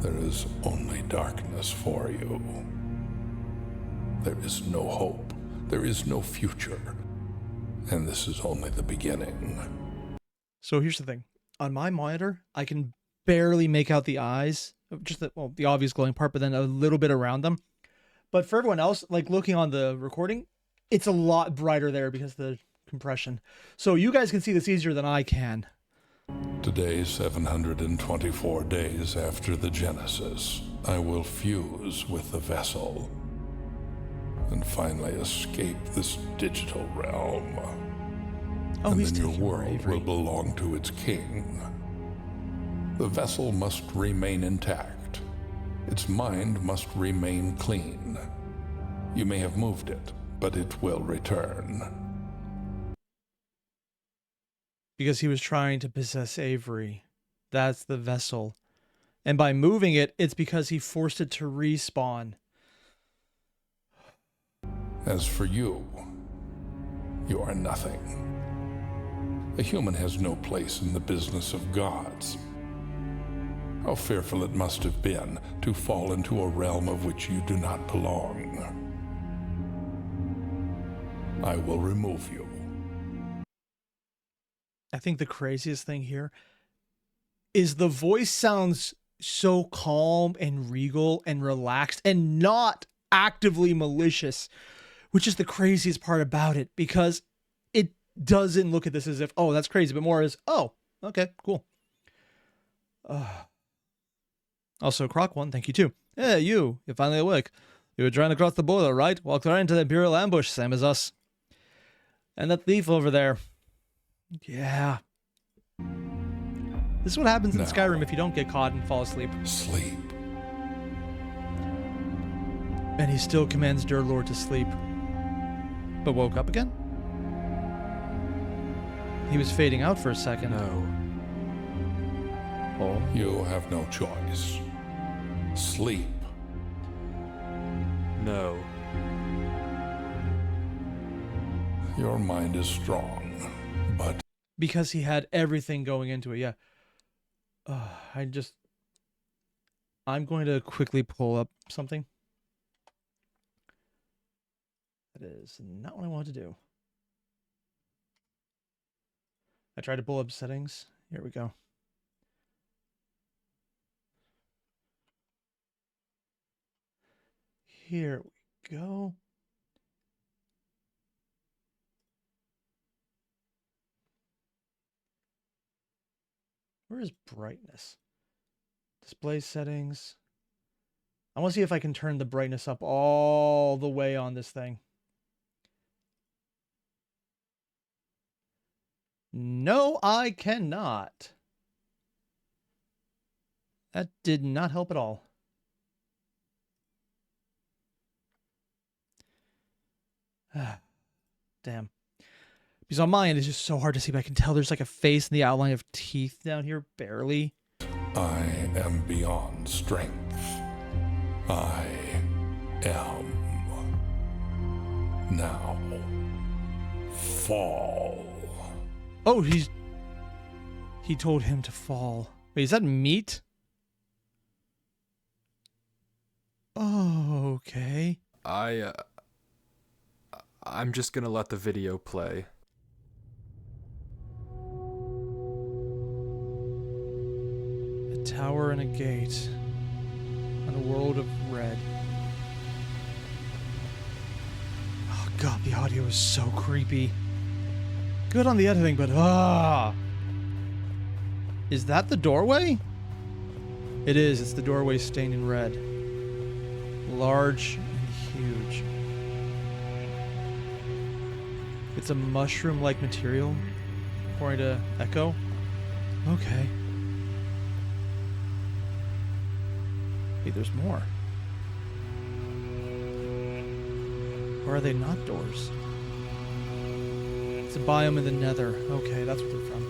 There is only darkness for you. There is no hope. There is no future. And this is only the beginning. So here's the thing. On my monitor, I can barely make out the eyes. Just the obvious glowing part, but then a little bit around them. But for everyone else, like looking on the recording, it's a lot brighter there because of the compression. So you guys can see this easier than I can. Today, 724 days after the Genesis, I will fuse with the vessel and finally escape this digital realm. Oh, And he's then your taking over world Avery. will belong to its king. The vessel must remain intact. Its mind must remain clean. You may have moved it, but it will return. Because he was trying to possess Avery. That's the vessel. And by moving it, it's because he forced it to respawn. As for you, you are nothing. A human has no place in the business of gods. How fearful it must have been to fall into a realm of which you do not belong. I will remove you. I think the craziest thing here is the voice sounds so calm and regal and relaxed and not actively malicious. which is the craziest part about it, because it doesn't look at this as if, oh, that's crazy, but more as, oh, okay, cool. Also, Croc one, thank you too. Hey, you're finally awake. You were trying to cross the border, right? Walked right into the Imperial ambush, same as us. And that thief over there. Yeah. This is what happens in No. Skyrim if you don't get caught and fall asleep. Sleep. And he still commands Durlord to sleep. But woke up again? He was fading out for a second. No. Oh. You have no choice. Sleep. No. Your mind is strong, but Because he had everything going into it, yeah. I'm going to quickly pull up something. That is not what I wanted to do. I tried to pull up settings. Here we go. Here we go. Where is brightness? Display settings. I want to see if I can turn the brightness up all the way on this thing. No, I cannot. That did not help at all. Damn. Because on my end, it's just so hard to see, but I can tell there's like a face in the outline of teeth down here, barely. I am beyond strength. I am now. Fall. Oh, he told him to fall. Wait, is that meat? Oh, okay. I'm just gonna let the video play. A tower and a gate. On a world of red. Oh god, the audio is so creepy. Good on the editing, but Is that the doorway? It is. It's the doorway stained in red. Large and huge. It's a mushroom-like material, according to Echo. Okay. Wait, there's more. Or are they not doors? It's a biome in the nether. Okay, that's what they're from.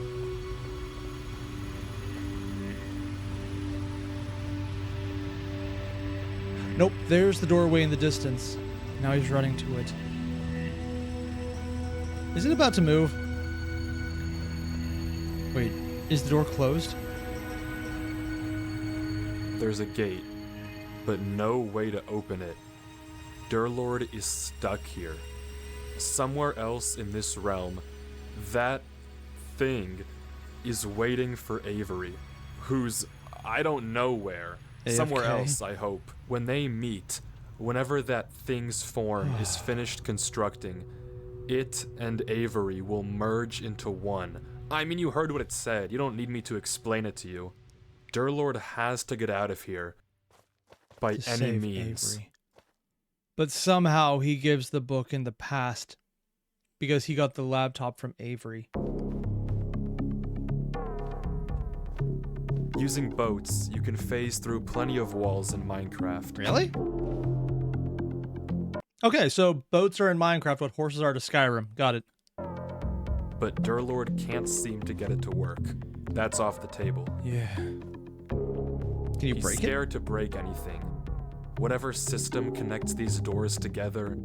Nope, there's the doorway in the distance. Now he's running to it. Is it about to move? Wait, is the door closed? There's a gate, but no way to open it. Durlord is stuck here. Somewhere else in this realm, that thing is waiting for Avery, who's I don't know where. AFK? Somewhere else, I hope. When they meet, whenever that thing's form is finished constructing, it and Avery will merge into one. I mean, you heard what it said. You don't need me to explain it to you. Durlord has to get out of here by To any save means. Avery. But somehow he gives the book in the past because he got the laptop from Avery. Using boats, you can phase through plenty of walls in Minecraft. Really? Okay, so boats are in Minecraft what horses are to Skyrim. Got it. But Durlord can't seem to get it to work. That's off the table. Yeah. Can you He's break it? scared to break anything. Whatever system connects these doors together,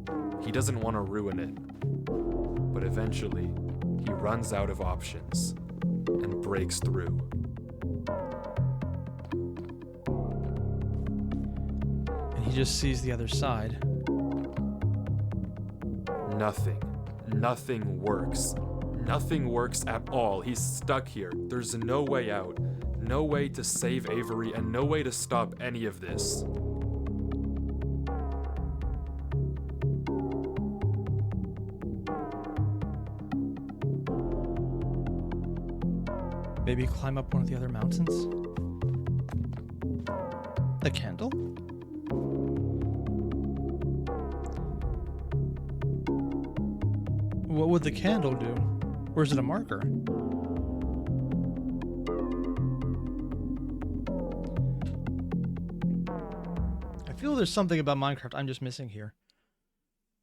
he doesn't want to ruin it. But eventually, he runs out of options and breaks through. And he just sees the other side. Nothing. Nothing works. Nothing works at all. He's stuck here. There's no way out. No way to save Avery and no way to stop any of this. Maybe climb up one of the other mountains? The candle? What would the candle do? Or is it a marker? I feel there's something about Minecraft I'm just missing here.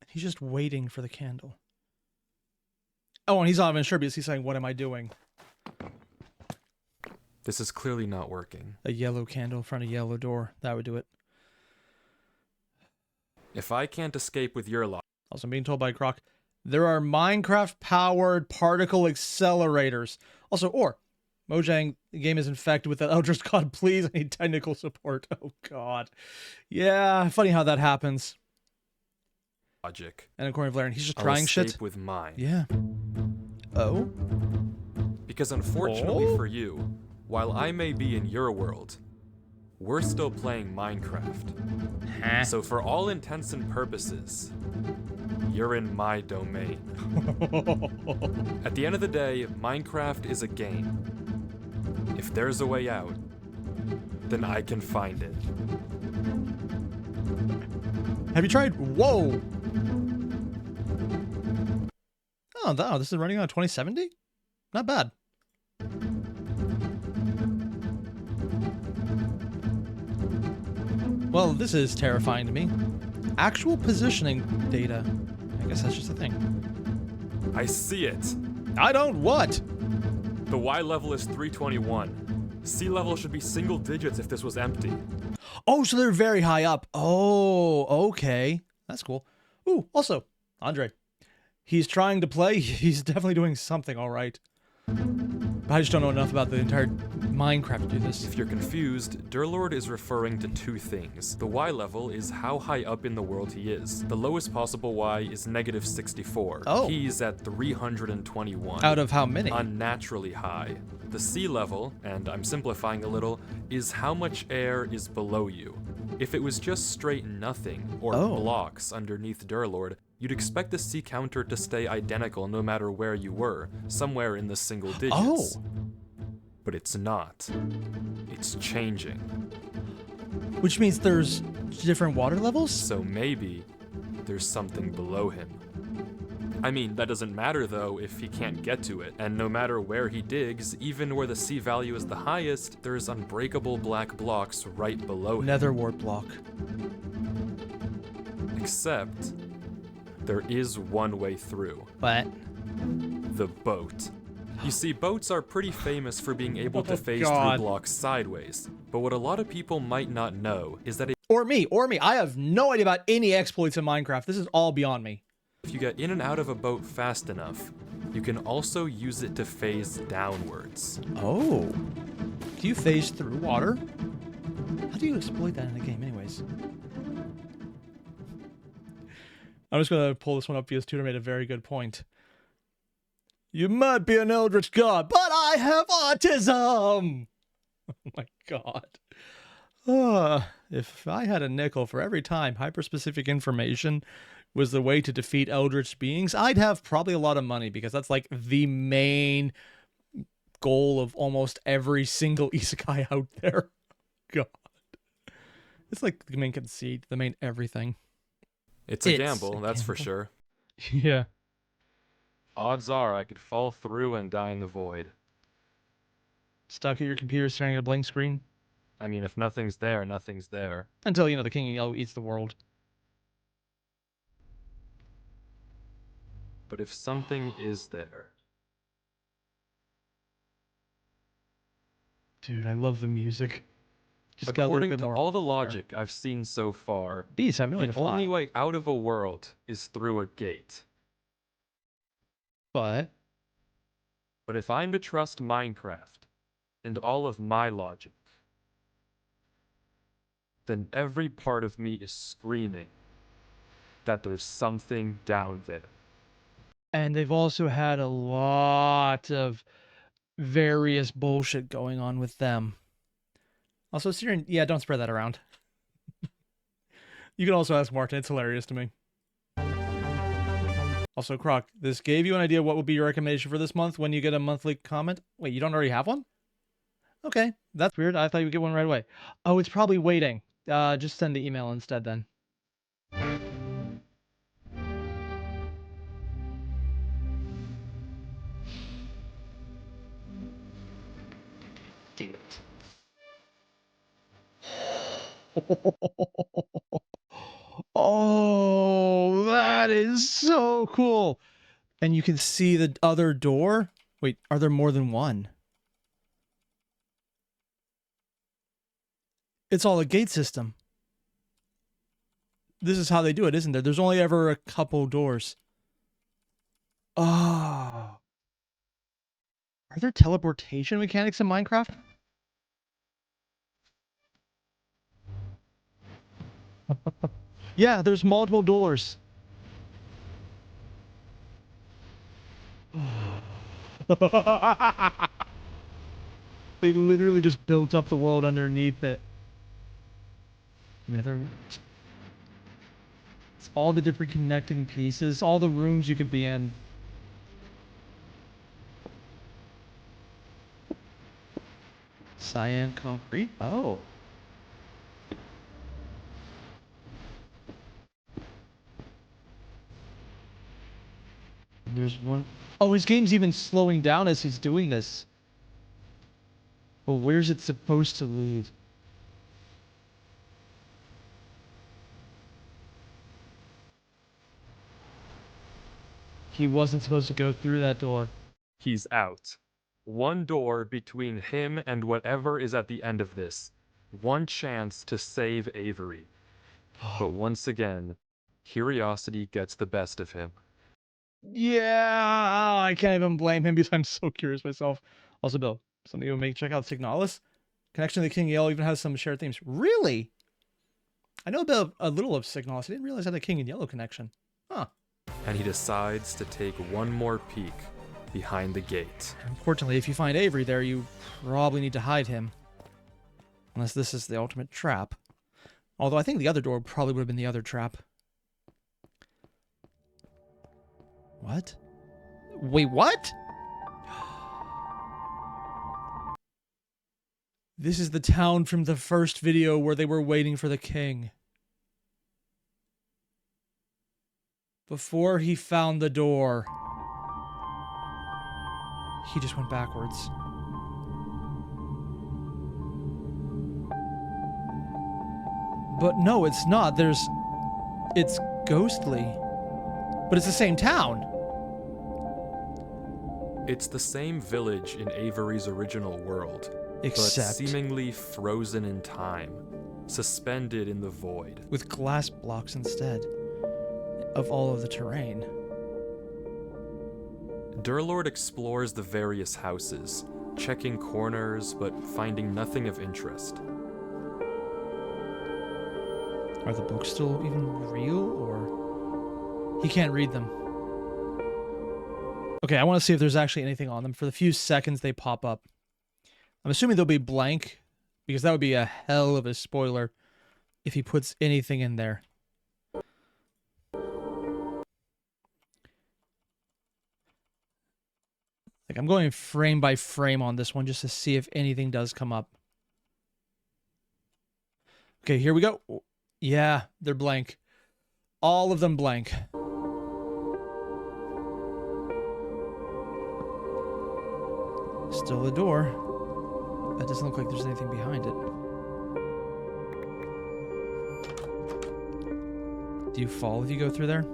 He's just waiting for the candle. Oh, and he's not even sure because he's saying, what am I doing? This is clearly not working. A yellow candle in front of a yellow door. That would do it. If I can't escape with your logic, Also, I'm being told by Croc, there are Minecraft-powered particle accelerators. Also, Mojang, the game is infected with that eldritch god. Please, I need technical support. Oh, God. Yeah, funny how that happens. And according to Valerian, he's just I'll trying escape shit. with mine. Yeah. Oh? Because unfortunately Oh? for you, while I may be in your world, we're still playing Minecraft. Huh? So for all intents and purposes, you're in my domain. At the end of the day, Minecraft is a game. If there's a way out, then I can find it. Have you tried? Whoa! Oh, this is running on 2070? Not bad. Well, this is terrifying to me. Actual positioning data. I guess that's just a thing. I see it. I don't what? The Y level is 321. Sea level should be single digits if this was empty. Oh, so they're very high up. Oh, okay. That's cool. Ooh, also, Andre. He's trying to play. He's definitely doing something all right. But I just don't know enough about the entire Minecraft to do this. If you're confused, Durlord is referring to two things. The Y level is how high up in the world he is. The lowest possible Y is negative 64. Oh. He's at 321. Out of how many? Unnaturally high. The sea level, and I'm simplifying a little, is how much air is below you. If it was just straight nothing, or blocks underneath Durlord, you'd expect the sea counter to stay identical no matter where you were, somewhere in the single digits. Oh. But it's not. It's changing. Which means there's different water levels? So maybe there's something below him. I mean, that doesn't matter though if he can't get to it, and no matter where he digs, even where the sea value is the highest, there's unbreakable black blocks right below him. Nether wart block. Except, there is one way through. What? The boat. You see, boats are pretty famous for being able to phase God. through blocks sideways, but what a lot of people might not know is that Or me. I have no idea about any exploits in Minecraft. This is all beyond me. if you get in and out of a boat fast enough, you can also use it to phase downwards. Oh. Do you phase through water? How do you exploit that in a game anyways? I'm just going to pull this one up because Tudor made a very good point. You might be an eldritch god, but I have autism! Oh my god. If I had a nickel for every time hyperspecific information was the way to defeat eldritch beings, I'd have probably a lot of money because that's like the main goal of almost every single isekai out there. God. It's like the main conceit, the main everything. It's a gamble, that's for sure. Yeah. Odds are I could fall through and die in the void. Stuck at your computer staring at a blank screen? I mean, if nothing's there, nothing's there. Until, the king eats the world. But if something is there... Dude, I love the music. Just got a little According bit to more. all the logic I've seen so far, Bees have million the to fly. only way out of a world is through a gate. But But if I'm to trust Minecraft and all of my logic, then every part of me is screaming that there's something down there. and they've also had a lot of various bullshit going on with them. Also, Syrian, yeah, don't spread that around. You can also ask Martin. It's hilarious to me. Also, Croc, this gave you an idea what would be your recommendation for this month when you get a monthly comment. Wait, you don't already have one? Okay, that's weird. I thought you would get one right away. Oh, it's probably waiting. Just send the email instead then. Dude. Oh, that is so cool. And you can see the other door. Wait, are there more than one? It's all a gate system. This is how they do it, isn't there? There's only ever a couple doors. Oh. Are there teleportation mechanics in Minecraft? Yeah, there's multiple doors. They literally just built up the world underneath it. It's all the different connecting pieces, all the rooms you could be in. Cyan concrete? Oh. There's one. Oh, his game's even slowing down as he's doing this. Well, where's it supposed to lead? He wasn't supposed to go through that door. He's out. One door between him and whatever is at the end of this. One chance to save Avery. But once again, curiosity gets the best of him. Yeah, I can't even blame him because I'm so curious myself. Also, Bill, something you make check out Signalis. Connection to the King Yellow even has some shared themes. Really? I know a little of Signalis. I didn't realize I had a King and Yellow connection. Huh. And he decides to take one more peek behind the gate. Unfortunately, if you find Avery there, you probably need to hide him. Unless this is the ultimate trap. Although I think the other door probably would have been the other trap. What? Wait, what? This is the town from the first video where they were waiting for the king. Before he found the door, he just went backwards. But no, it's not. It's ghostly. But it's the same town. It's the same village in Avery's original world, Except but seemingly frozen in time, suspended in the void. with glass blocks instead of all of the terrain. Durlord explores the various houses, checking corners but finding nothing of interest. Are the books still even real, or he can't read them? Okay, I want to see if there's actually anything on them. For the few seconds they pop up, I'm assuming they'll be blank, because that would be a hell of a spoiler if he puts anything in there. Like, I'm going frame by frame on this one just to see if anything does come up. Okay, here we go. Yeah, they're blank. All of them blank. Still a door. That doesn't look like there's anything behind it. Do you fall if you go through there?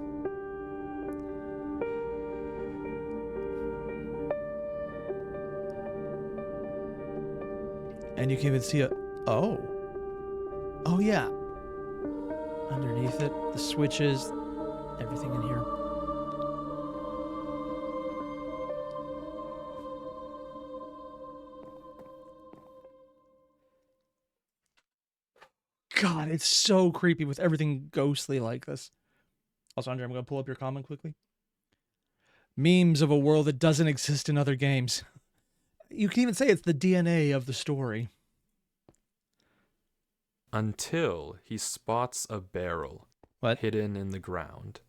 And you can even see a... Oh. Oh, yeah. Underneath it, the switches, everything in here. God, it's so creepy with everything ghostly like this. Also, Andre, I'm going to pull up your comment quickly. Memes of a world that doesn't exist in other games. You can even say it's the DNA of the story. Until he spots a barrel What? hidden in the ground.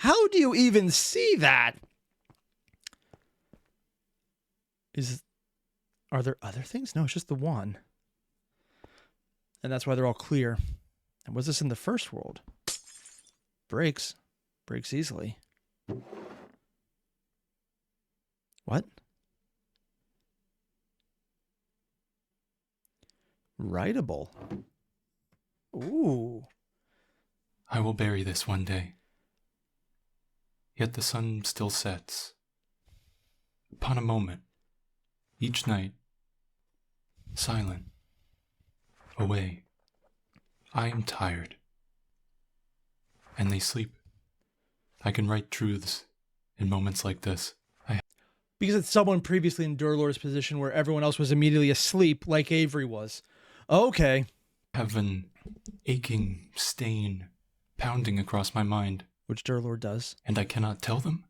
How do you even see that? Are there other things? No, it's just the one. And that's why they're all clear. And was this in the first world? Breaks easily. What? Writable. Ooh. I will bury this one day. Yet the sun still sets. Upon a moment, each night, silent, away. I am tired. And they sleep. I can write truths in moments like this. Because it's someone previously in Durlord's position where everyone else was immediately asleep, like Avery was. Okay. Have an aching stain pounding across my mind. Which Durlord does. And I cannot tell them,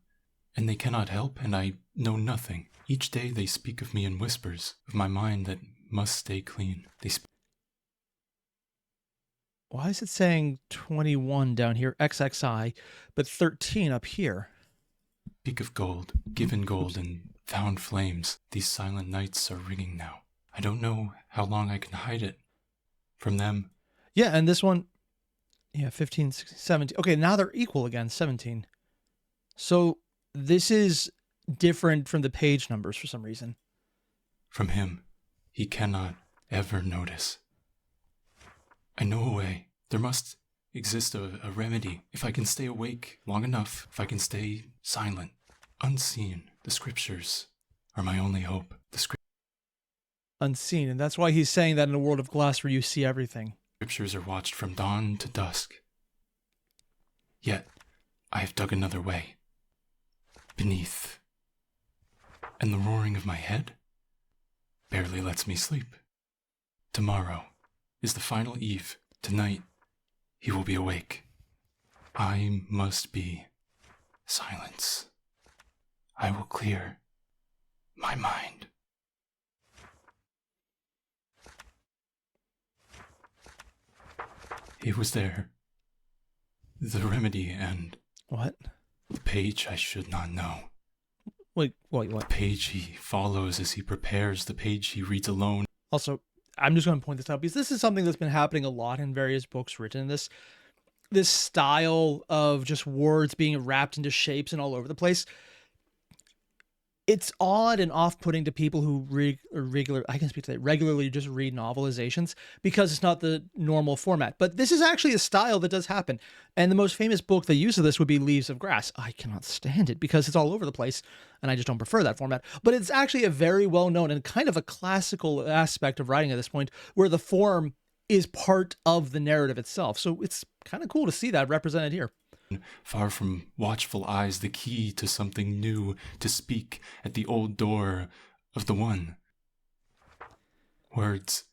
and they cannot help, and I know nothing. Each day they speak of me in whispers, of my mind that must stay clean. Why is it saying 21 down here, XXI, but 13 up here? Speak of gold, given gold, and found flames. These silent nights are ringing now. I don't know how long I can hide it from them. Yeah, and this one, yeah, 15, 16, 17. Okay, now they're equal again, 17. So this is different from the page numbers for some reason. From him, he cannot ever notice. I know a way. There must exist a remedy. If I can stay awake long enough, if I can stay silent, unseen, the scriptures are my only hope. Unseen, and that's why he's saying that in a world of glass where you see everything. Scriptures are watched from dawn to dusk. Yet, I have dug another way. Beneath. And the roaring of my head barely lets me sleep. Tomorrow is the final eve. Tonight, he will be awake. I must be silence. I will clear my mind. It was there. The remedy and... What? The page I should not know. Wait, what? The page he follows as he prepares, the page he reads alone. Also, I'm just going to point this out because this is something that's been happening a lot in various books written in this style of just words being wrapped into shapes and all over the place. It's odd and off-putting to people who regularly just read novelizations because it's not the normal format. But this is actually a style that does happen. And the most famous book that uses this would be Leaves of Grass. I cannot stand it because it's all over the place, and I just don't prefer that format. But it's actually a very well-known and kind of a classical aspect of writing at this point where the form is part of the narrative itself. So it's kind of cool to see that represented here. Far from watchful eyes, the key to something new, to speak at the old door of the one. Words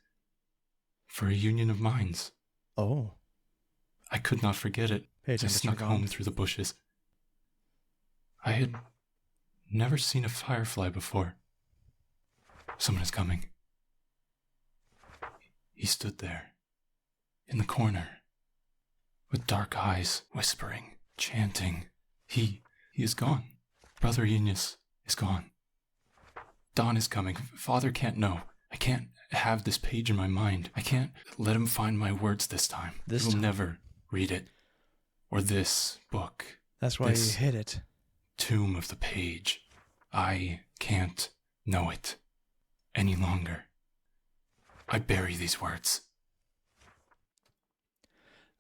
for a union of minds. Oh. I could not forget it as I snuck home through the bushes. I had never seen a firefly before. Someone is coming. He stood there, in the corner, with dark eyes, whispering, chanting. He is gone. Brother Eunice is gone. Dawn is coming. Father can't know. I can't have this page in my mind. I can't let him find my words this time. He will never read it. Or this book. That's why you hid it. Tomb of the page. I can't know it any longer. I bury these words.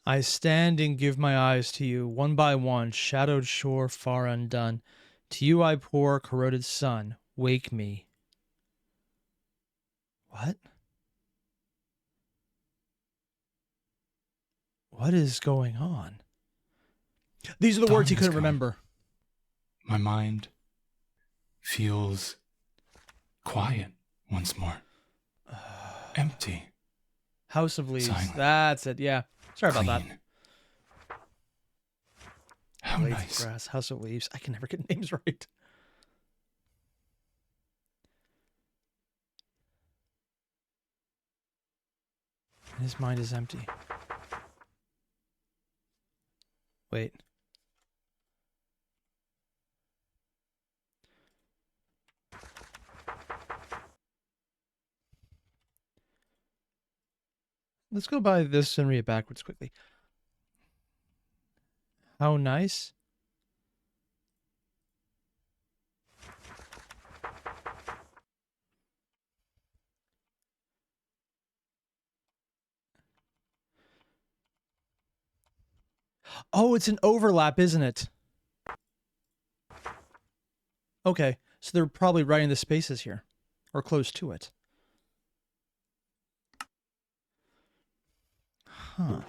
I stand and give my eyes to you, one by one, shadowed shore far undone. To you I pour corroded sun, wake me. What? What is going on? These are the words he couldn't remember. My mind feels quiet once more. Empty. House of Leaves. Silent. That's it, yeah. Sorry about that. How Blades nice. of Grass, House of Leaves. I can never get names right. And his mind is empty. Wait. Let's go by this and read it backwards quickly. How nice. Oh, it's an overlap, isn't it? Okay, so they're probably writing the spaces here, or close to it. Huh.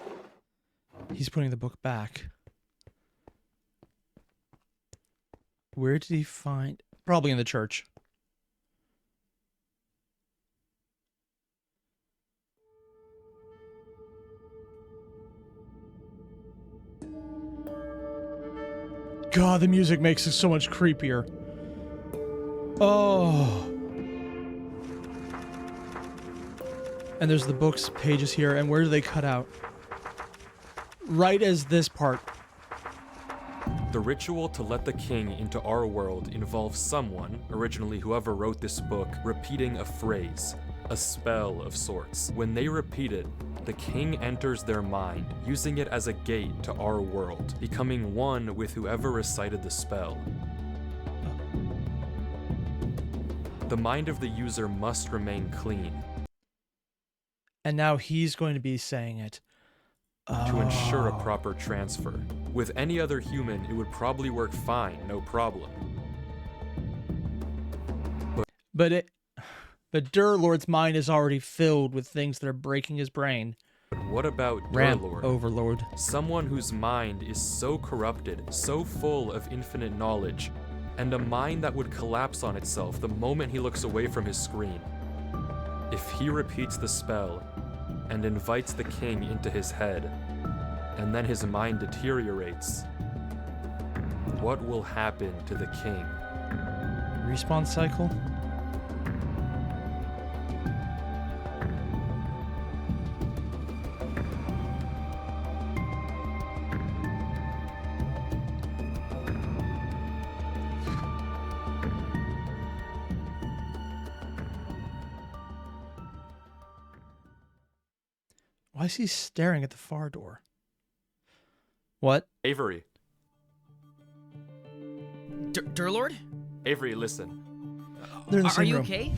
He's putting the book back. Where did he find... Probably in the church. God, the music makes it so much creepier. Oh. And there's the book's pages here, and where do they cut out? Right as this part. The ritual to let the king into our world involves someone, originally whoever wrote this book, repeating a phrase, a spell of sorts. When they repeat it, the king enters their mind, using it as a gate to our world, becoming one with whoever recited the spell. The mind of the user must remain clean. And now he's going to be saying it. To ensure a proper transfer. With any other human, it would probably work fine, no problem. But Durlord's mind is already filled with things that are breaking his brain. But what about Ramp Durlord? Overlord. Someone whose mind is so corrupted, so full of infinite knowledge, and a mind that would collapse on itself the moment he looks away from his screen. If he repeats the spell and invites the king into his head, and then his mind deteriorates, what will happen to the king? Respawn cycle? Why is he staring at the far door? What? Avery. Durlord? Avery, listen. They're in the Are same you room. okay?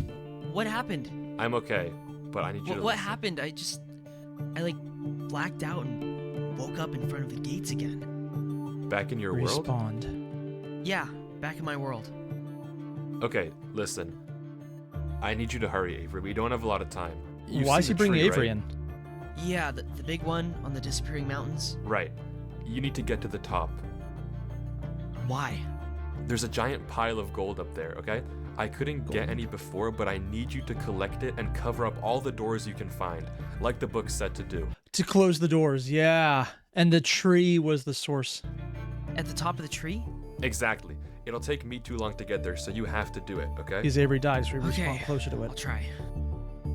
What happened? I'm okay, but I need you to What listen. happened? I like blacked out and woke up in front of the gates again. Back in your world? Respawned. Yeah, back in my world. Okay, listen. I need you to hurry, Avery. We don't have a lot of time. You've Why is seen he the bringing tree, Avery right? in? Yeah, the big one on the disappearing mountains. Right. You need to get to the top. Why? There's a giant pile of gold up there, okay? I couldn't get any before, but I need you to collect it and cover up all the doors you can find, like the book said to do. To close the doors, yeah. And the tree was the source. At the top of the tree? Exactly. It'll take me too long to get there, so you have to do it, okay? Because Avery dies, we Okay, respawn closer to I'll it. try.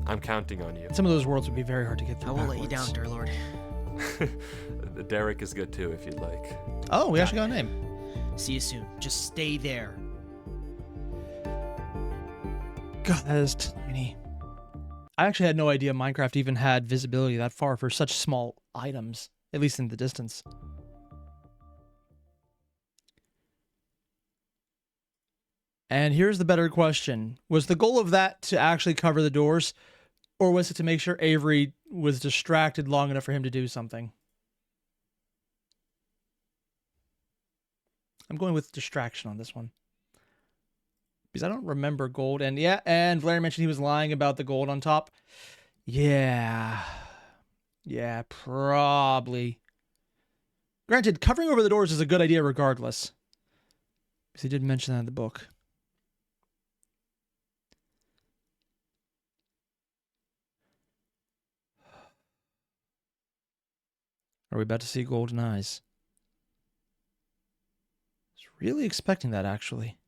I'm counting on you. Some of those worlds would be very hard to get I through. won't let you down, backwards. Derlord. Derek is good too, if you'd like. Oh, we actually got a name. See you soon. Just stay there. God, that is tiny. I actually had no idea Minecraft even had visibility that far for such small items, at least in the distance. And here's the better question. Was the goal of that to actually cover the doors, or was it to make sure Avery was distracted long enough for him to do something? I'm going with distraction on this one. Because I don't remember gold. And yeah, and Valerie mentioned he was lying about the gold on top. Yeah. Yeah, probably. Granted, covering over the doors is a good idea regardless. Because he did mention that in the book. Are we about to see golden eyes? I was really expecting that, actually.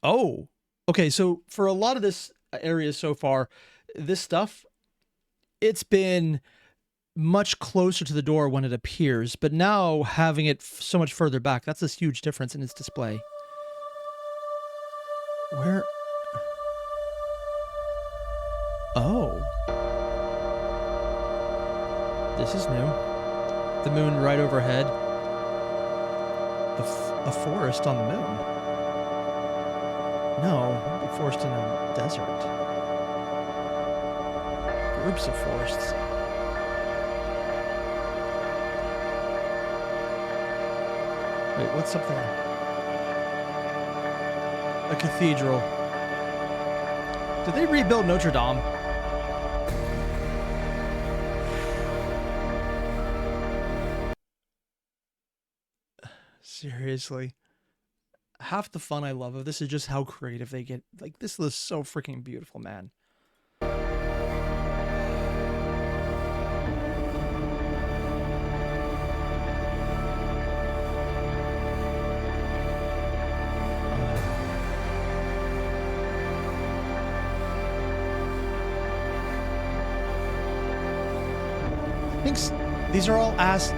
Oh, okay. So for a lot of this area so far, this stuff, it's been much closer to the door when it appears, but now having it so much further back, that's a huge difference in its display. Where? Oh. This is new. The moon right overhead. A forest on the moon. No, it'd be forest in a desert. Groups of forests. Wait, what's up there? A cathedral. Did they rebuild Notre Dame? Seriously. Half the fun I love of this is just how creative they get. Like, this is so freaking beautiful, man. I think these are all asked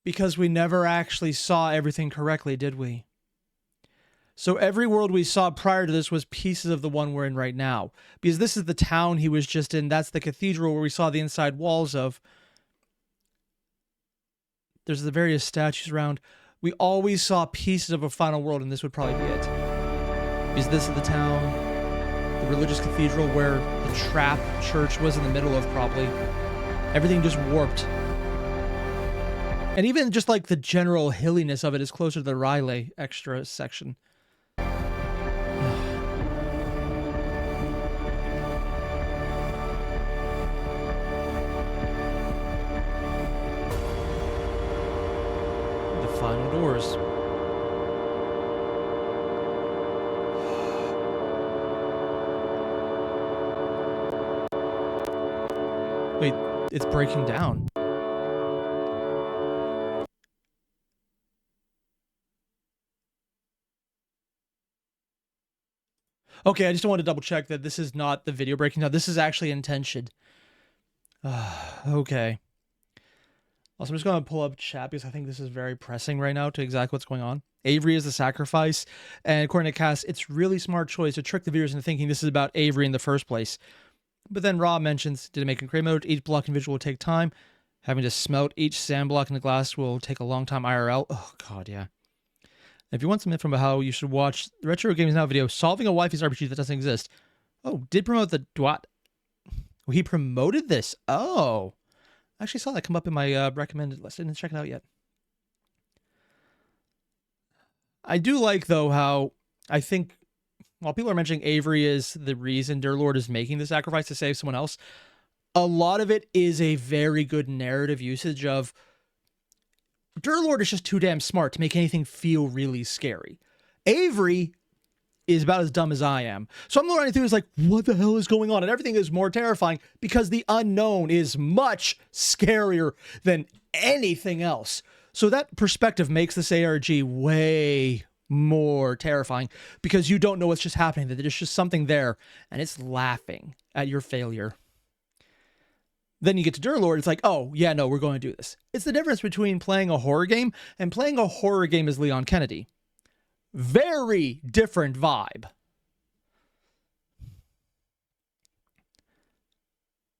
because we never actually saw everything correctly, did we? So every world we saw prior to this was pieces of the one we're in right now. Because this is the town he was just in. That's the cathedral where we saw the inside walls of. There's the various statues around. We always saw pieces of a final world, and this would probably be it. Because this is the town, the religious cathedral where the trap church was in the middle of, probably. Everything just warped. And even just like the general hilliness of it is closer to the Riley extra section. The final doors. Wait, it's breaking down. Okay, I just wanted to double check that this is not the video breaking down. This is actually intention. Okay. Also, I'm just going to pull up chat because I think this is very pressing right now to exactly what's going on. Avery is the sacrifice. And according to Cass, it's really smart choice to trick the viewers into thinking this is about Avery in the first place. But then Rob mentions, did it make in create mode? Each block and visual will take time. Having to smelt each sand block in the glass will take a long time IRL. Oh, God, yeah. If you want some info about how you should watch the Retro Games Now video, solving a Wifies RPG that doesn't exist. Oh, did promote the Dwat. Oh, he promoted this. Oh. I actually saw that come up in my recommended list. I didn't check it out yet. I do like, though, how I think while people are mentioning Avery is the reason Durlord is making the sacrifice to save someone else, a lot of it is a very good narrative usage of Durlord is just too damn smart to make anything feel really scary. Avery is about as dumb as I am. So I'm running through, it's like, what the hell is going on? And everything is more terrifying because the unknown is much scarier than anything else. So that perspective makes this ARG way more terrifying because you don't know what's just happening. That there's just something there and it's laughing at your failure. Then you get to Durlord, it's like, oh, yeah, no, we're going to do this. It's the difference between playing a horror game and playing a horror game as Leon Kennedy. Very different vibe.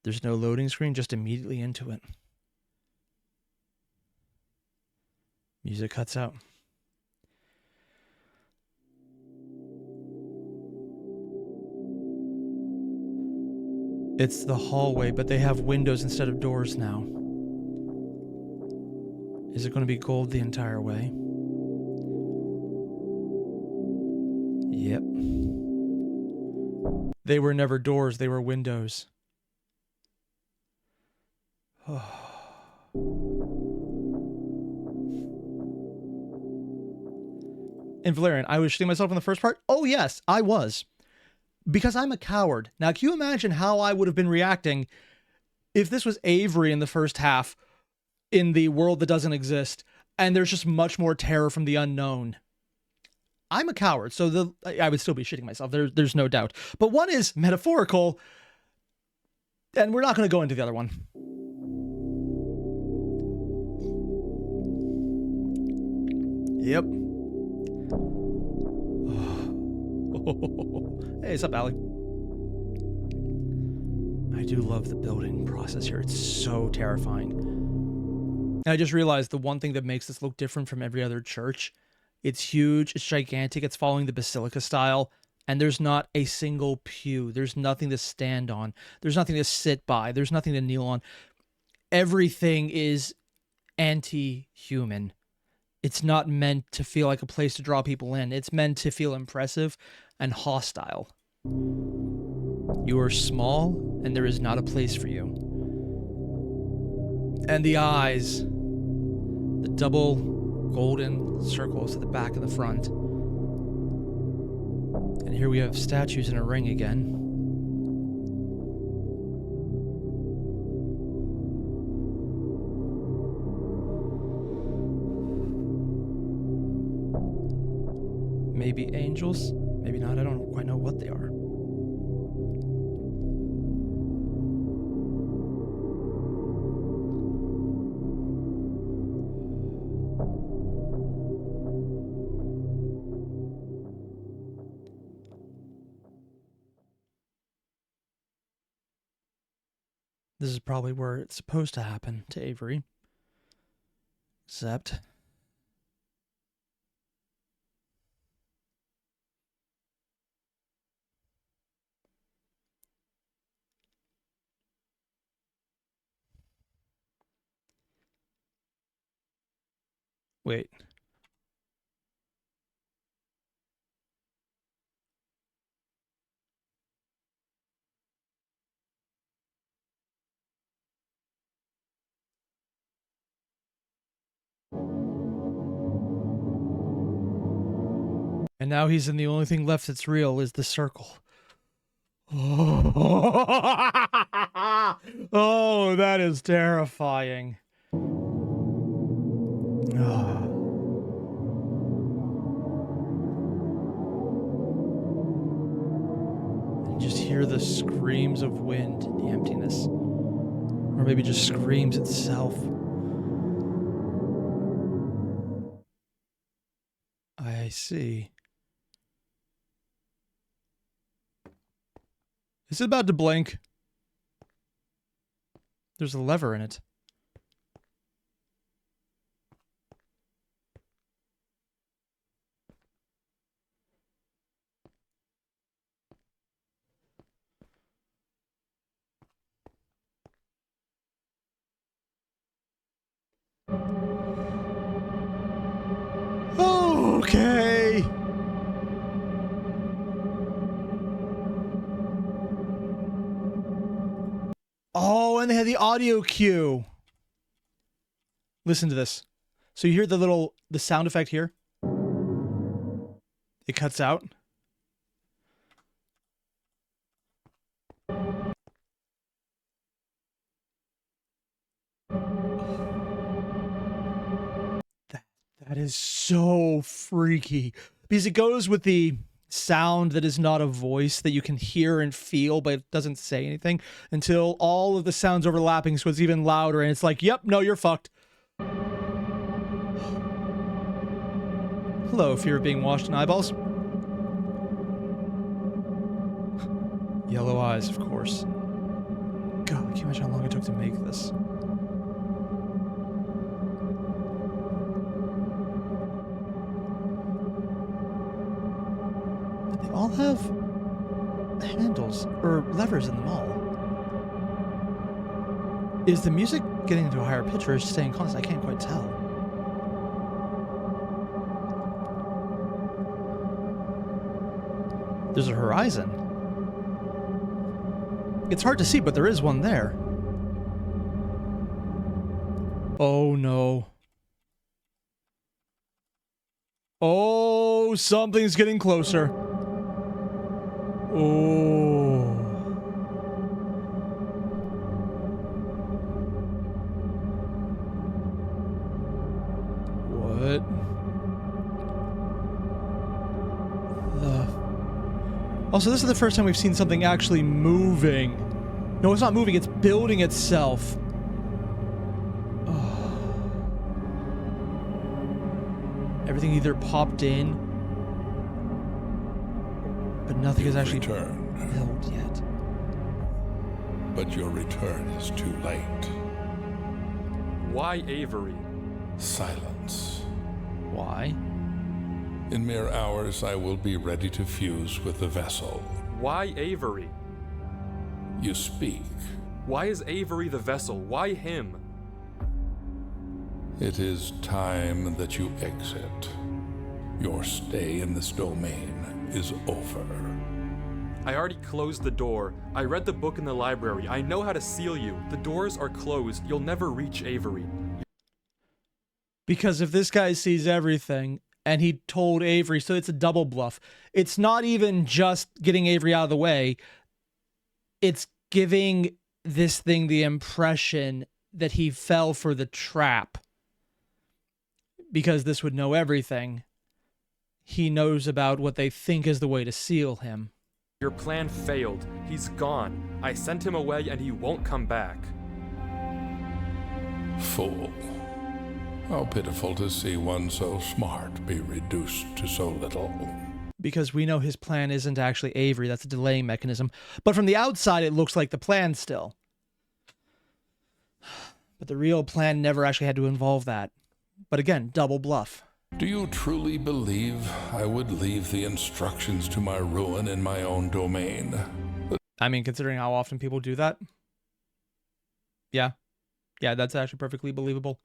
There's no loading screen, just immediately into it. Music cuts out. It's the hallway, but they have windows instead of doors now. Is it going to be gold the entire way? Yep. They were never doors, they were windows. And Valerian, I was shitting myself in the first part? Oh yes, I was. Because I'm a coward. Now, can you imagine how I would have been reacting if this was Avery in the first half in the world that doesn't exist, and there's just much more terror from the unknown? I'm a coward, so I would still be shitting myself. There's no doubt. But one is metaphorical, and we're not going to go into the other one. Yep. Hey, what's up, Allie? I do love the building process here. It's so terrifying. And I just realized the one thing that makes this look different from every other church, it's huge, it's gigantic, it's following the basilica style, and there's not a single pew. There's nothing to stand on. There's nothing to sit by. There's nothing to kneel on. Everything is anti-human. It's not meant to feel like a place to draw people in. It's meant to feel impressive and hostile. You are small, and there is not a place for you. And the eyes, the double golden circles at the back and the front. And here we have statues in a ring again. Maybe angels, maybe not. I don't quite know what they are. This is probably where it's supposed to happen to Avery. Except... wait. And now he's in the only thing left that's real is the circle. Oh, that is terrifying. And just hear the screams of wind in the emptiness. Or maybe just screams itself. I see. Is it about to blink? There's a lever in it. Okay. Oh, and they had the audio cue. Listen to this. So you hear the sound effect here? It cuts out. That is so freaky. Because it goes with the sound that is not a voice that you can hear and feel, but it doesn't say anything until all of the sounds overlapping, so it's even louder, and it's like, yep, no, you're fucked. Hello, fear of being washed in eyeballs. Yellow eyes, of course. God, I can't imagine how long it took to make this. They all have handles or levers in them all. Is the music getting into a higher pitch or is it staying constant? I can't quite tell. There's a horizon. It's hard to see, but there is one there. Oh no. Oh, something's getting closer. Oh. What? Also, this is the first time we've seen something actually moving. No, it's not moving, it's building itself. Oh. Everything either popped in, but nothing is actually built yet. but your return is too late. Why Avery? Silence. Why? In mere hours, I will be ready to fuse with the vessel. Why Avery? You speak. Why is Avery the vessel? Why him? It is time that you exit. Your stay in this domain is over. I already closed the door. I read the book in the library. I know how to seal you. The doors are closed. You'll never reach Avery. Because if this guy sees everything and he told Avery, so it's a double bluff. It's not even just getting Avery out of the way. It's giving this thing the impression that he fell for the trap. Because this would know everything. He knows about what they think is the way to seal him. Your plan failed. He's gone. I sent him away and he won't come back. Fool. How pitiful to see one so smart be reduced to so little. Because we know his plan isn't actually Avery. That's a delaying mechanism. But from the outside, it looks like the plan still. But the real plan never actually had to involve that. But again, double bluff. Do you truly believe I would leave the instructions to my ruin in my own domain? I mean, considering how often people do that. Yeah. Yeah, that's actually perfectly believable.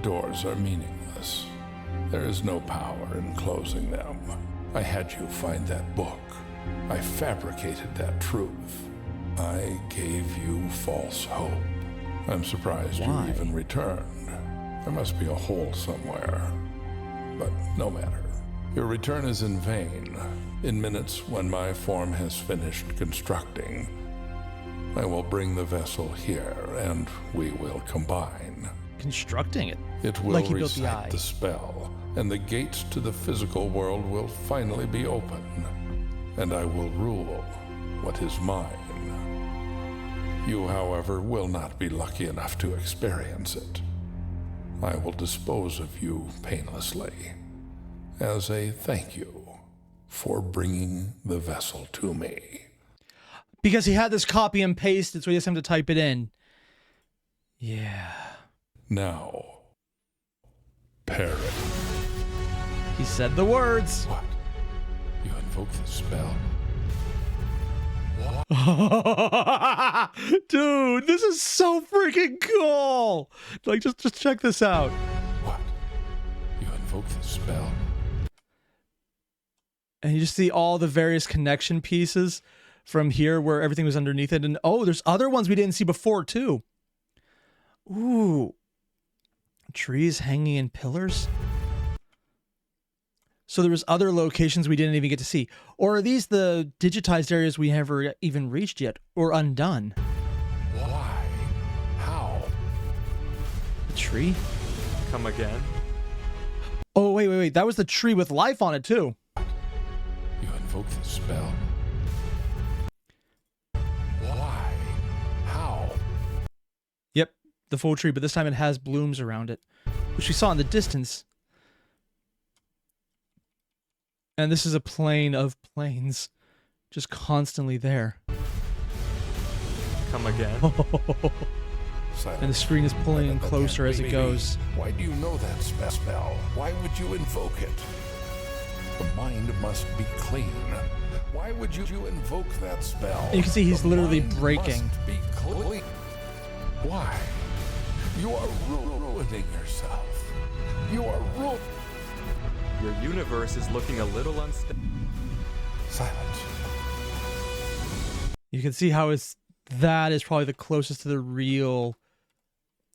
Doors are meaningless. There is no power in closing them. I had you find that book. I fabricated that truth. I gave you false hope. I'm surprised Why? you even returned. There must be a hole somewhere. But no matter. Your return is in vain. In minutes, when my form has finished constructing, I will bring the vessel here, and we will combine. Constructing it. It will Like he built the eye. recite the spell, and the gates to the physical world will finally be open, and I will rule what is mine. You, however, will not be lucky enough to experience it. I will dispose of you painlessly, as a thank you for bringing the vessel to me. Because he had this copy and pasted, so he just had to type it in. Yeah. Now, parrot. He said the words. What? You invoke the spell? Dude, this is so freaking cool. Like, just check this out. What? You invoke the spell? And you just see all the various connection pieces from here where everything was underneath it. And oh, there's other ones we didn't see before too. Ooh. Trees hanging in pillars. So there was other locations we didn't even get to see. Or are these the digitized areas we never even reached yet or undone? Why? How? The tree? Come again? Oh, wait. That was the tree with life on it too. You invoke the spell? Why? How? Yep, the full tree, but this time it has blooms around it, which we saw in the distance. And this is a plane of planes, just constantly there. Come again? And the screen is pulling in closer as it goes. Why do you know that spell? Why would you invoke it? The mind must be clean. Why would you invoke that spell? And you can see he's The literally mind breaking. Must be clean. Why? You are ruining yourself. You are ruining. Your universe is looking a little unstable. Silence. You can see how that is probably the closest to the real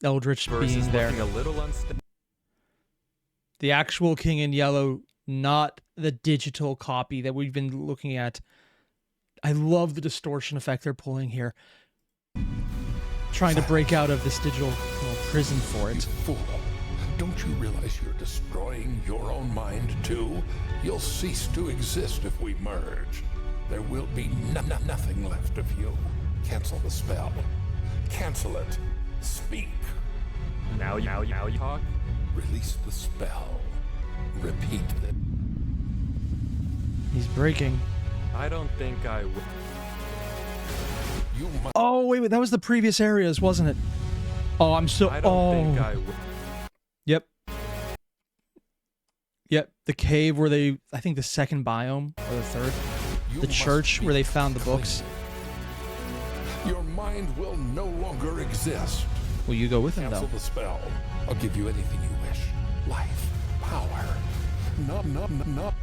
eldritch being there. Looking a little unstable. The actual king in yellow, not the digital copy that we've been looking at. I love the distortion effect they're pulling here. Trying to break out of this digital prison for You it. fool. Don't you realize you're destroying your own mind too? You'll cease to exist if we merge. There will be nothing left of you. Cancel the spell. Cancel it. Speak. Now you talk? Release the spell. Repeat it. He's breaking. I don't think I will. You must. Oh, wait, that was the previous areas, wasn't it? Oh, I'm so... I don't think I would. Yep. Yep, the cave where they... I think the second biome, or the third. You The must church be where they found the clean. books. Your mind will no longer exist. Will you go with him, Cancel though? the spell. I'll give you anything you wish. Life, power. No.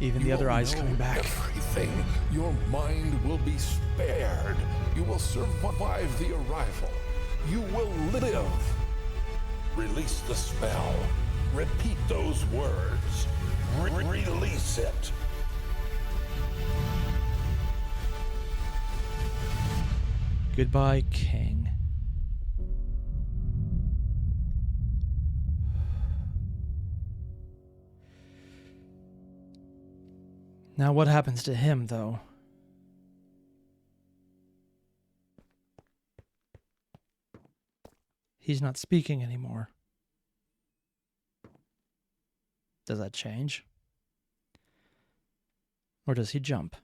Even the You other will eyes know coming back. Everything. Your mind will be spared. You will survive the arrival. You will live. Release the spell. Repeat those words. Release it. Goodbye, King. Now what happens to him, though? He's not speaking anymore. Does that change? Or does he jump?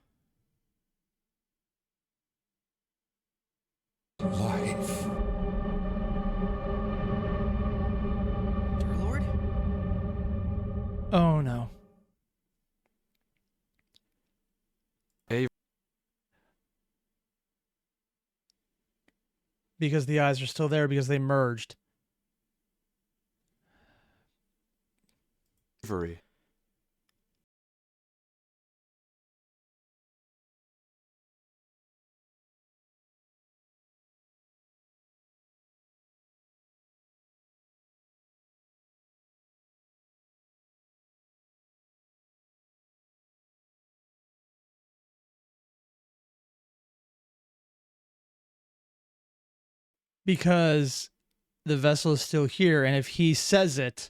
Life. Durlord? Oh no. Because the eyes are still there because they merged. Avery. Because the vessel is still here, and if he says it,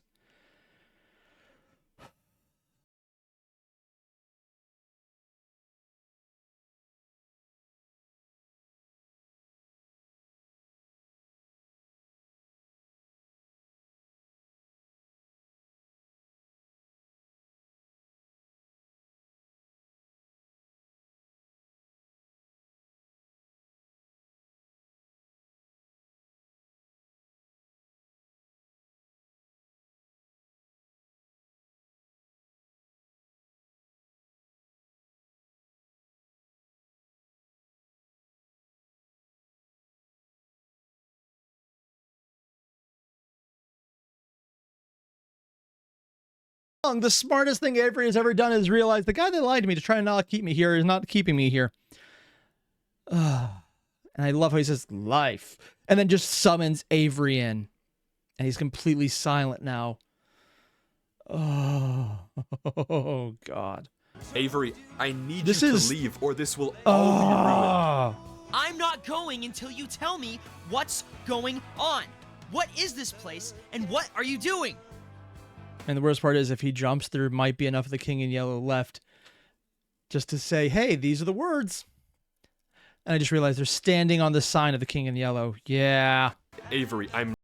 the smartest thing Avery has ever done is realize the guy that lied to me to try and not keep me here is not keeping me here. And I love how he says life, and then just summons Avery in, and he's completely silent now. Oh God. Avery, I need This you is- to leave, or this will all be ruined. I'm not going until you tell me what's going on. What is this place, and what are you doing? And the worst part is, if he jumps, there might be enough of the King in Yellow left just to say, hey, these are the words. And I just realized they're standing on the sign of the King in Yellow. Yeah. Avery, I'm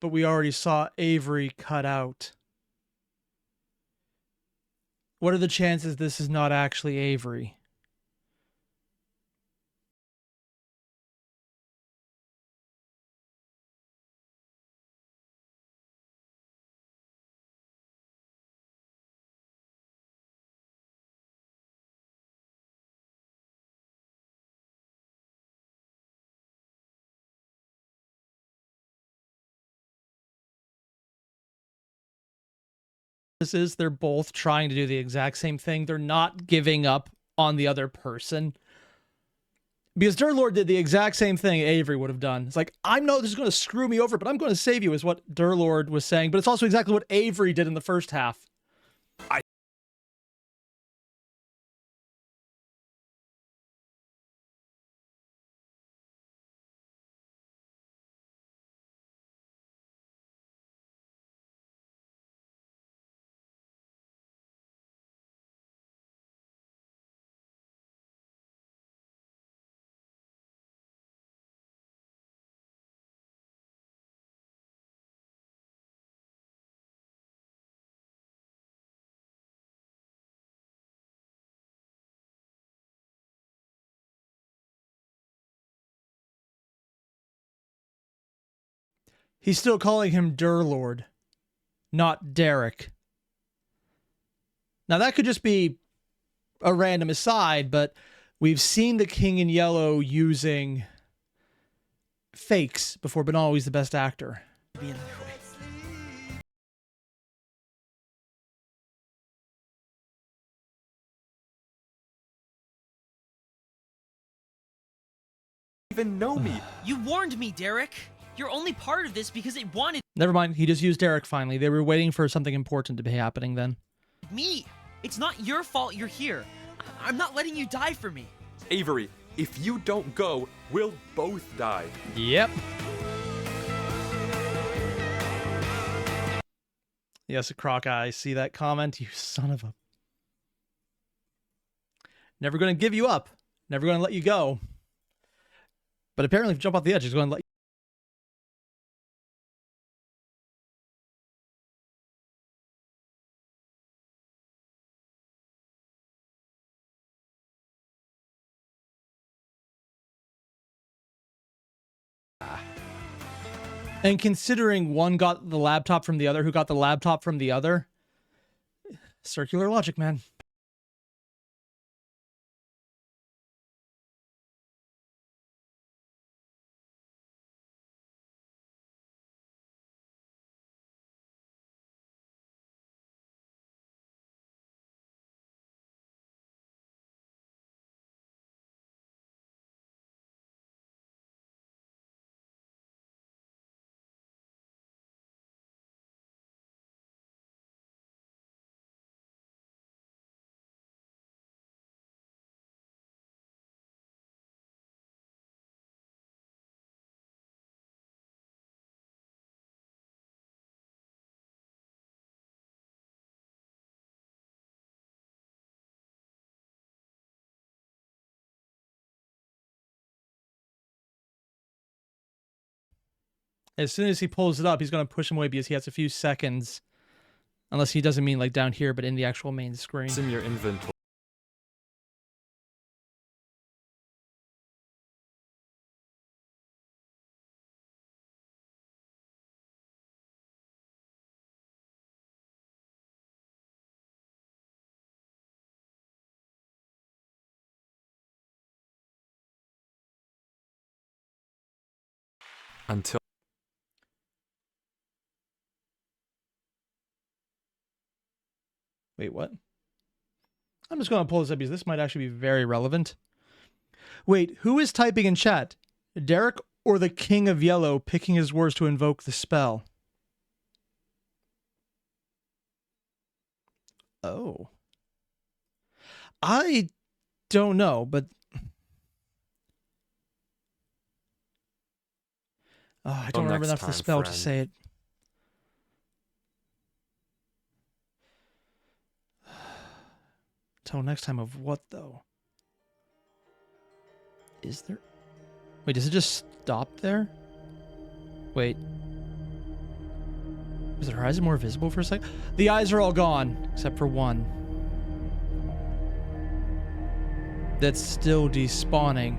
But we already saw Avery cut out. What are the chances this is not actually Avery? This is they're both trying to do the exact same thing. They're not giving up on the other person. Because Durlord did the exact same thing Avery would have done. It's like, I know this is going to screw me over, but I'm going to save you, is what Durlord was saying. But it's also exactly what Avery did in the first half. He's still calling him Durlord, not Derek. Now, that could just be a random aside, but we've seen the King in Yellow using fakes before, but not always the best actor. Be another way. Even know me. You warned me, Derek. You're only part of this because it wanted Never mind, he just used Derek finally. They were waiting for something important to be happening then. me. It's not your fault you're here. I'm not letting you die for me. Avery, if you don't go, we'll both die. Yep. Yes, a croc eye. See that comment? You son of a... Never going to give you up. Never going to let you go. But apparently if you jump off the edge, he's going to let you... And considering one got the laptop from the other, who got the laptop from the other, circular logic, man. As soon as he pulls it up, he's going to push him away because he has a few seconds. Unless he doesn't mean like down here, but in the actual main screen. It's in your inventory. Until Wait, what? I'm just going to pull this up because this might actually be very relevant. Wait, who is typing in chat? Derek or the King of Yellow picking his words to invoke the spell? Oh. I don't know, but... Oh, I don't remember enough of the spell to say it. Till next time of what, though? Is there... Wait, does it just stop there? Wait. Was the horizon more visible for a sec? The eyes are all gone, except for one. That's still despawning.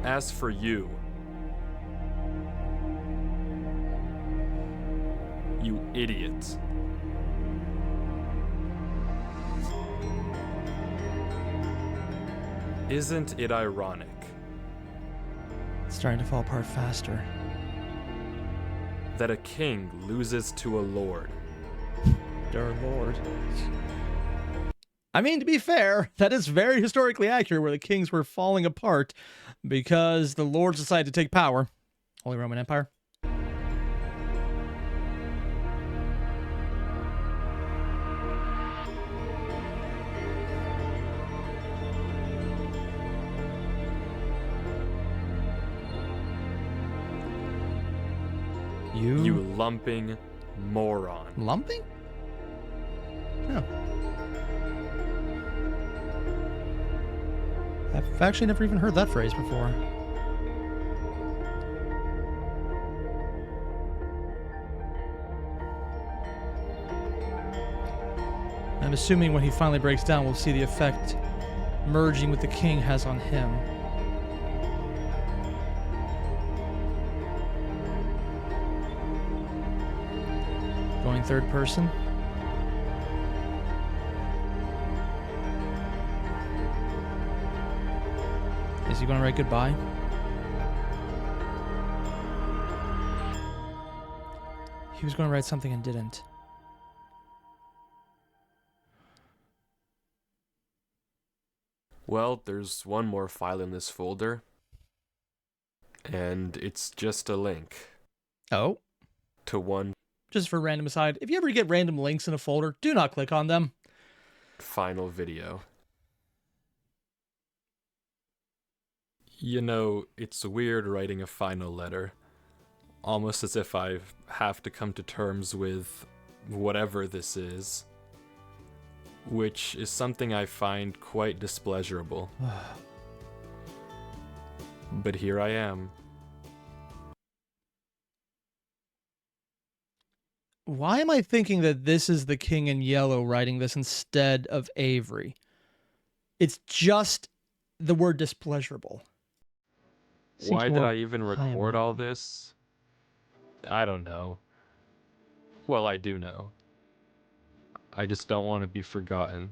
as for you, you idiot. Isn't it ironic? It's starting to fall apart faster. That a king loses to a lord. Durlord. I mean, to be fair, that is very historically accurate where the kings were falling apart because the lords decided to take power. Holy Roman Empire. You lumping moron. Lumping? Oh. I've actually never even heard that phrase before. I'm assuming when he finally breaks down, we'll see the effect merging with the king has on him. Going third person. Is he going to write goodbye? He was going to write something and didn't. Well, there's one more file in this folder. And it's just a link Oh. to one Just for random aside, if you ever get random links in a folder, do not click on them. final video. You know, it's weird writing a final letter. Almost as if I have to come to terms with whatever this is. Which is something I find quite displeasurable. But here I am. Why am I thinking that this is the king in yellow writing this instead of Avery? It's just the word displeasurable. Why did I even record all this? I don't know. Well, I do know. I just don't want to be forgotten.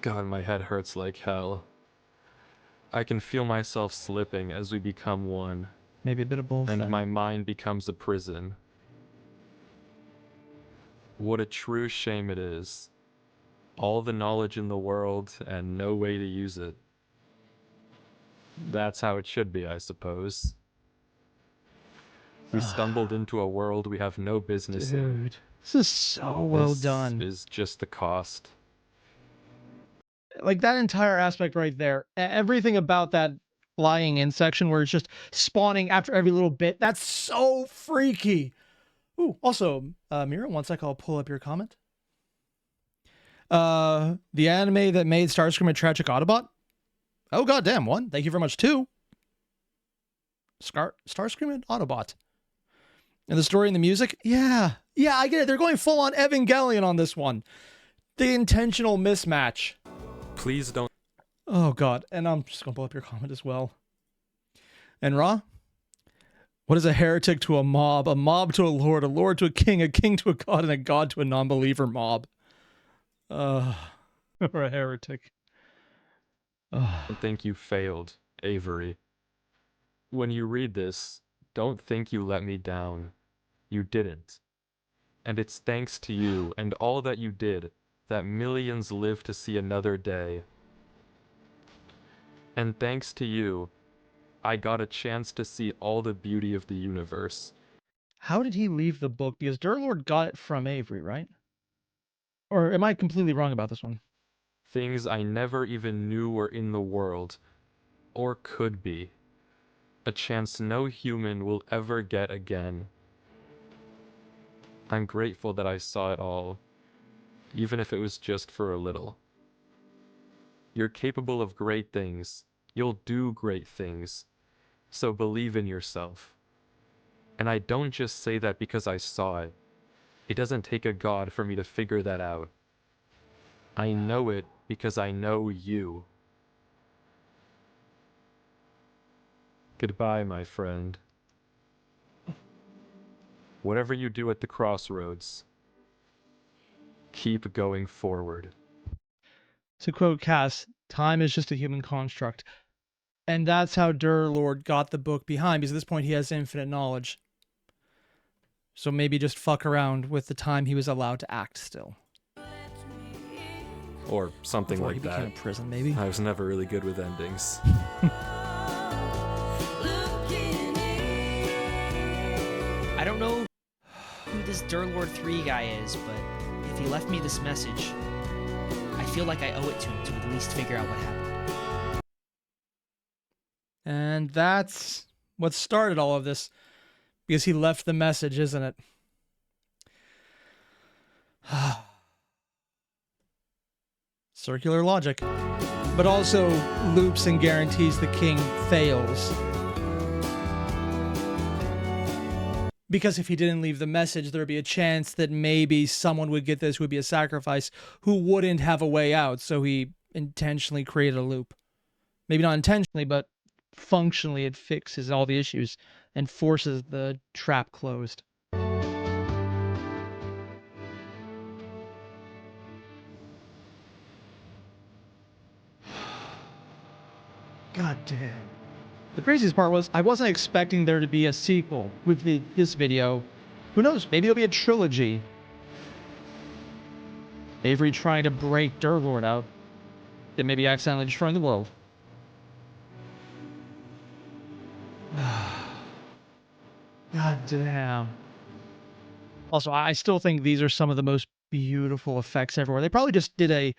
God, my head hurts like hell. I can feel myself slipping as we become one, Maybe a bit of both. and then. my mind becomes a prison. What a true shame it is. All the knowledge in the world and no way to use it. That's how it should be, I suppose. We stumbled into a world we have no business in. Dude, this is so well done. This is just the cost. Like that entire aspect right there, everything about that flying in section where it's just spawning after every little bit, that's so freaky. Ooh, also, Mira, one sec, I'll pull up your comment. The anime that made Starscream a tragic Autobot? Oh, goddamn, one. Thank you very much, two. Starscream and Autobot. And the story and the music? Yeah, I get it. They're going full on Evangelion on this one. The intentional mismatch. Please don't. Oh, God. And I'm just going to pull up your comment as well. And Ra? What is a heretic to a mob to a lord to a king to a god, and a god to a non-believer mob? Or a heretic. I think you failed, Avery. When you read this, don't think you let me down. You didn't. And it's thanks to you and all that you did that millions live to see another day. And thanks to you, I got a chance to see all the beauty of the universe. How did he leave the book? Because Durlord got it from Avery, right? Or am I completely wrong about this one? Things I never even knew were in the world, or could be. A chance no human will ever get again. I'm grateful that I saw it all, even if it was just for a little. You're capable of great things. You'll do great things. So believe in yourself. And I don't just say that because I saw it. It doesn't take a god for me to figure that out. I know it because I know you. Goodbye, my friend. Whatever you do at the crossroads, keep going forward. To quote Cass, time is just a human construct. And that's how Durlord got the book behind, because at this point he has infinite knowledge. So maybe just fuck around with the time he was allowed to act still. Or something Before like he became that. a prison, maybe. I was never really good with endings. I don't know who this Durlord 3 guy is, but if he left me this message, I feel like I owe it to him to at least figure out what happened. And that's what started all of this. Because he left the message, isn't it? Circular logic. But also loops and guarantees the king fails. Because if he didn't leave the message, there would be a chance that maybe someone would get this, who would be a sacrifice, who wouldn't have a way out. So he intentionally created a loop. Maybe not intentionally, but functionally it fixes all the issues and forces the trap closed. God damn. The craziest part was I wasn't expecting there to be a sequel with this video. Who knows? Maybe it'll be a trilogy. Avery trying to break Durlord out. Then maybe accidentally destroying the world. God damn. Also, I still think these are some of the most beautiful effects everywhere. They probably just did a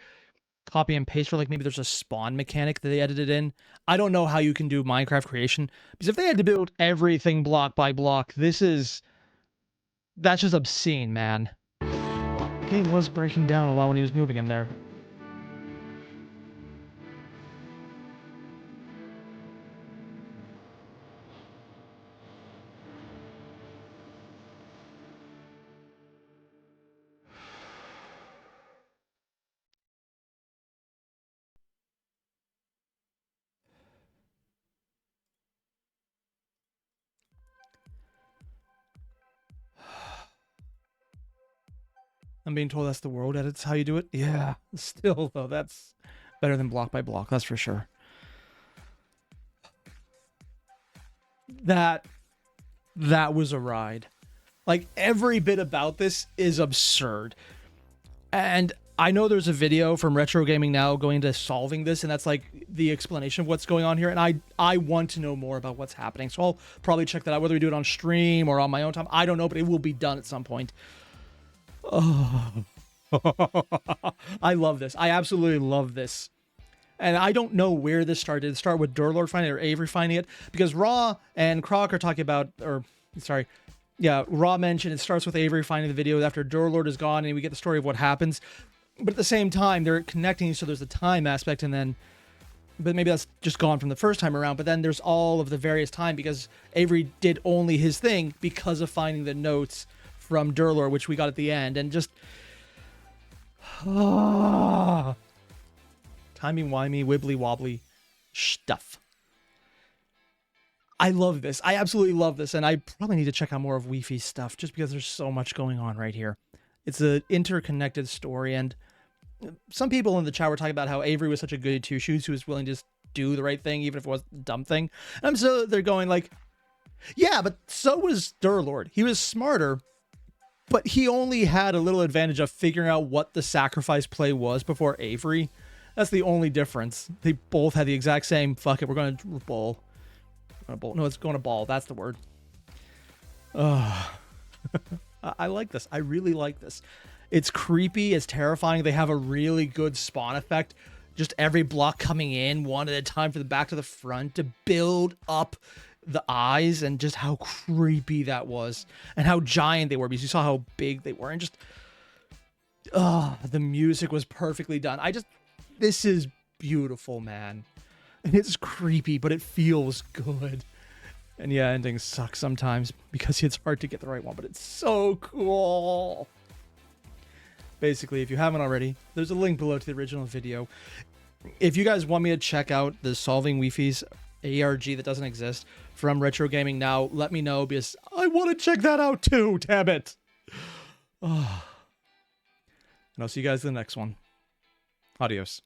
copy and paste, or like maybe there's a spawn mechanic that they edited in. I don't know how you can do Minecraft creation, because if they had to build everything block by block, that's just obscene, man. The game was breaking down a lot when he was moving in there. I'm being told that's the world edits how you do it. Yeah, still though, that's better than block by block, that's for sure. That was a ride. Like, every bit about this is absurd. And I know there's a video from Retro Gaming Now going into solving this, and that's like the explanation of what's going on here. And I want to know more about what's happening. So I'll probably check that out, whether we do it on stream or on my own time. I don't know, but it will be done at some point. Oh, I love this. I absolutely love this. And I don't know where this started. Did it start with Durlord finding it or Avery finding it? Because Raw and Croc are talking about, Raw mentioned it starts with Avery finding the video after Durlord is gone, and we get the story of what happens. But at the same time, they're connecting, so there's the time aspect, and then, but maybe that's just gone from the first time around. But then there's all of the various time, because Avery did only his thing because of finding the notes from Durlord, which we got at the end, and just timey-wimey, wibbly-wobbly stuff. I love this. I absolutely love this, and I probably need to check out more of Wifies stuff, just because there's so much going on right here. It's an interconnected story, and some people in the chat were talking about how Avery was such a goody two-shoes who was willing to just do the right thing, even if it was a dumb thing. And so they're going like, yeah, but so was Durlord. He was smarter, but he only had a little advantage of figuring out what the sacrifice play was before Avery. That's the only difference. They both had the exact same, fuck it, we're going to bowl. No, it's going to ball. That's the word. I like this. I really like this. It's creepy. It's terrifying. They have a really good spawn effect. Just every block coming in one at a time from the back to the front to build up the eyes, and just how creepy that was, and how giant they were, because you saw how big they were, and just the music was perfectly done. This is beautiful, man. And it's creepy, but it feels good. And yeah, endings suck sometimes because it's hard to get the right one, but it's so cool. Basically, if you haven't already, there's a link below to the original video. If you guys want me to check out the Solving Wifies ARG that doesn't exist from Retro Gaming Now, let me know, because I want to check that out too, damn it. And I'll see you guys in the next one. Adios.